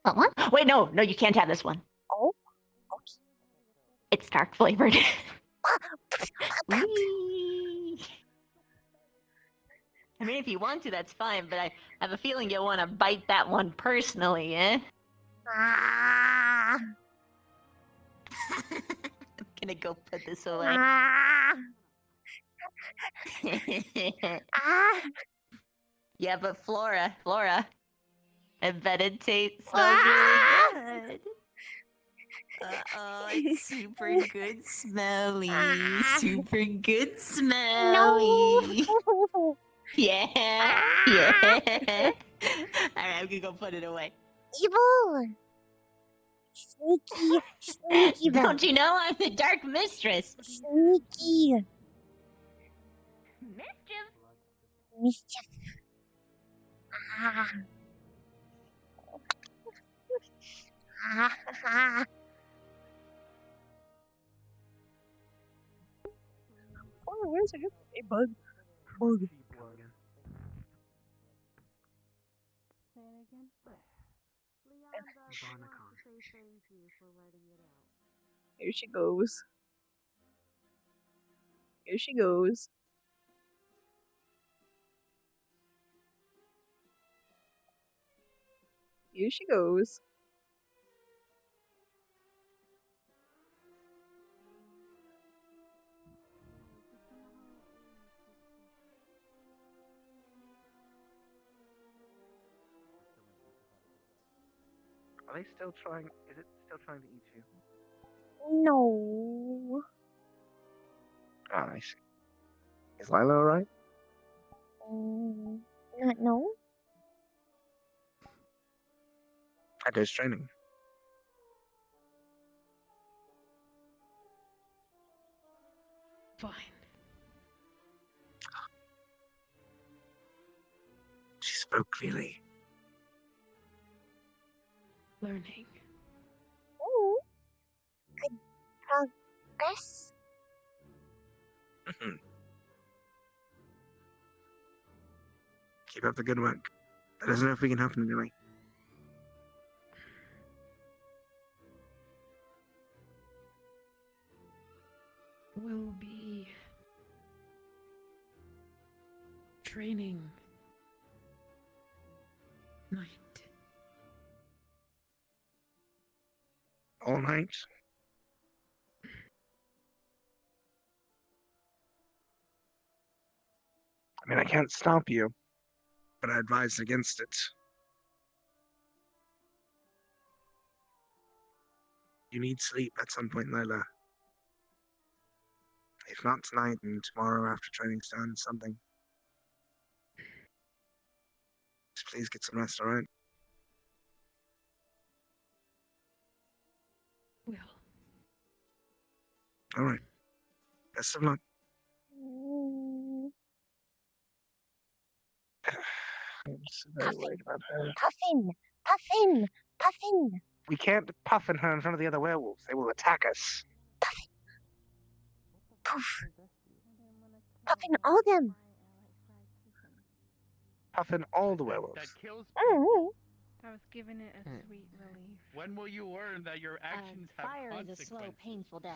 What one? Wait, no, you can't have this one. Oh? It's dark flavored. Whee! I mean, if you want to, that's fine, but I have a feeling you'll want to bite that one personally, eh? Ah. I'm gonna go put this away. Ah. Ah. Yeah, but Flora, I bet it tastes really good. Uh-oh, it's super good smelly. Super good smelly. No. Yeah. Alright, I'm gonna go put it away. Evil. Sneaky. Sneaky. Don't you know I'm the dark mistress? Sneaky. Mischief. Mischief. Ah. Ah. Oh, where's it? Hey, bug. Bug. Say it again. Here she goes. Here she goes. Here she goes. Are they still trying? Is it still trying to eat you? No. Ah, I see. Is Lila alright? Not no. How goes training? Fine. She spoke clearly. Learning. Ooh. Good progress. Keep up the good work. Let us know if we can help in any way. Will be training night. All night. I mean, I can't stop you, but I advise against it. You need sleep at some point, Layla. If not tonight, and tomorrow after training's done, something. Just please get some rest, alright? Will. Alright. Best of luck. I'm so very worried about her. Puffin! Puffin! Puffin! We can't puffin her in front of the other werewolves. They will attack us. Poof! Puffin all them! Puffin all the werewolves. That kills. I was giving it a sweet relief. When will you learn that your actions have Fire is a consequences? slow, painful death.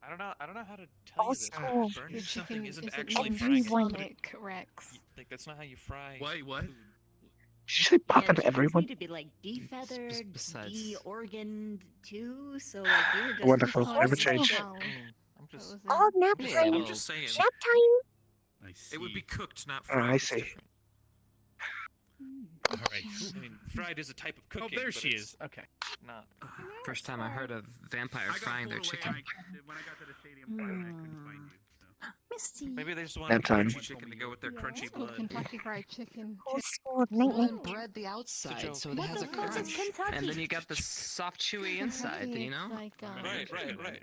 I don't know how to tell you this. Also, Burning Your something chicken isn't isn't actually meant frying for it. Sonic, Rex. Like that's not how you fry. Wait, what? food. Did you say puffin chickens everyone? need to be like defeathered, besides- de-organed too. So like you were just Wonderful. just Never like change. that. I'm just. all nap Yeah, time. I'm just saying. Nap time. I see. It would be cooked, not Oh, fried. I It's see. different. All right. I mean, fried is a type of Oh, cooking. there but she it's is. Okay. Not. First time I heard of vampires I got frying their pulled away chicken. when I got to the stadium, I couldn't find you. So. Misty. Maybe they just want Nap time. crunchy chicken to go with their crunchy Let's go blood. Kentucky Fried Chicken. Old school night night. Well, bread the outside, joke. so it What has the a fuck is crunch, Kentucky? and then you got the soft, chewy inside. Kentucky, You know. it's like, Right.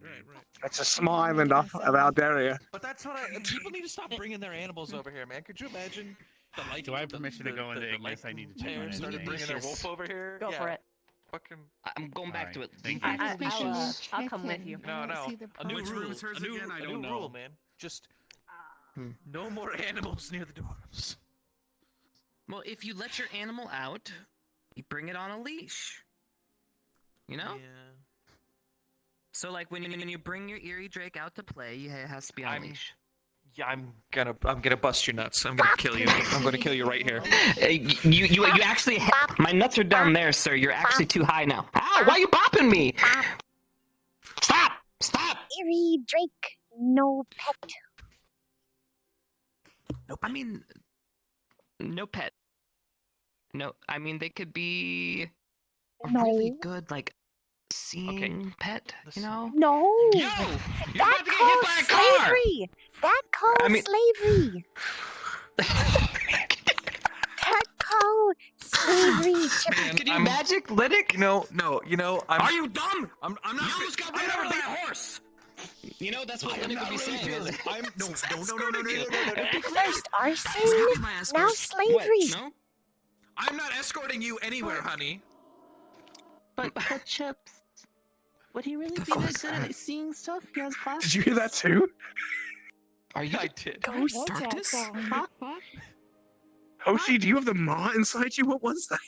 That's a small island off of Aldaria. But that's what people need to stop bringing their animals over here, man. Could you imagine? The light, Do I have permission to go into the Ignis? I need to check on bears it. started bringing their wolf over here. Go for it. Fucking. I'm going back to it. Thank Leave you. it. I'll come with you. No. A new Which rule. room is hers a new, again? I a don't new know. rule, man. Just no more animals near the doors. Well, if you let your animal out, you bring it on a leash. You know. Yeah. So like when you bring your Eerie Drake out to play, it has to be on a leash. Yeah, I'm gonna bust your nuts. I'm gonna kill you. I'm gonna kill you right here. You actually my nuts are down there, sir. You're actually too high now. Ow! Why are you bopping me? Stop! Stop! Eerie Drake, no pet. Nope. I mean, no pet. No, I mean they could be a really good like seeing pet. You know? No. Yo! You're about to get hit by a car! Slavery. That calls I mean- slavery. That calls slavery. Can you magic Lydic? No. I'm. Are you dumb? I'm not. You almost got run over by a horse. You know that's what Lydic would be saying. Is, I'm no. First arson, now slavery. No? I'm not escorting you anywhere, honey. But Chips, would he really be that good at seeing stuff? He has glasses. Did you hear that too? Are you? I did. Ghost Darkness? Huh? Hoshi, do you have the maw inside you? What was that?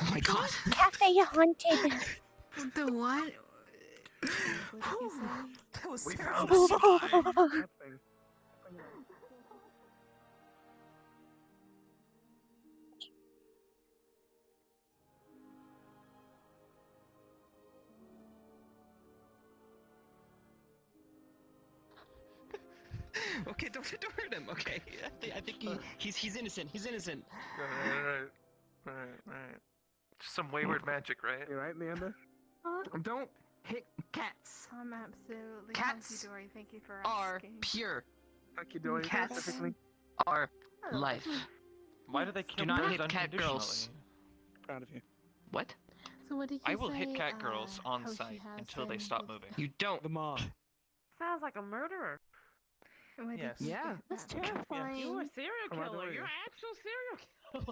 Oh my god. Cafe haunted. The what? That was Okay, don't hurt him. Okay, I think he's innocent. He's innocent. Right. Just some wayward magic, right? You right, Amanda? Don't hit cats. I'm absolutely Cats hunky-dory. Thank you for Are asking. pure. Hunky-dory Cats specifically? are life. Why do they kill Do not birds hit cat girls. unconditionally? Proud of you. What? So what did you I will say, hit cat girls on how she sight has until they them stop before? moving. You don't. The mom. Sounds like a murderer. Where Yes. did you Yeah. get That's that? terrifying. You a From serial our killer. door. You're an actual serial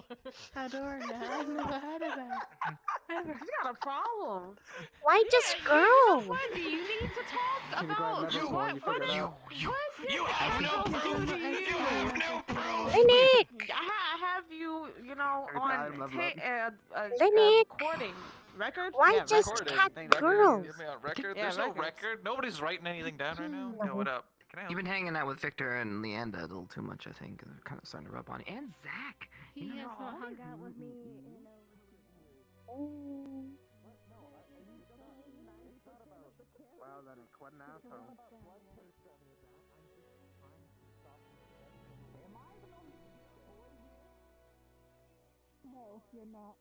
killer. How do I know? I've never heard of that. Ever. You got a problem. Why just You know girl? what? Do you need to talk Can you drive about level four? You figured it out. You have no proof. You have no proof. Linux! I have you, you know, Every time, on level up. Linux! recording record. Why Yeah, just record. cat Thank you. girls? Get me on record? Yeah, There's no records. record. Nobody's writing anything down right now. No. Yo, what up? Can I help? You've been hanging out with Victor and Leanda a little too much, I think. They're kind of starting to rub on you. And Zach. He has not hung out with me in Well, then, quite an asshole. No, you're not.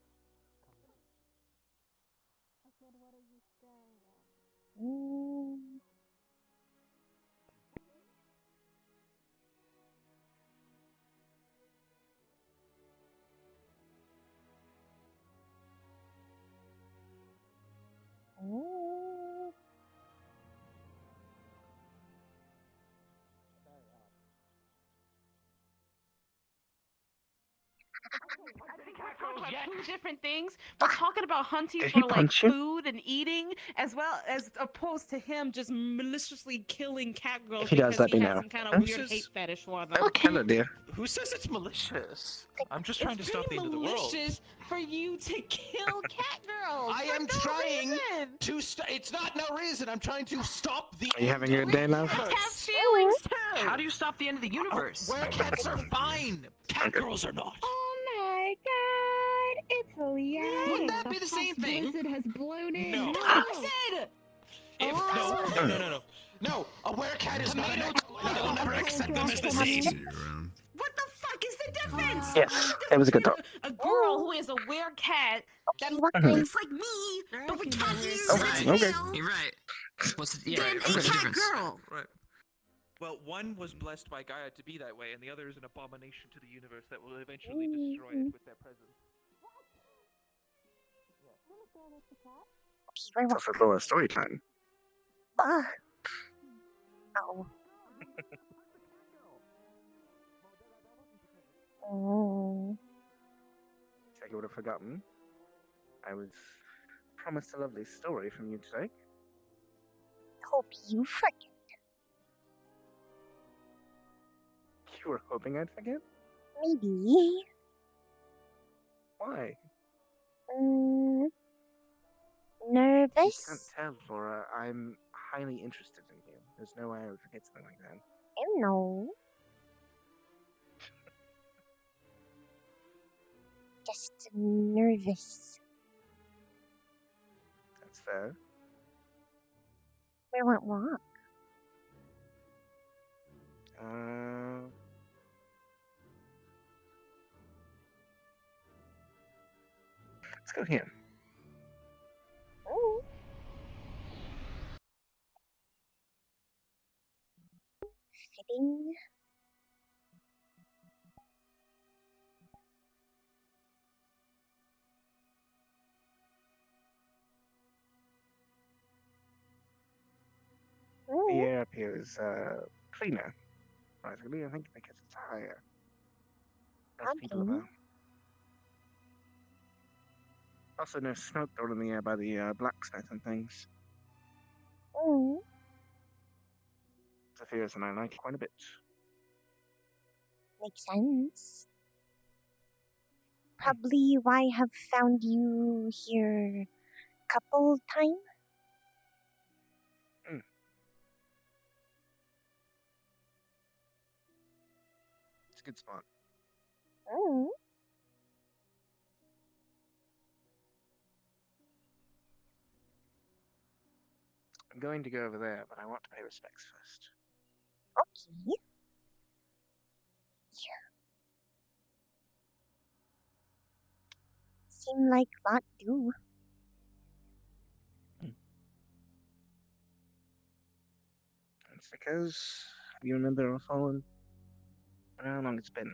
I said, what are you staring at? I think we're talking about two different things. We're talking about hunting Did for he like punch you? food and eating, as well as opposed to him just maliciously killing cat girls If he does, because let he me has know. some kind Huh? of weird hate fetish for them. Hello, dear. Who says it's malicious? I'm just trying It's to stop the pretty end of the world. malicious for you to kill cat girls. I for am no trying reason. to stop. It's not no reason. I'm trying to stop the. Are you having a good day, love? Cats have feelings too. How do you stop the end of the universe? Where cats are fine. Cat Okay. girls are not. Oh my god! It's Leanne! Wouldn't that be the same thing? Blizzard has blown in. No. Blizzard! If no, a werecat is not an. I will never accept them as the same. What the fuck is the difference? Yes, What's the it was a good difference talk. between a girl who is a werecat that Mhm. looks like me, but with cat ears Oh, and it's okay. male, You're right. What's the, yeah, than what's a the cat difference? girl. Right. Well, one was blessed by Gaia to be that way, and the other is an abomination to the universe that will eventually destroy it with their presence. It's also Laura story time. Oh. Oh. Check you would have forgotten. I was promised a lovely story from you today. Hope you forget. You were hoping I'd forget? Maybe. Why? Mm, You nervous? can't tell, Laura. I'm highly interested in you. There's no way I would forget something like that. I don't know. Just nervous. That's fair. Where went wrong? Let's go here. Oh. Fitting. The air up here is cleaner. Surprisingly, I think because it's higher. Less people Okay. about. Also, no smoke thrown in the air by the blacksmith and things. Mm, Zephyrs and I like it quite a bit. makes sense. Probably why I have found you here couple time. It's a good spot. Mm. I'm going to go over there, but I want to pay respects first. Okay. Seem like lot do. It's because you remember our fallen. How long it's been?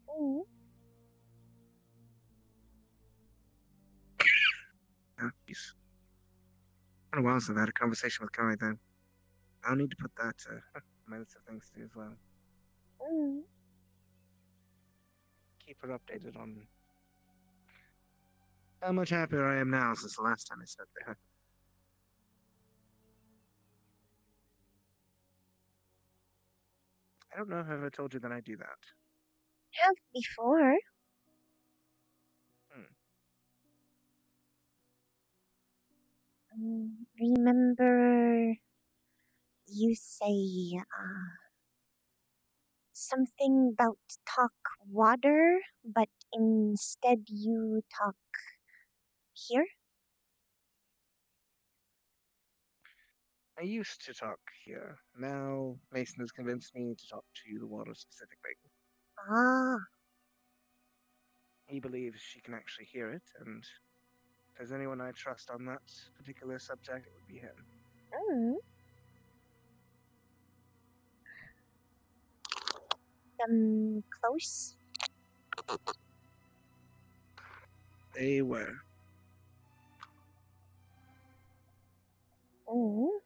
Mm. been a while since I've had a conversation with Kai, though. I'll need to put that on my list of things to do as well. Mm. Keep her updated on how much happier I am now since the last time I spoke to her. I don't know if I've ever told you that I do that. Have before. Remember you say something about talk water, but instead you talk here? I used to talk here. Now Mason has convinced me to talk to the water specifically. Ah. He believes she can actually hear it, and if there's anyone I trust on that particular subject, it would be him. Close? They were. Oh.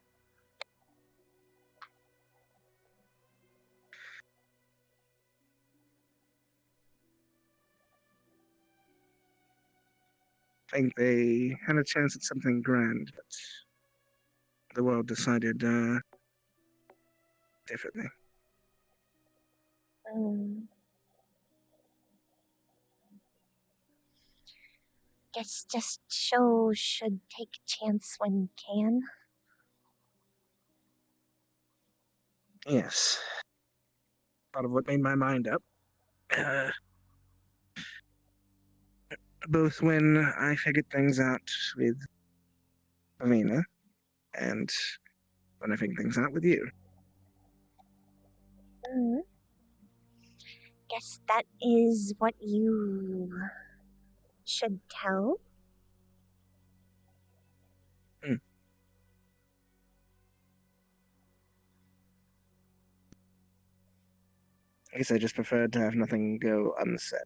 I think they had a chance at something grand, but the world decided differently. Guess just show should take chance when can. Yes. Part of what made my mind up. Both when I figured things out with Amina and when I figured things out with you. Guess that is what you should tell. I guess I just preferred to have nothing go unsaid.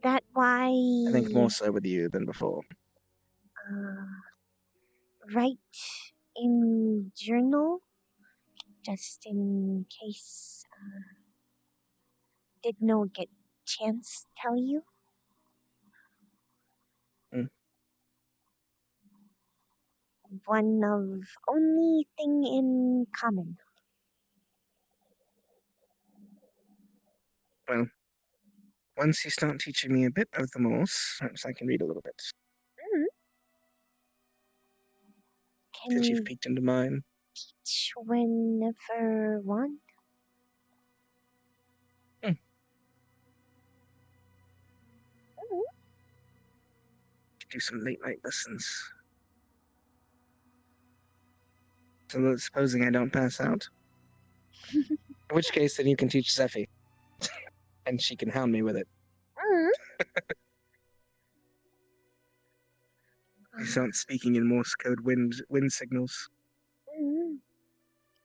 That why I think more so with you than before. write in journal just in case did no get chance tell you. One of only thing in common. Well, once you start teaching me a bit of the Morse, perhaps I can read a little bit. Since you've peeked into mine. Teach whenever want. Do some late night lessons. So supposing I don't pass out. In which case, then you can teach Zephy. And she can hound me with it. I start speaking in Morse code wind signals.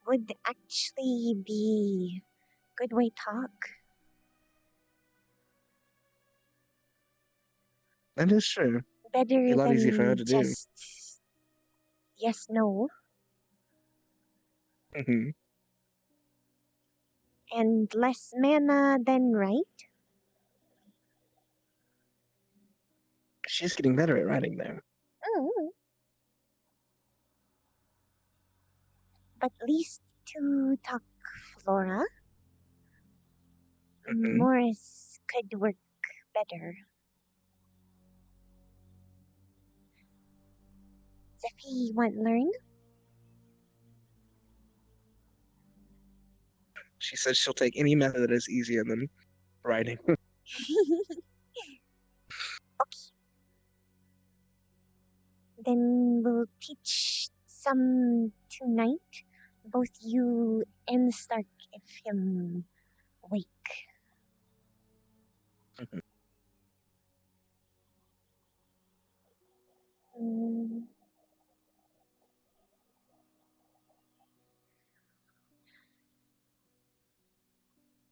Would actually be good way talk. That is true. Better Be a lot than easier for her to do. just yes, no. And less mana than right. She's getting better at writing though. But at least to talk Flora. Morris could work better. Zephy want learn? She says she'll take any method that is easier than writing. Okay. Then we'll teach some tonight. Both you and Stark if him wake.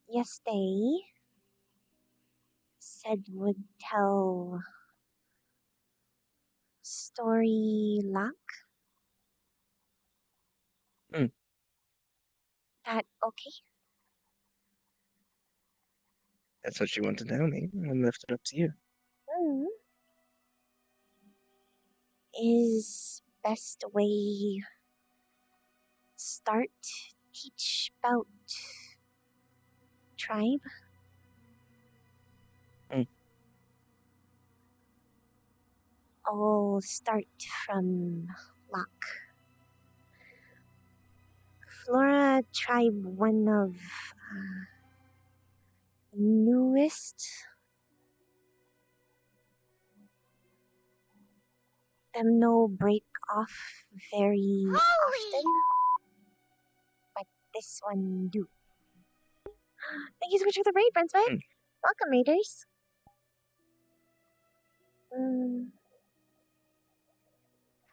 Yesterday said would tell story lock. Hmm. That okay? That's what you want to tell me. I'm left it up to you. Mm. Is best way start teach about tribe? Hmm. I'll start from Locke. Flora tribe, one of newest. Them no break off very often, but this one do. Thank you so much for the raid, Brunswick. Welcome, raiders.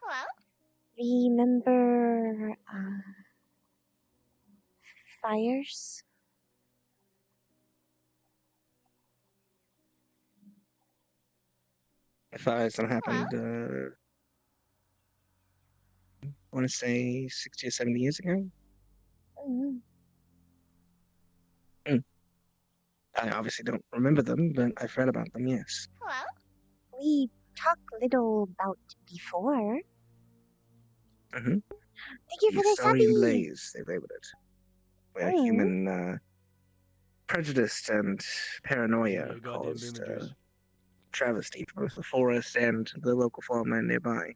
Hello? Remember fires? Fires that happened, I want to say 60 or 70 years ago. Mm. I obviously don't remember them, but I've read about them, yes. Hello? We talked little about before. Mm-hmm. Thank you The for the Starian subby. Blaze, they labeled it. Where human prejudice and paranoia caused travesty for both the forest and the local farmland nearby.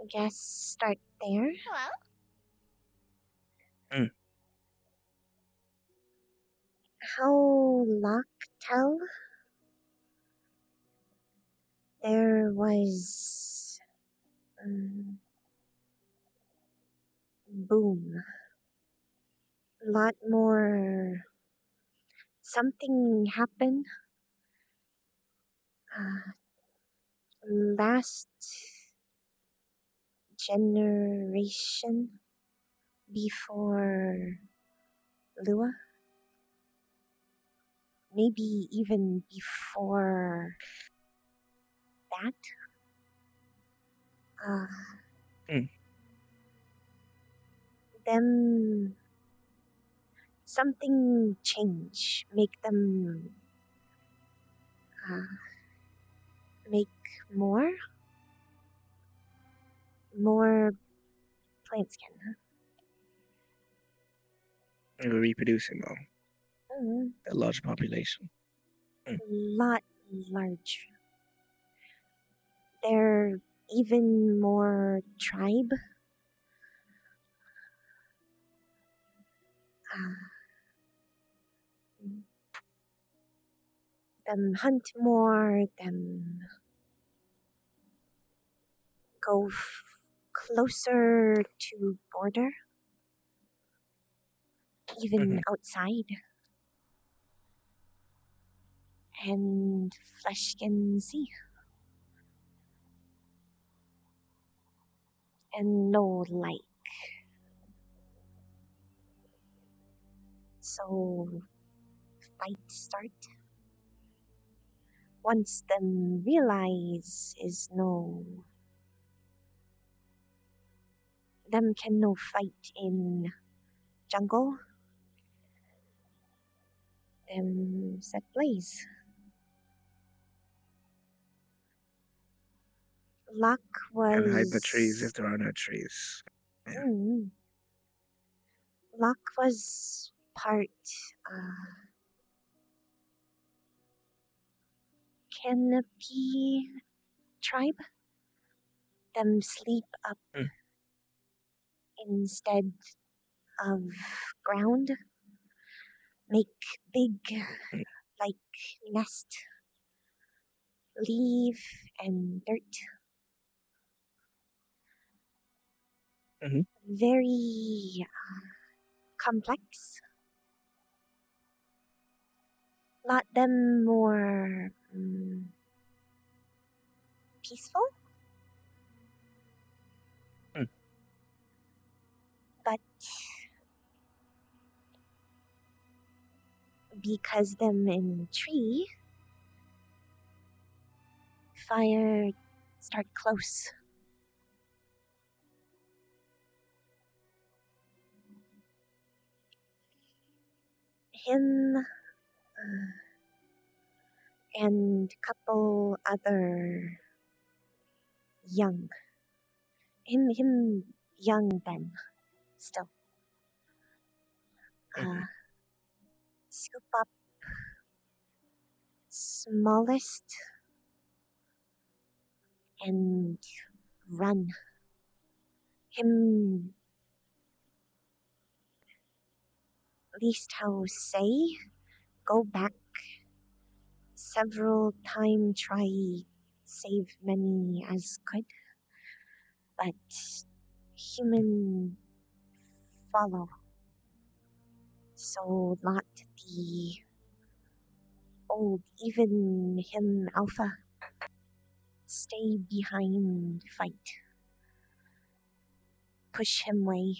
I guess start there. Hello? How Locke tell? There was boom. A lot more. Something happened. Last generation before Lua. Maybe even before that. Them something change, make them make more plant skin. They were reproducing, though. Mm. A large population. Lot large. They're even more tribe. Them hunt more, them go closer to border, even outside. And flesh can see. And no light. So fight start. Once them realize is no, them can no fight in jungle. Them set blaze. Luck was. And hide the trees if there are no trees. Luck was part canopy tribe. Them sleep up instead of ground. Make big like nest. Leaf and dirt. Very complex. Lot them more peaceful. But because them in tree, fire start close. Him and couple other young. Him young then, still. Scoop up smallest and run. Him least how say go back several time try save many as could, but human follow. So lot the old, even him alpha stay behind fight. Push him way.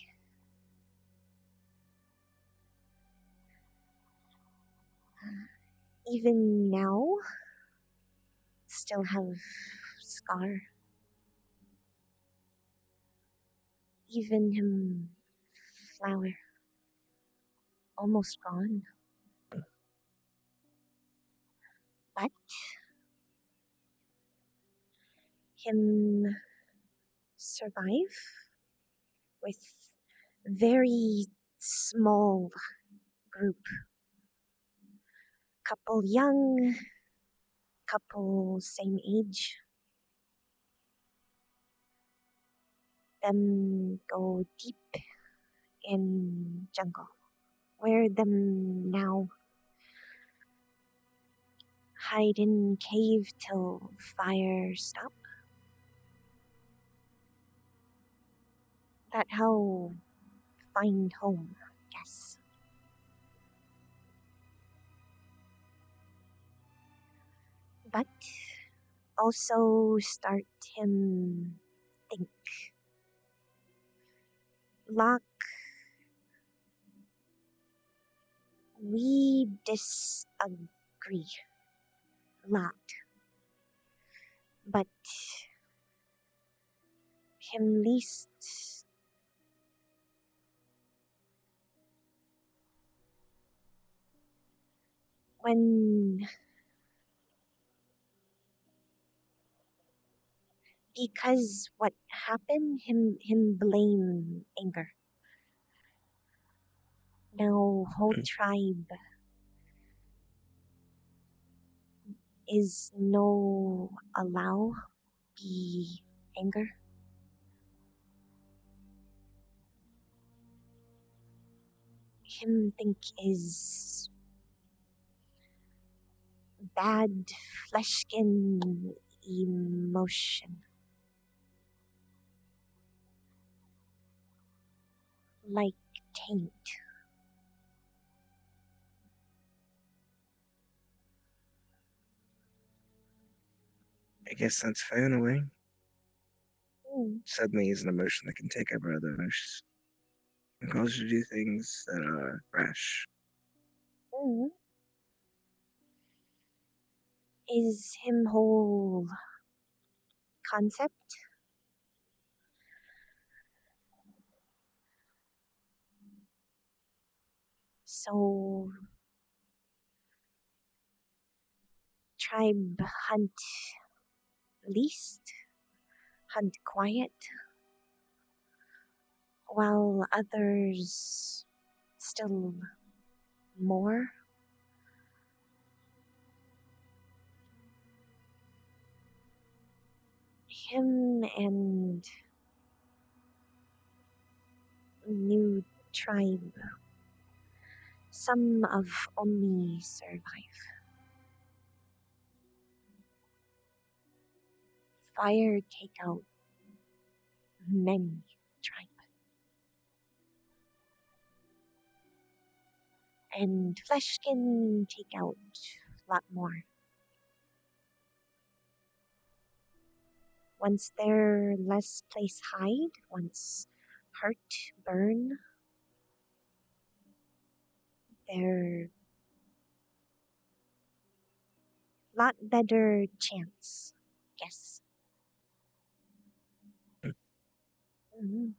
Even now, still have scar. Even him flower, almost gone. But him survive with very small group. Couple young, couple same age. Them go deep in jungle. Where them now hide in cave till fire stop. That how find home, guess. But also start him think. Lock, we disagree lot, but him least when because what happened him blame anger. Now whole tribe is no allow be anger. Him think is bad flesh skin emotion. Like taint. I guess that's fair in a way. Mm. Suddenly is an emotion that can take over other emotions and cause you to do things that are rash. Mm. Is him whole concept so tribe hunt least, hunt quiet, while others still more. Him and new tribe, some of only survive. Fire take out many tribe. And flesh can take out a lot more. Once there less place hide, once hurt, burn, there lot better chance, guess. Mhm.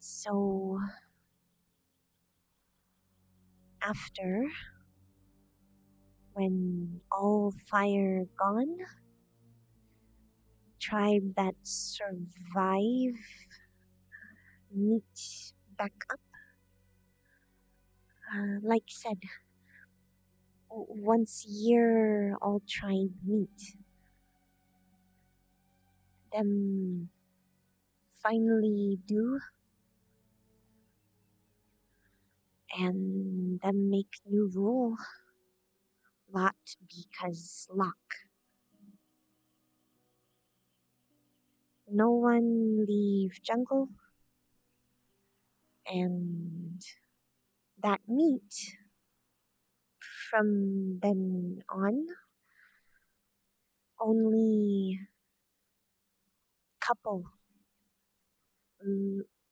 So, after, when all fire gone, tribe that survive meet back up. Like said, once a year all tribe meet. Them finally do, and them make new rule. Lot because luck. No one leave jungle, and that meet from then on only couple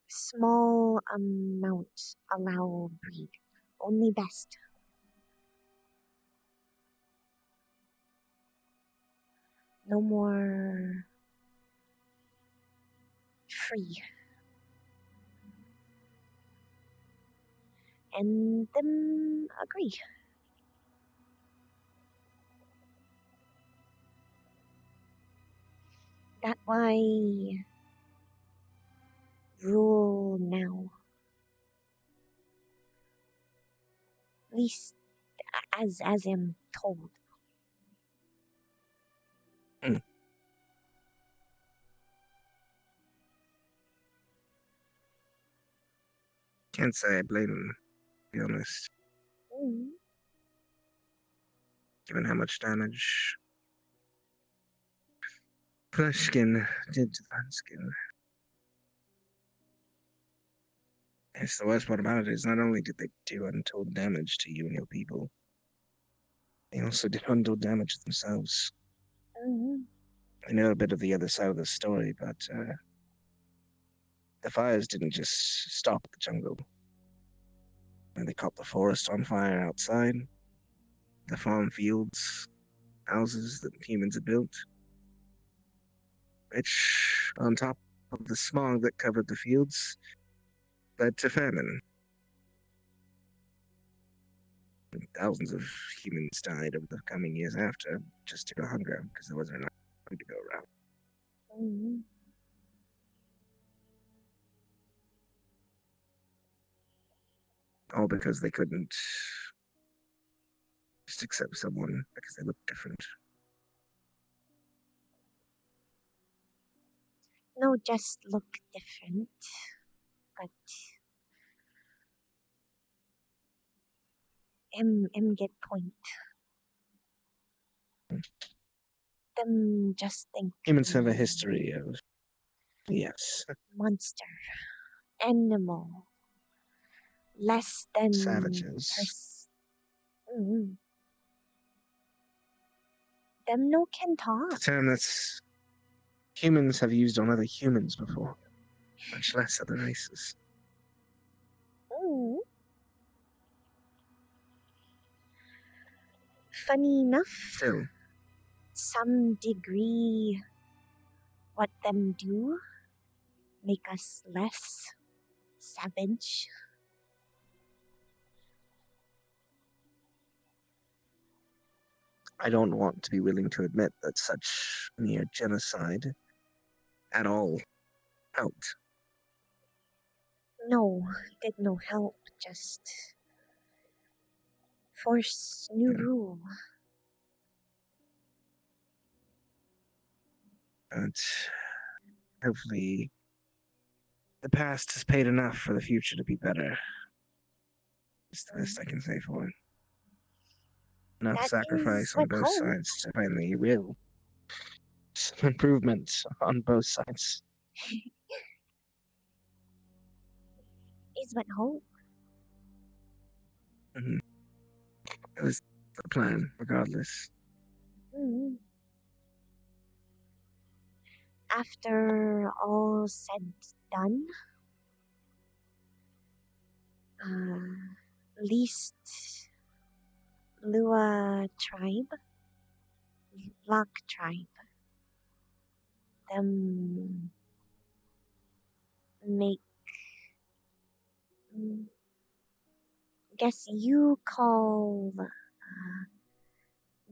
small amount allow breed, only best. No more free. And them agree. That why rule now. Least as I'm told. Can't say I blame him, to be honest. Given how much damage flesh skin did to that skin. Yes, the worst part about it is not only did they do untold damage to you and your people, they also did untold damage to themselves. I know a bit of the other side of the story, but the fires didn't just stop the jungle. And they caught the forest on fire outside, the farm fields, houses that humans had built, which, on top of the smog that covered the fields, led to famine. Thousands of humans died over the coming years after, just due to hunger, because there wasn't enough food to go around. All because they couldn't just accept someone because they looked different. No, just look different, but get point. Them just think Humans have a history of, yes, monster, animal, less than savages. Them no can talk. The term that's humans have used on other humans before, much less other races. Funny enough, Still, some degree, what them do make us less savage. I don't want to be willing to admit that such near genocide at all helped. No, did no help, just force new rule. But hopefully, the past has paid enough for the future to be better. It's the best I can say for it. Enough That sacrifice is on what both hope. sides to finally will some improvement on both sides. Is what hope. It was the plan, regardless. After all said done, least Lua tribe, Lock tribe, them make, guess you call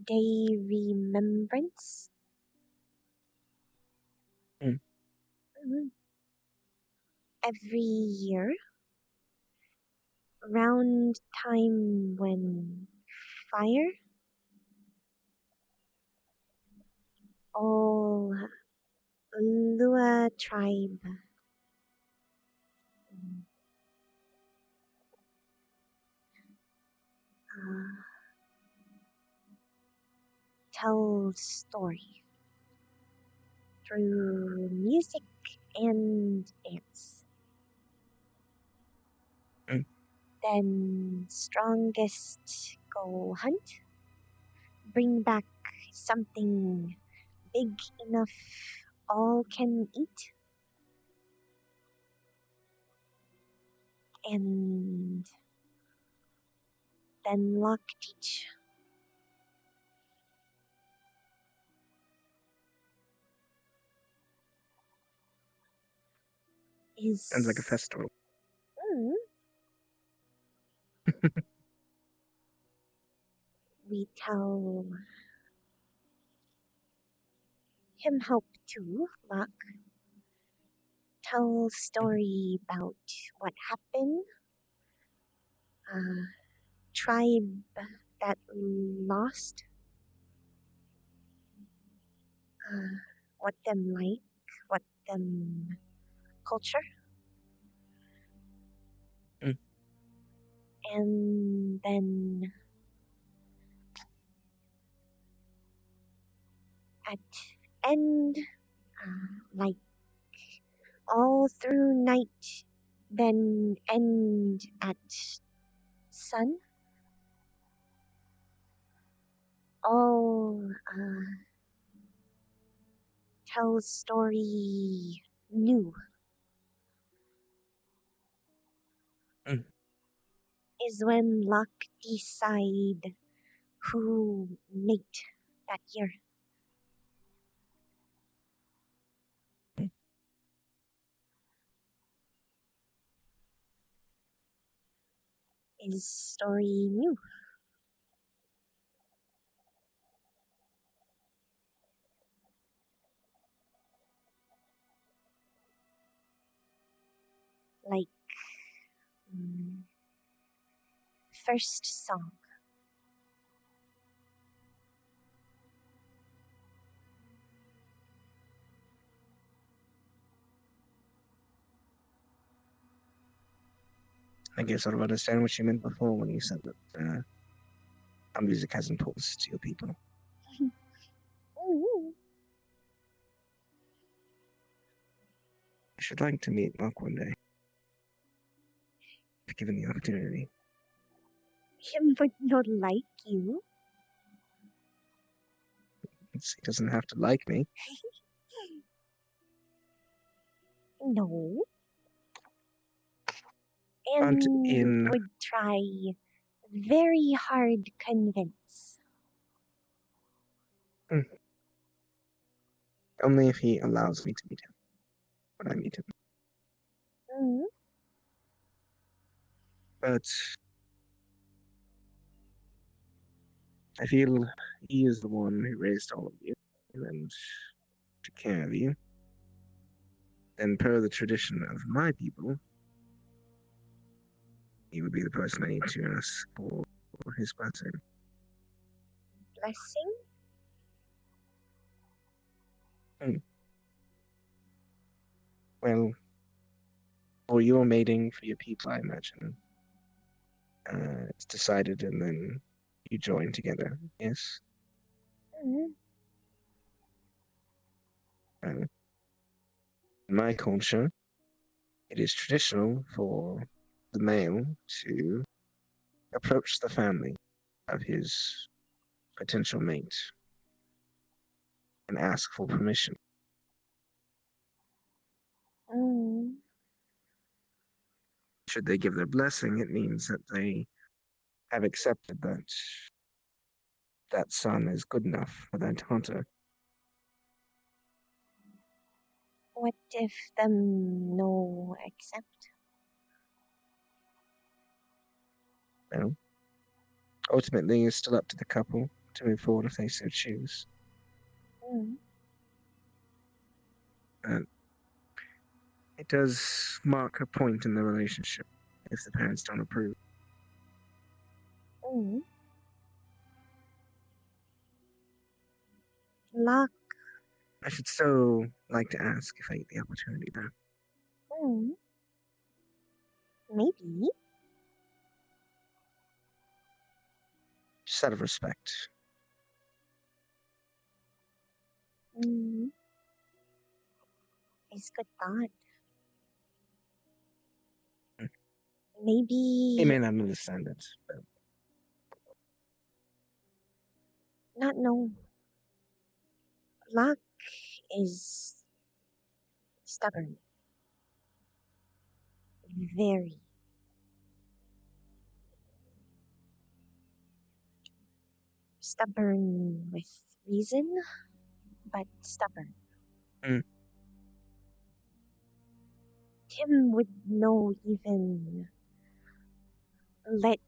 day remembrance. Every year, around time when fire, all Lua tribe tells story through music and dance. Then strongest go hunt, bring back something big enough all can eat, and then lock teach. Sounds like a festival. We tell him help too, Luck. Tell story about what happened. Tribe that lost. What them like, what them culture. And then at end, like all through night, then end at sun. All tell story new. Is when luck decide who mate that year. Is story new. Like first song. I guess I don't understand what you meant before when you said that our music has importance to your people. I should like to meet Mark one day. If given the opportunity. Him would not like you. He doesn't have to like me. No. Aren't And in. would try very hard convince. Only if he allows me to meet him. When I meet him. But I feel he is the one who raised all of you and took care of you. And per the tradition of my people, he would be the person I need to ask for his blessing. Blessing? Well, for your mating for your people, I imagine. It's decided and then you join together, yes? In my culture, it is traditional for the male to approach the family of his potential mate and ask for permission. should they give their blessing, it means that they have accepted that that son is good enough for that hunter. What if them no accept? Well, ultimately, it's still up to the couple to move forward if they so choose. Mm. And it does mark a point in the relationship if the parents don't approve. Mm. Luck. I should still like to ask if I get the opportunity, though. Mm. Maybe. Just out of respect. Mm. It's good thought. Maybe. He may not understand it, but Not know. Luck is stubborn. Very. Stubborn with reason, but stubborn. Mm. Tim would no even let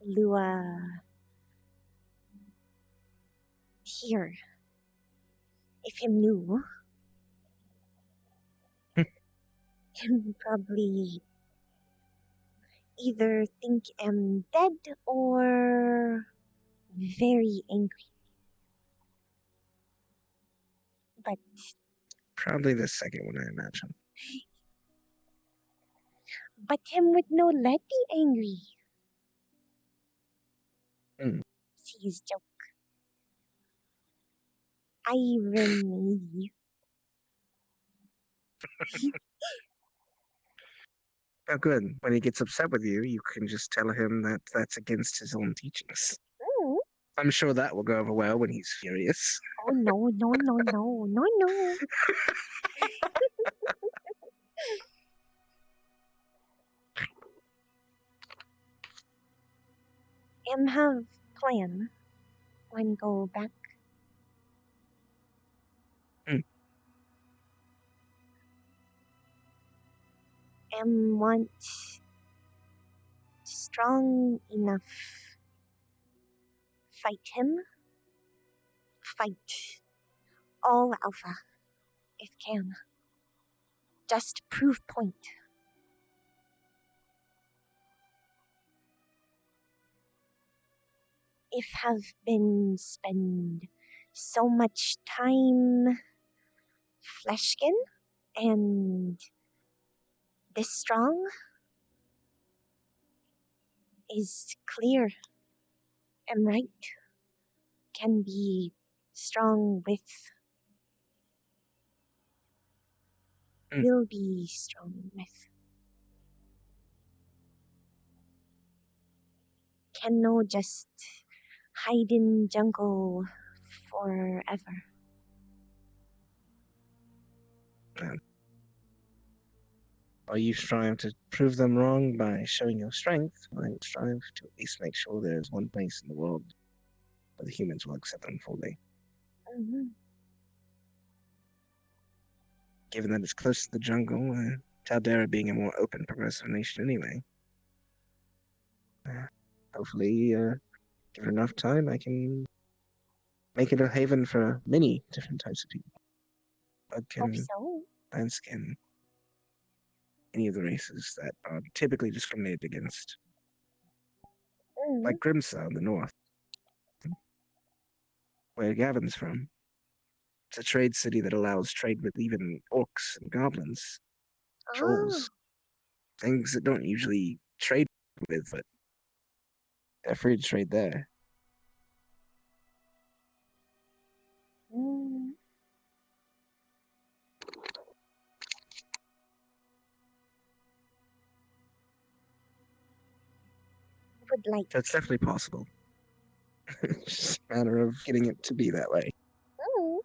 Lua hear. If him knew, him probably either think I'm dead or very angry. But probably the second one, I imagine. him would no let be angry. Mm. See his joke. Irony. Oh, good. When he gets upset with you, you can just tell him that that's against his own teachings. Mm. I'm sure that will go over well when he's furious. Oh no, no, no, no, no, no. Have plan when go back. Mm. Want strong enough fight him. Fight all alpha if can. Just prove point. If have been spend so much time fleshkin and this strong is clear and right can be strong with will be strong with can no just hide in jungle forever. While you strive to prove them wrong by showing your strength, I strive to at least make sure there's one place in the world where the humans will accept them fully. Mm-hmm. Given that it's close to the jungle, Taldera being a more open, progressive nation anyway. Hopefully, given enough time, I can make it a haven for many different types of people. Hope so. Landskin, any of the races that are typically discriminated against. Mm-hmm. Like Grimsaw in the north, where Gavin's from. It's a trade city that allows trade with even orcs and goblins, trolls, things that don't usually trade with, but they're free to trade there. Mm. Would like. So it's definitely possible. It's just a matter of getting it to be that way. Mm.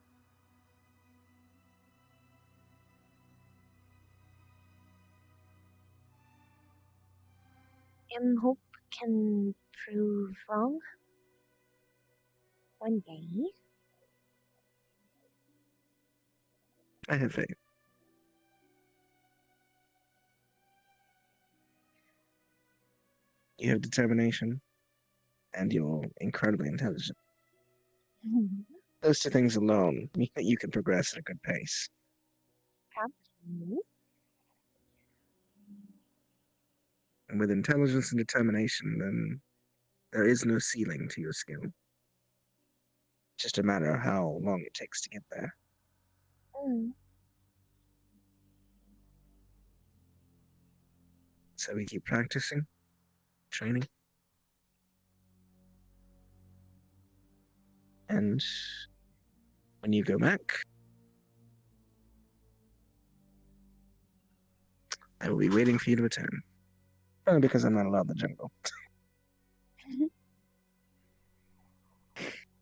hope can prove wrong one day. I have faith. You have determination, and you're incredibly intelligent. Those two things alone mean that you can progress at a good pace. Probably. And with intelligence and determination, then there is no ceiling to your skill. Just a matter of how long it takes to get there. So we keep practicing, training, and when you go back, I will be waiting for you to return. Only because I'm not allowed the jungle.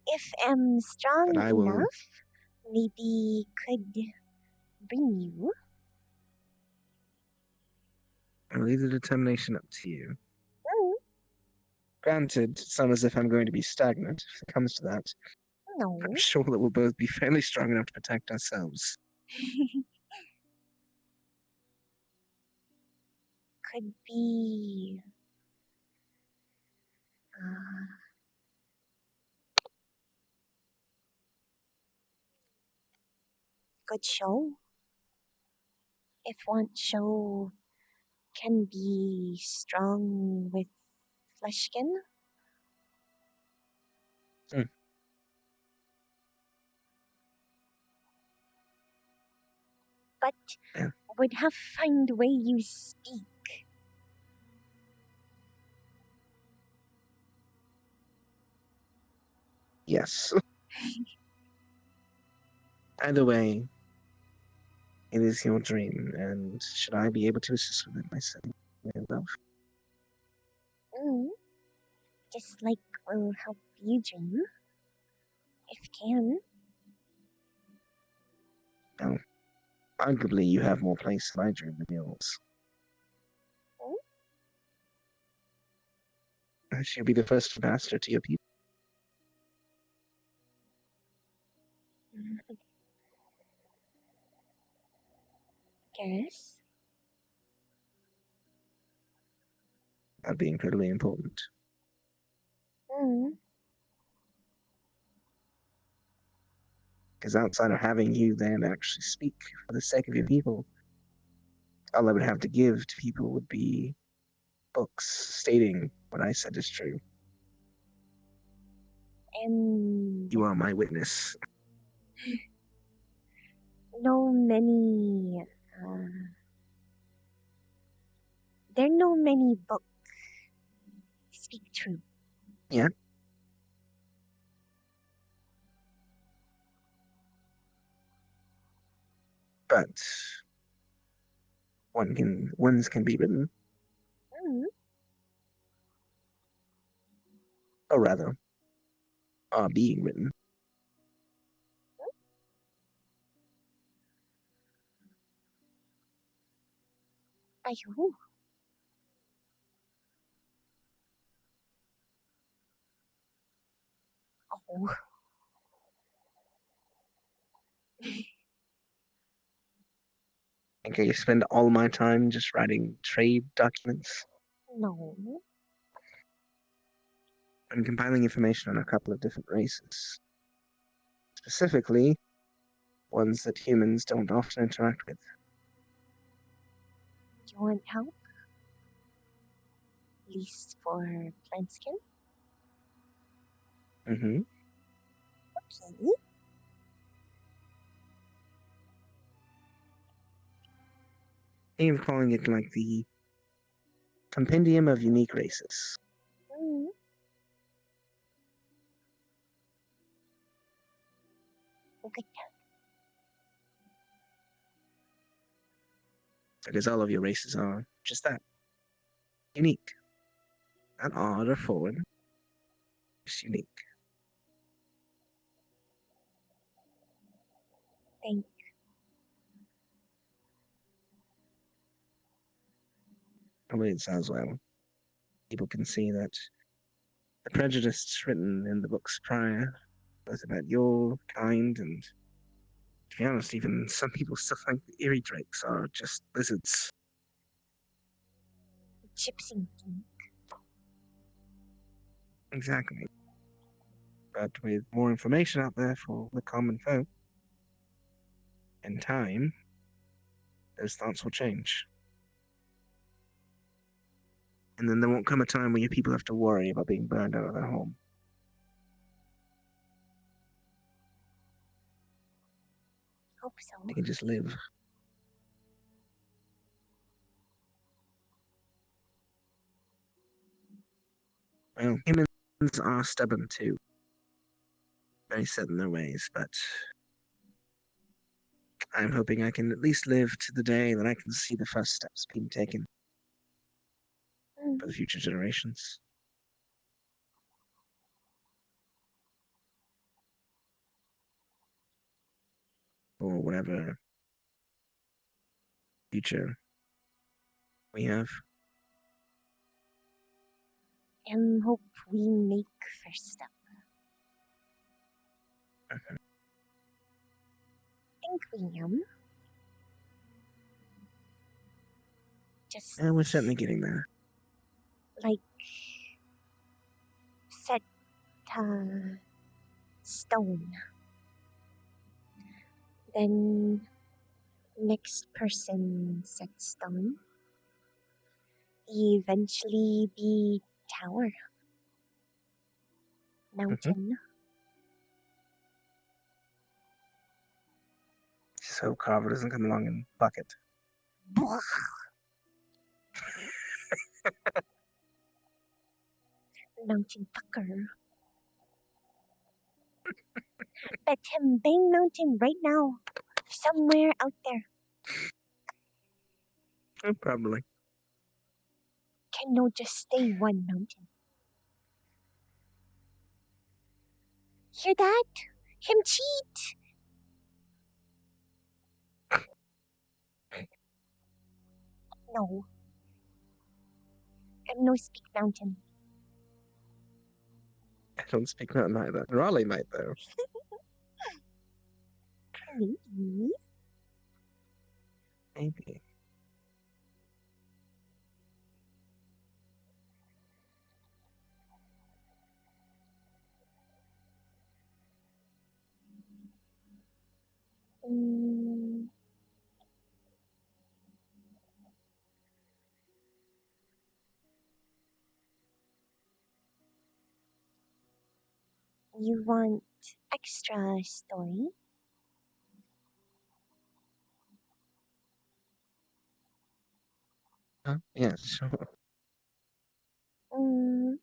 If I'm strong But I will- enough, maybe could bring you. I will leave the determination up to you. Mm, Granted, it's not as if I'm going to be stagnant, if it comes to that. no. I'm sure that we'll both be fairly strong enough to protect ourselves. Could be. Uh, good show. If one show can be strong with flesh skin. But would have find way you speak. Yes. Either way, it is your dream, and should I be able to assist with it myself? Just like we'll help you dream. If can. Well, arguably you have more place in my dream than yours. She'll be the first ambassador to your people. Guess. That'd be incredibly important. Because outside of having you then actually speak for the sake of your people, all I would have to give to people would be books stating what I said is true. And You are my witness. no many. There are no many books speak true. Yeah. But ones can be written. Or rather, are being written. By who? Oh. Okay, you spend all my time just writing trade documents No. and compiling information on a couple of different races. Specifically, ones that humans don't often interact with. Do you want help? At least for plant skin? Mm-hmm. Okay. I'm calling it like the Compendium of Unique Races. Okay. Because all of your races are just that. Unique. Not odd or foreign. Just unique. Thank. I mean, it sounds well. people can see that the prejudice written in the books prior, both about your kind and, to be honest, even some people still think the Eerie Drakes are just lizards. Gypsy. Exactly. But with more information out there for the common folk, in time, those thoughts will change. And then there won't come a time where your people have to worry about being burned out of their home. Hope so. They can just live. Well, humans are stubborn too. Very set in their ways, but I'm hoping I can at least live to the day that I can see the first steps being taken for the future generations. Or whatever future we have. And hope we make first step. Think we am. Just And we're certainly getting there. like set stone. Then next person set stone. Eventually be tower. Mountain. Just hope Carver doesn't come along and bucket. Mountain fucker. Bet him Bang Mountain right now. Somewhere out there. Probably. Can no just stay one mountain. Hear that? Him cheat! No. I'm no speak mountain. I don't speak mountain either. Raleigh might, though. Maybe. Maybe. You want extra story? Huh? Yeah, sure. Mm.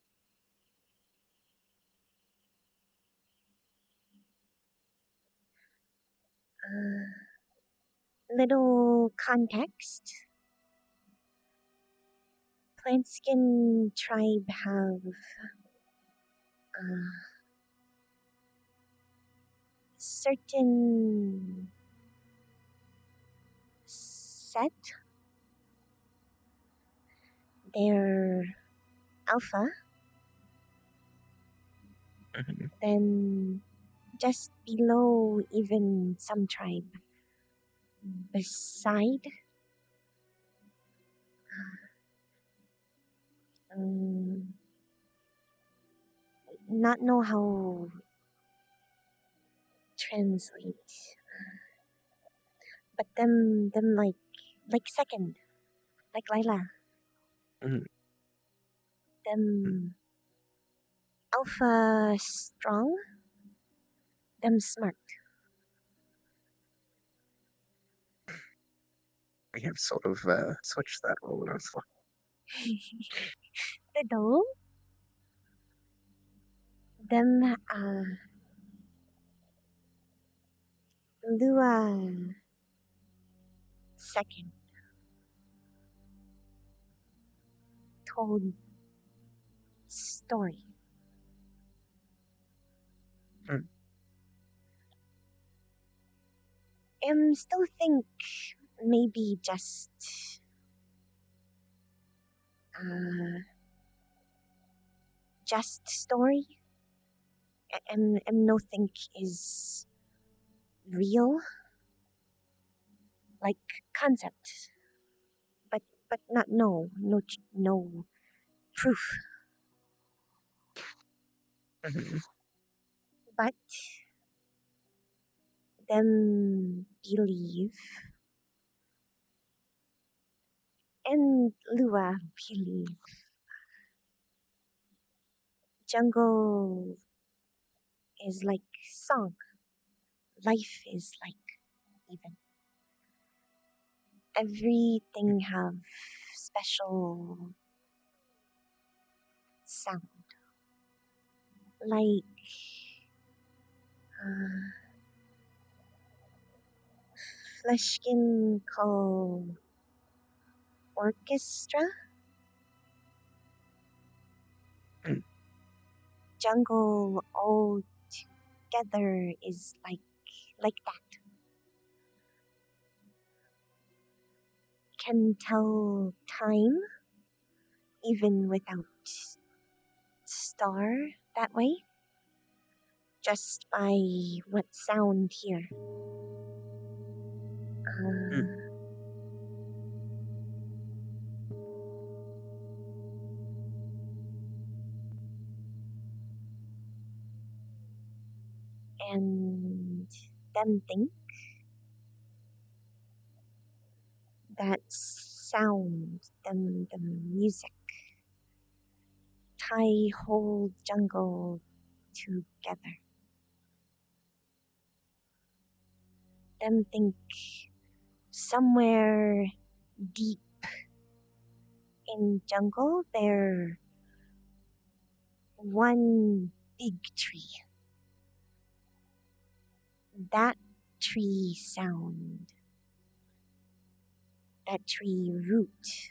Little context. Plantskin tribe have certain set. They're alpha. Then just below even some tribe. Beside not know how translate, but them like second, like Lila. Them alpha strong, them smart. We have sort of switched that role now. So. The dome. Them Lua second told story. Still think maybe just just story. No think is real, like concept, but not no proof. But them believe, and Lua believe. Jungle is like song. Life is like even. Everything have special sound. Like Fleshkin call orchestra. Jungle all together is like that. Can tell time even without star that way. Just by what sound here. And them think that sound, the music, tie whole jungle together. Them think somewhere deep in jungle there one big tree. That tree sound, that tree root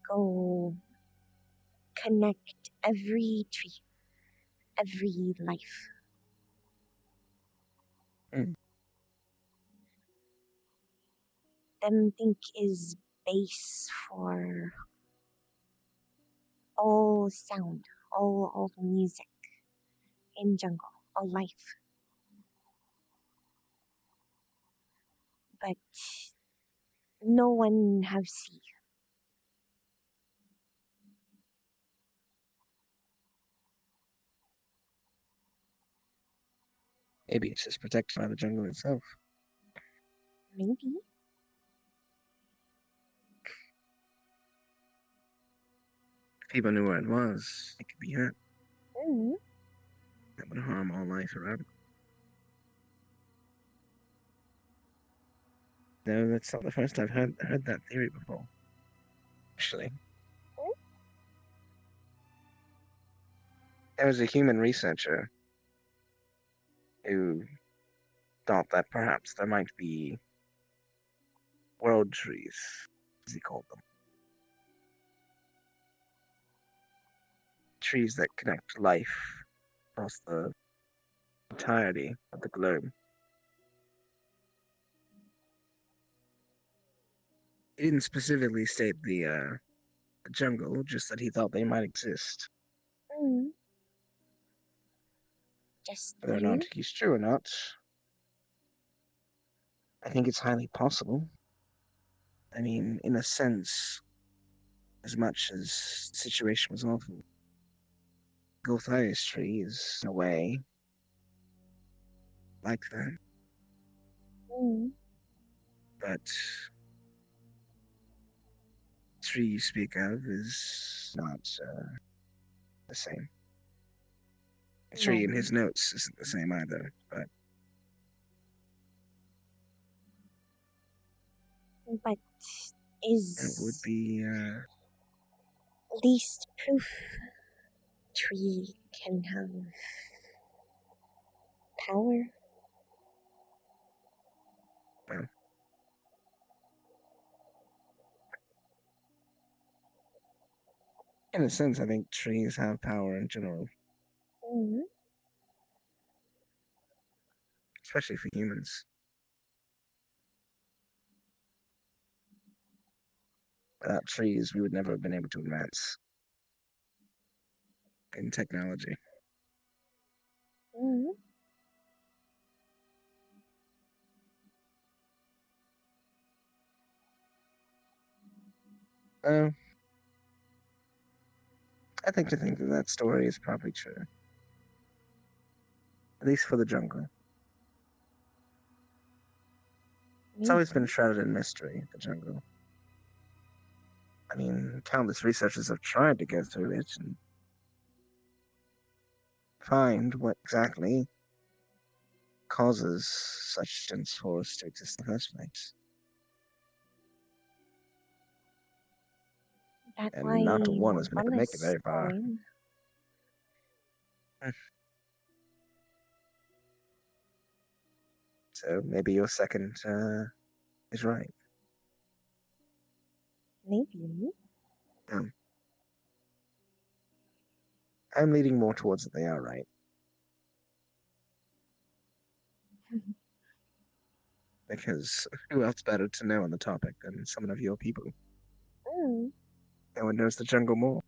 go connect every tree, every life. Them think is base for all sound, all music in jungle, all life. But no one have see. Maybe it's just protected by the jungle itself. Maybe. If people knew where it was, it could be hurt. Mm. That would harm all life around. No, that's not the first I've heard that theory before. Actually. There was a human researcher who thought that perhaps there might be world trees, as he called them. Trees that connect life across the entirety of the globe. He didn't specifically state the jungle, just that he thought they might exist. Just whether or not he's true or not, I think it's highly possible. I mean, in a sense, as much as the situation was awful, Gulthias tree is, in a way, like that. But the tree you speak of is not the same. The tree in his notes isn't the same either, but is it would be least proof tree can have power. well, in a sense, I think trees have power in general, especially for humans. Without trees, we would never have been able to advance. in technology. Mm. I think that story is probably true. At least for the jungle. It's always been shrouded in mystery, the jungle. I mean, countless researchers have tried to go through it and find what exactly causes such dense forests to exist in the first place. That's And why not one has been able to make it Wallace very far. going. So maybe your second is right. Maybe. Yeah. I'm leaning more towards that they are right. Because who else better to know on the topic than someone of your people? Mm. No one knows the jungle more.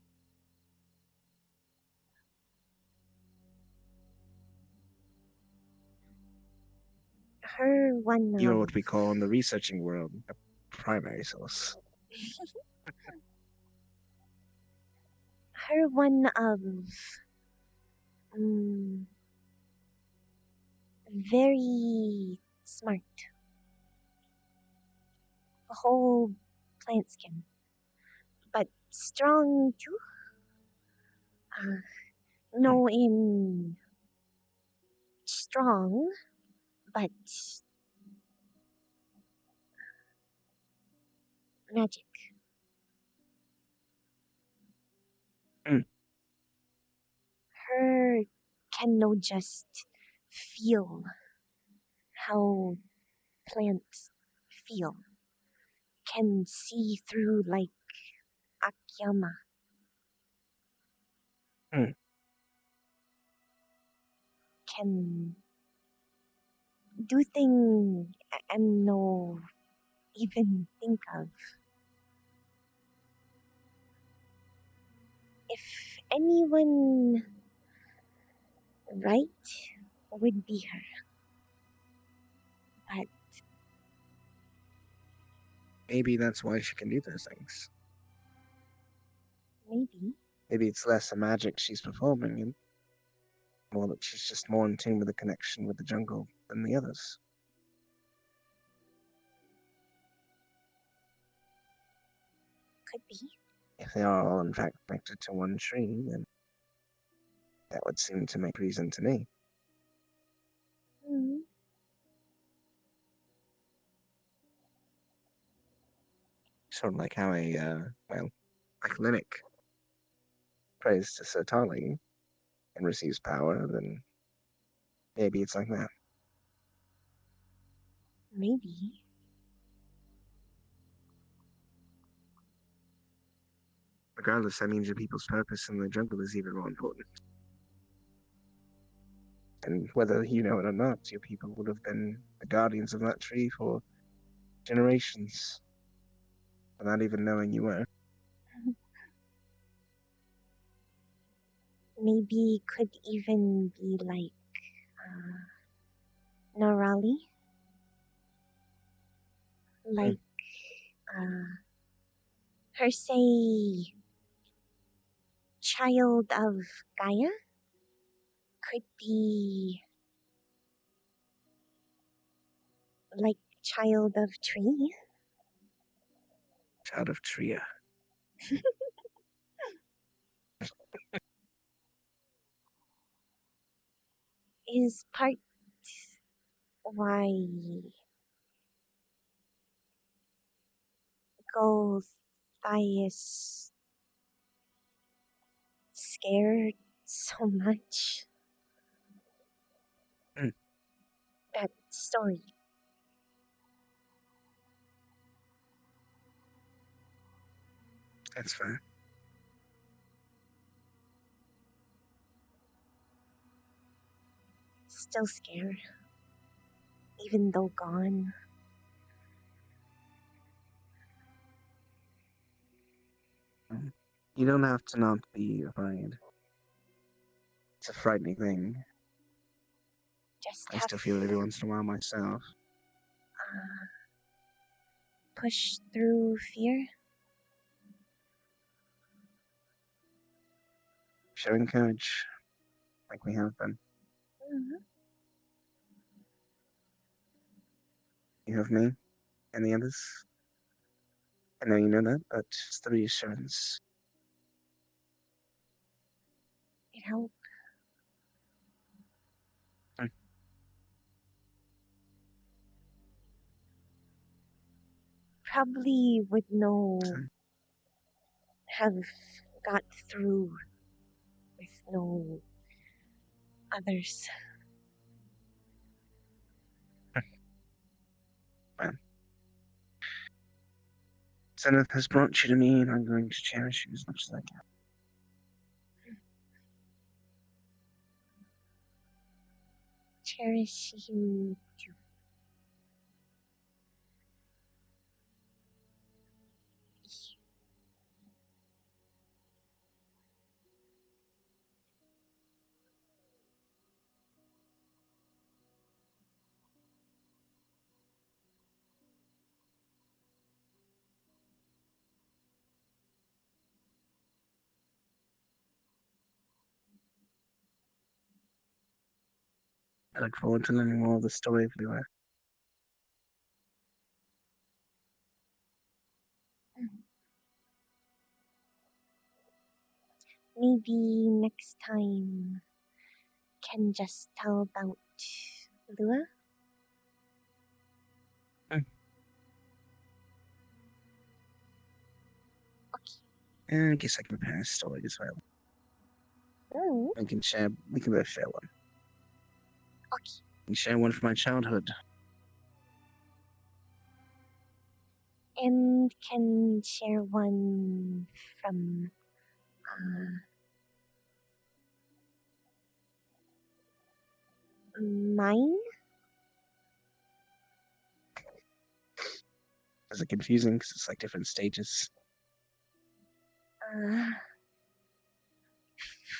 Her one You're what we call in the researching world a primary source. her one of very smart. The whole plant skin. But strong too. No in strong, but magic. Her can no just feel how plants feel. Can see through like Akiyama. Can do things and no even think of. If anyone right would be her. But Maybe that's why she can do those things. maybe. Maybe it's less a magic she's performing and more that she's just more in tune with the connection with the jungle than the others. Could be. If they are all in fact connected to one tree, then that would seem to make reason to me. Mm. Sort of like how like Linux prays to Sir Tali and receives power, then maybe it's like that. Maybe. Regardless, that means your people's purpose in the jungle is even more important. And whether you know it or not, your people would have been the guardians of that tree for generations without even knowing you were. Maybe could even be like Norali. Like her say child of Gaia could be like child of tree. Child of Tria. Is part why Gothias scared so much. That story. That's fine. Still scared. Even though gone. You don't have to not be afraid. It's a frightening thing. Just I have still feel it every once in a while myself. push through fear. Showing courage, like we have been. Mhm. You have me and the others. I know you know that, but it's the reassurance. It helped. Hmm. Probably would know have got through with no others. Well, Zenith has brought you to me, and I'm going to cherish you as much as I can. Cherish you too. I look forward to learning more of the story of Lua. Maybe next time can just tell about Lua. I guess I can prepare a story as well. Oh. We can both share one. Okay. I can share one from my childhood. And can share one from mine. Is it confusing? Because it's like different stages.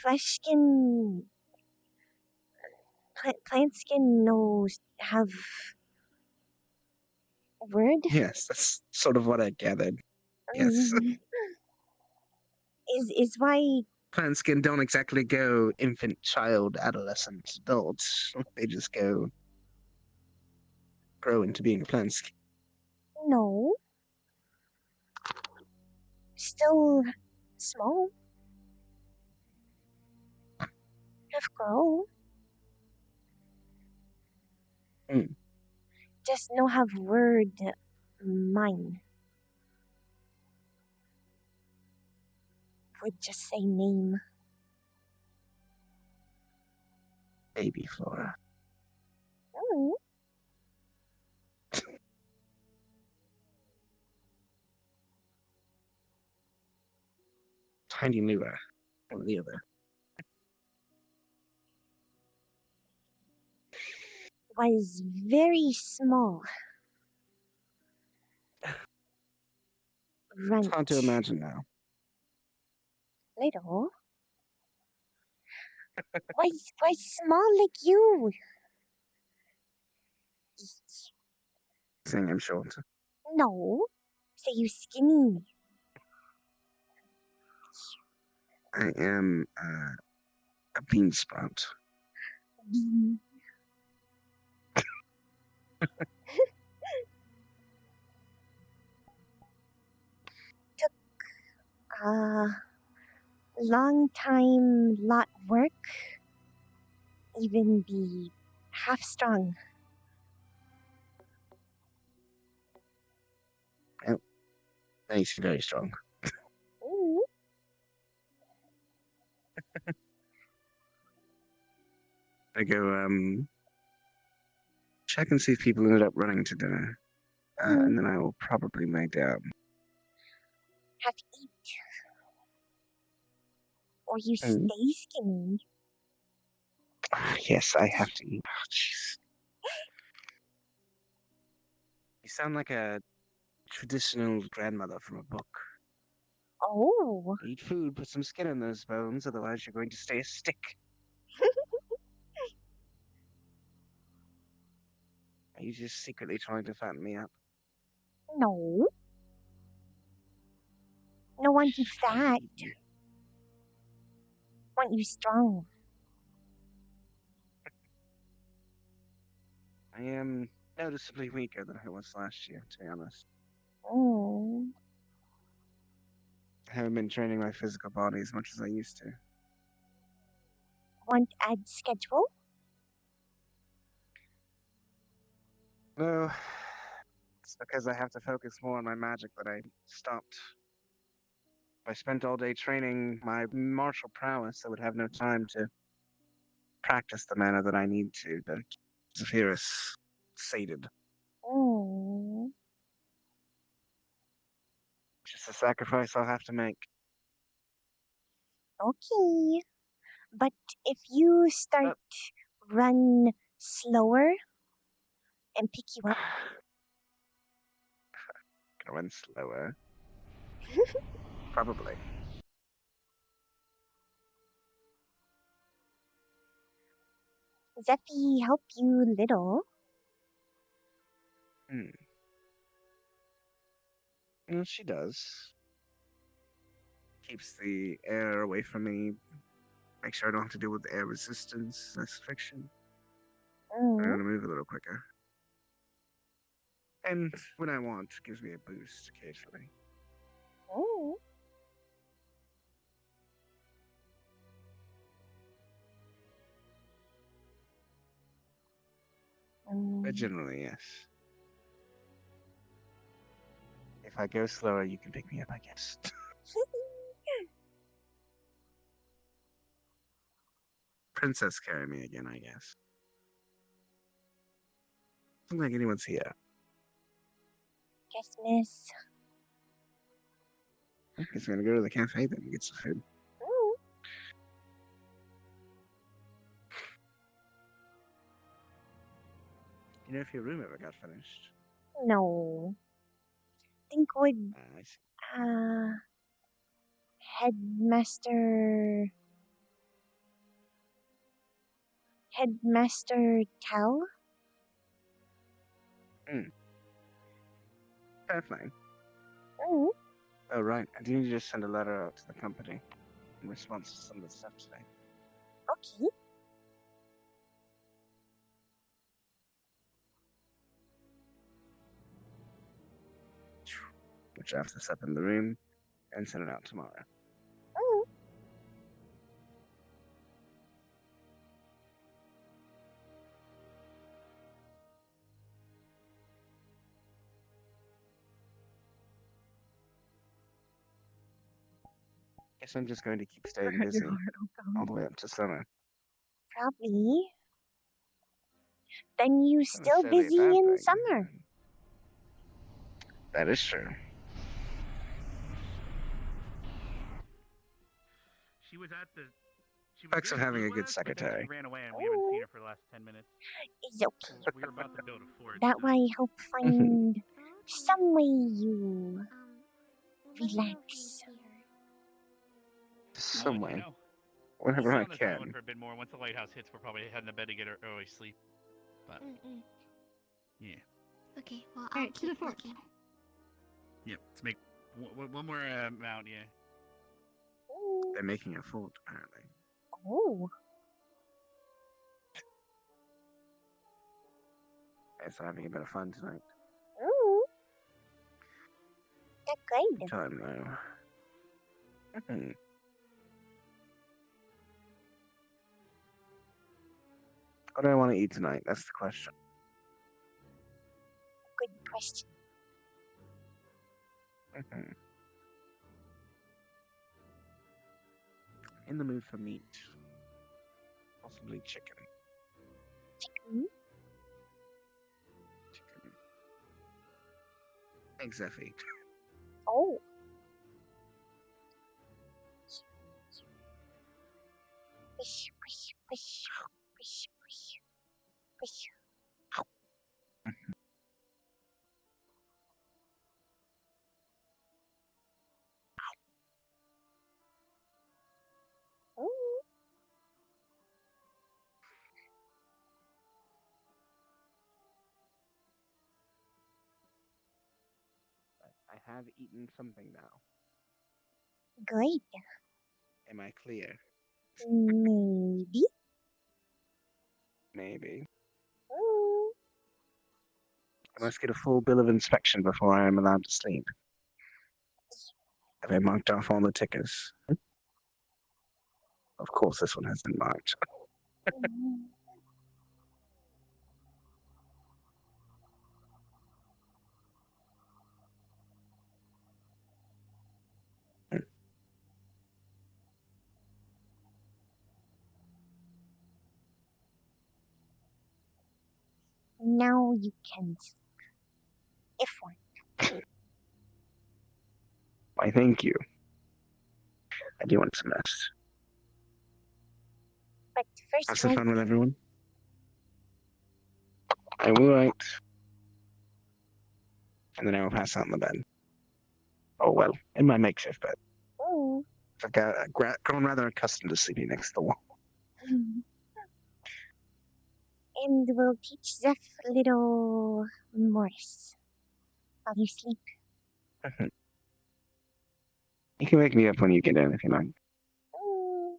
Flesh skin, plant skin knows have word. Yes, that's sort of what I gathered. Yes. Is why Plant skin don't exactly go infant, child, adolescent, adult. They just grow into being a plant skin. no. Still small. Have grow. Just no have word mine. Would just say name. Baby Flora. Oh. Tiny Lua. One or the other. Was very small. Runt. It's hard to imagine now. Little. why small like you? Saying I'm short. No. Say you skinny. I am a bean sprout. Took long time, lot work. Even be half strong. Oh, makes you very strong. Ooh. I go check and see if people ended up running to dinner. And then I will probably lay down. Have to eat. Or you stay skinny. Yes, I have to eat. Oh, jeez. You sound like a traditional grandmother from a book. Oh. Eat food, put some skin in those bones, otherwise you're going to stay a stick. He's just secretly trying to fatten me up. No. No want you fat. Want you strong. I am noticeably weaker than I was last year, to be honest. Oh. I haven't been training my physical body as much as I used to. Want add schedule? No, it's because I have to focus more on my magic that I stopped. If I spent all day training my martial prowess, I would have no time to practice the manner that I need to keep Zephyrus sated. Oh. Just a sacrifice I'll have to make. Okay. But if you start run slower and pick you up. Gonna run slower. Probably. Zeffy help you little. Well, she does. Keeps the air away from me. Make sure I don't have to deal with air resistance, less friction. I'm gonna move a little quicker. And when I want, gives me a boost occasionally. Oh. But generally, yes. If I go slower, you can pick me up, I guess. Princess carry me again, I guess. Doesn't like anyone's here. Guess miss. I guess I'm gonna go to the cafe then and get some food. Ooh. You know if your room ever got finished? No. Think would I see. Headmaster tell? Fair fine. Oh. Oh, right. I do need to just send a letter out to the company in response to some of the stuff today. Okay. Which I have to set in the room and send it out tomorrow. Oh. Guess I'm just going to keep staying busy all the way up to summer. Probably. Then you Not still necessarily a busy bad in thing. summer. That is true. She was at the. She was Perks of gonna having eat a with good us, but then secretary. she ran away, and we haven't seen her for the last 10 minutes. It's okay. We were about to build a fort. That so- way help find some way you relax. Some Well, way. you know, Whenever we'll I stay on this island can. for a bit more. Once the lighthouse hits, we're probably heading to bed to get our early sleep. But yeah, Okay, well, All right, to the fort. looking. yep. Let's make one more mount. Yeah. They're making a fort, apparently. Oh. Guess I'm having a bit of fun tonight. Ooh. That's good. Good time, though. What do I want to eat tonight? That's the question. Good question. In the mood for meat. Possibly chicken. Chicken? Chicken. Eggs Effie. Oh. Fish, fish, fish, fish, fish, fish. Ooh. have eaten something now. Great. Am I clear? Maybe. Maybe. Mm. I must get a full bill of inspection before I am allowed to sleep. Have I marked off all the tickers? Of course, this one has been marked. Now you can. If one. Why, thank you. I do want some rest. But first, Have some fun with everyone. I will write. And then I will pass out in the bed. Oh, well, in my makeshift bed. Oh. I've grown rather accustomed to sleeping next to the wall. And we'll teach Zeph little Morris while you sleep. You can wake me up when you get in if you like. Mm.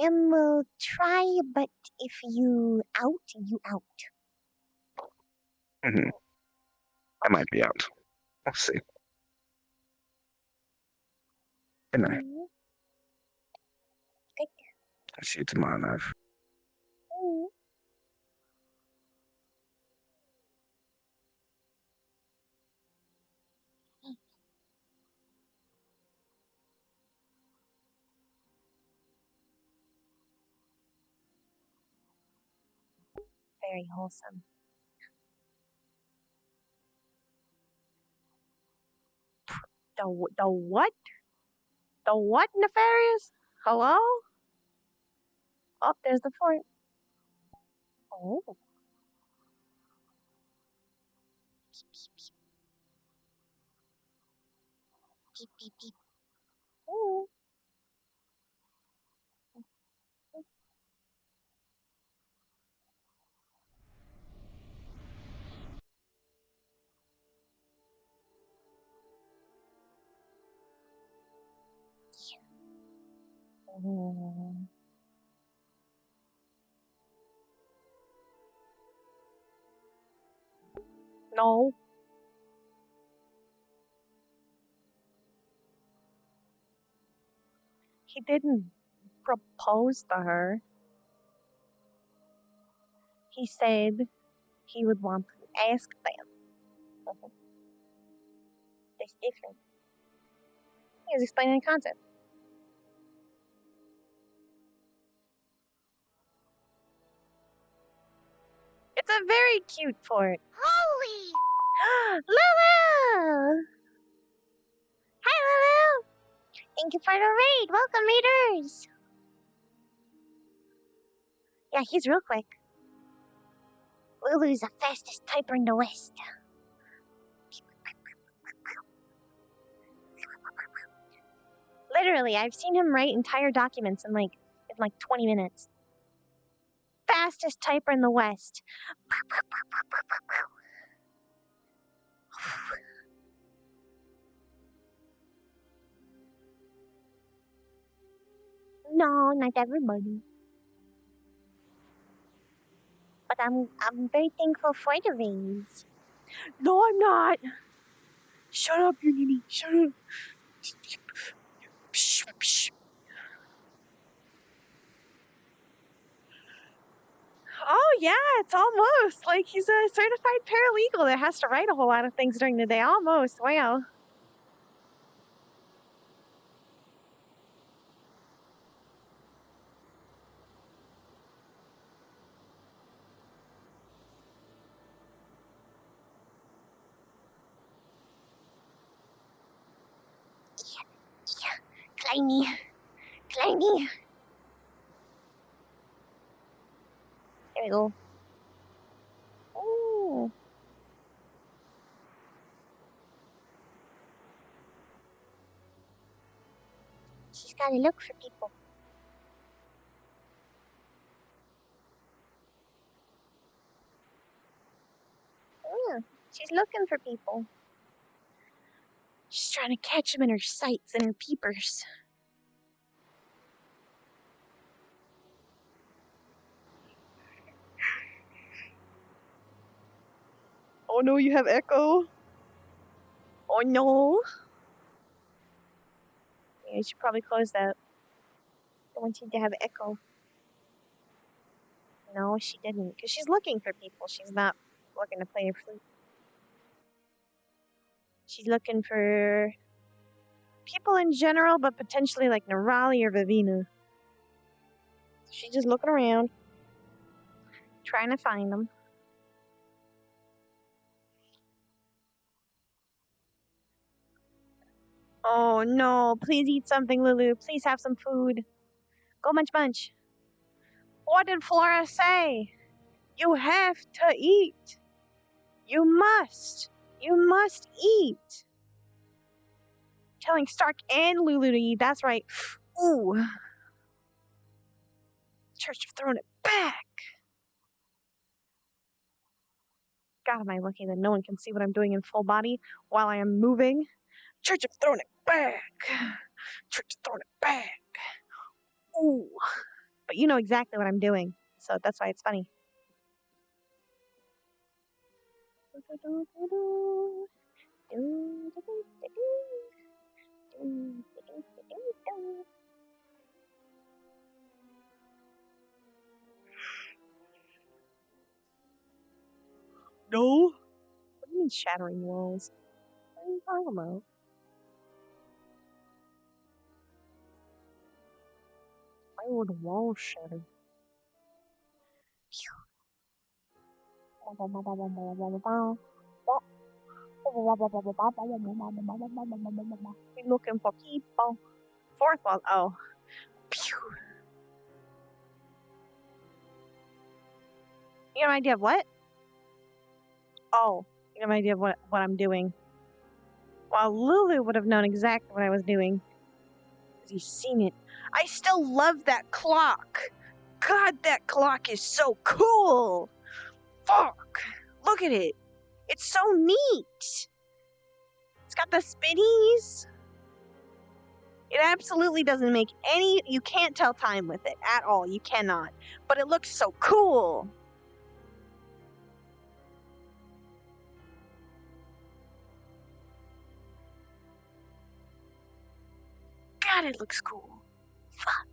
And we'll try, but if you out, you out. I might be out. We'll see. Good night. Good. I'll see you tomorrow night. Mm. Very wholesome. The what? The what, Nefarious? Hello? Oh, there's the fort. Oh. Beep, beep, beep. Oh. Mm. No. He didn't propose to her. He said he would want to ask them. That's different. He was explaining the concept. It's a very cute fort. Holy! Lulu! Hi, Lulu! Thank you for the raid. Welcome, raiders. Yeah, he's real quick. Lulu's the fastest typer in the West. Literally, I've seen him write entire documents in like 20 minutes. Fastest typer in the West. No, not everybody. But I'm very thankful for the raids. No, I'm not. Shut up, Unity. Shut up. Psh, psh. Oh yeah, it's almost like he's a certified paralegal that has to write a whole lot of things during the day. Almost. Wow. Kleiny. Kleiny. There we go. Ooh. She's gotta look for people. Yeah, she's looking for people. She's trying to catch him in her sights and her peepers. Oh no, you have echo. Oh no. Yeah, you should probably close that. I want you to have echo. No, she didn't. Because she's looking for people. She's not looking to play her flute. She's looking for people in general, but potentially like Nerali or Vivina. So she's just looking around, trying to find them. Oh no, please eat something, Lulu. Please have some food. Go munch munch. What did Flora say? You have to eat. You must. You must eat. Telling Stark and Lulu to eat. That's right. Ooh. Church of throwing it back. God, am I lucky that no one can see what I'm doing in full body while I am moving. Church of throwing it back. Church of throwing it back. Ooh. But you know exactly what I'm doing, so that's why it's funny. No. What do you mean shattering walls? What are you talking about? Why would the walls shatter? We're looking for people. Fourth wall. Oh. Pew. You have an idea of what? Oh, you have an idea of what I'm doing. Well, Lulu would have known exactly what I was doing. Because he's seen it. I still love that clock. God, that clock is so cool. Fuck. Look at it. It's so neat. It's got the spinnies. It absolutely doesn't make any... You can't tell time with it at all. You cannot. But it looks so cool. God, it looks cool. Fuck.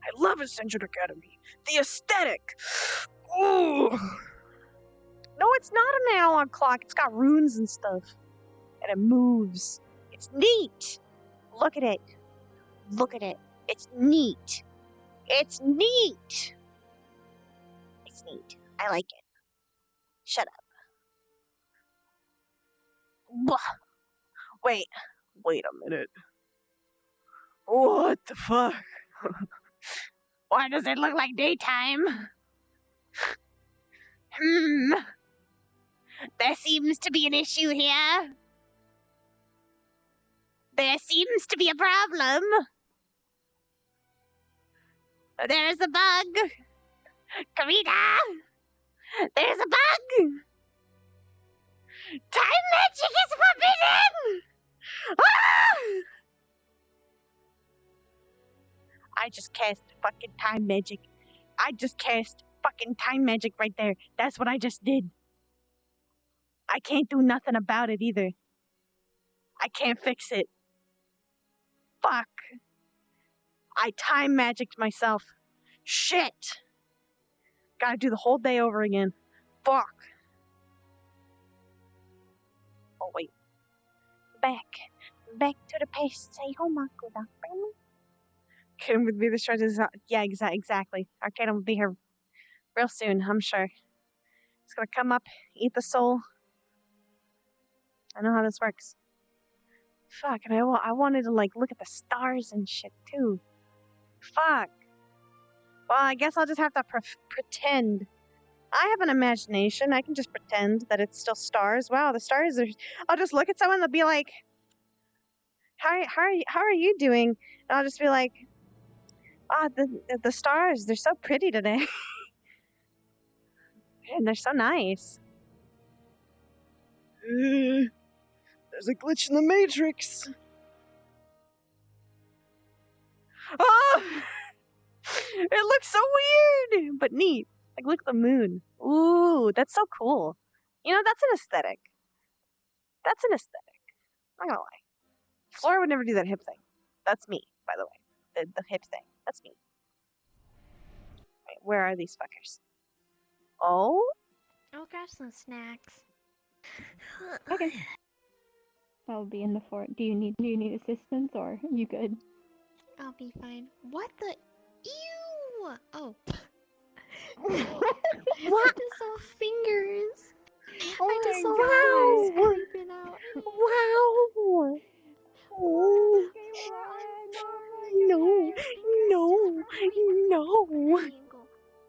I love Ascension Academy. The aesthetic. Ooh. No, it's not an analog clock. It's got runes and stuff. And it moves. It's neat. Look at it. Look at it. It's neat. It's neat. It's neat. I like it. Shut up. Blah. Wait a minute. What the fuck? Why does it look like daytime? There seems to be an issue here. There seems to be a problem. There's a bug. Karina! There's a bug! Time magic is forbidden! Ah! I just cast fucking time magic. I just cast fucking time magic right there. That's what I just did. I can't do nothing about it either. I can't fix it. Fuck. I time magicked myself. Shit. Gotta do the whole day over again. Fuck. Oh, wait. Back to the past. Say Homakuda. Arcadum with me the stretches. Yeah, exactly. Arcadum will be here real soon, I'm sure. It's gonna come up, eat the soul. I know how this works. Fuck, and I wanted to, like, look at the stars and shit, too. Fuck. Well, I guess I'll just have to pretend. I have an imagination. I can just pretend that it's still stars. Wow, the stars are... I'll just look at someone and they'll be like, how are you doing? And I'll just be like, the stars, they're so pretty today. And they're so nice. There's a glitch in the Matrix. Oh! It looks so weird, but neat. Like, look at the moon. Ooh, that's so cool. You know, that's an aesthetic. That's an aesthetic. I'm not gonna lie. Flora would never do that hip thing. That's me, by the way. The hip thing. That's me. Wait, where are these fuckers? Oh? I'll grab some snacks. Okay. I'll be in the fort. Do you need assistance or are you good? I'll be fine. What the? Ew! Oh. What? I just saw fingers. Oh I just my saw God. fingers creeping out. Wow! Oh. No, no, no. Triangle.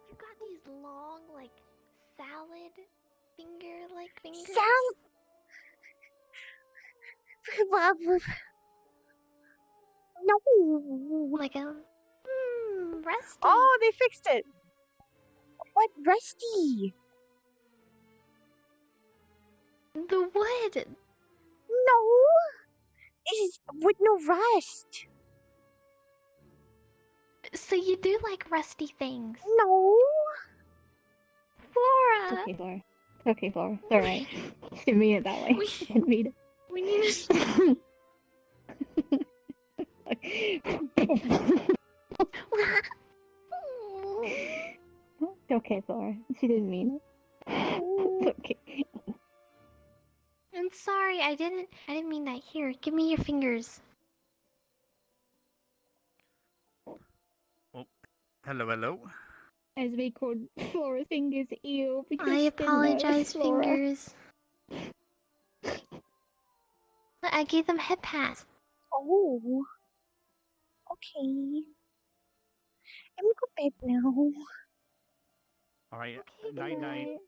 You got these long, like, salad finger-like fingers? Salad. No. Like a... rusty. Oh, they fixed it. What rusty? The wood. No. It's with no rust. So you do like rusty things? No. Flora. It's okay, Flora. It's okay, Flora. It's alright. Didn't mean it that way. Didn't mean it. We need to... It's okay, Flora. She didn't mean it. It's okay. I'm sorry, I didn't mean that. Here, give me your fingers. Oh, hello. As we called Flora fingers, ew. Because I they're not apologize, Flora. fingers. I gave them head pass. Oh. Okay. I'm gonna go bed now. All right, Okay, night.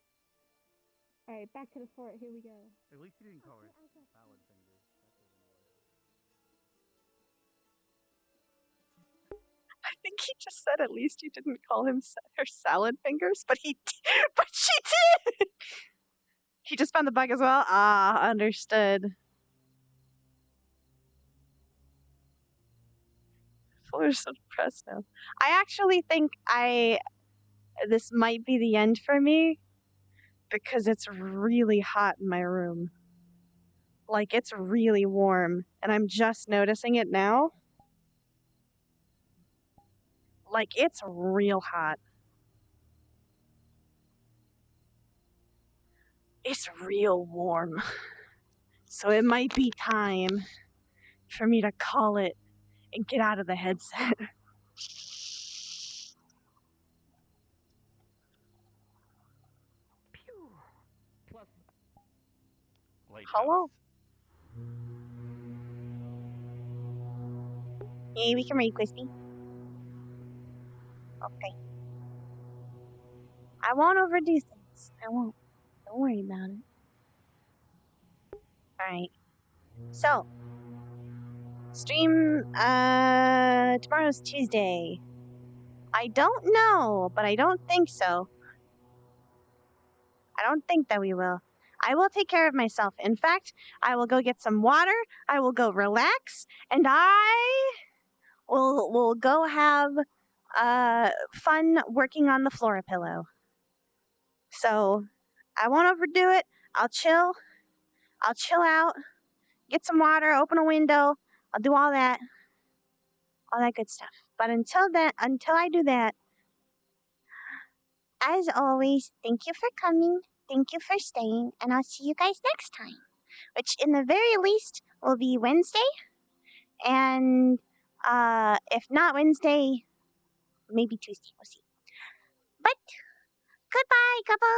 Alright, back to the fort. Here we go. At least you didn't call her salad fingers. I think he just said at least you didn't call him her salad fingers, but she did. He just found the bug as well. Ah, understood. Flora's so depressed now. I actually think this might be the end for me because it's really hot in my room. Like, it's really warm, and I'm just noticing it now. Like, it's real hot. It's real warm. So it might be time for me to call it and get out of the headset. Hello? Hey, we can read Crispy. Okay. I won't overdo things. I won't. Don't worry about it. Alright. So, stream, tomorrow's Tuesday. I don't know, but I don't think so. I don't think that we will. I will take care of myself. In fact, I will go get some water, I will go relax, and I will go have fun working on the Flora pillow. So, I won't overdo it. I'll chill out, get some water, open a window. I'll do all that good stuff. But until I do that, as always, thank you for coming, thank you for staying, and I'll see you guys next time, which in the very least will be Wednesday, and if not Wednesday, maybe Tuesday, we'll see. But goodbye, couple.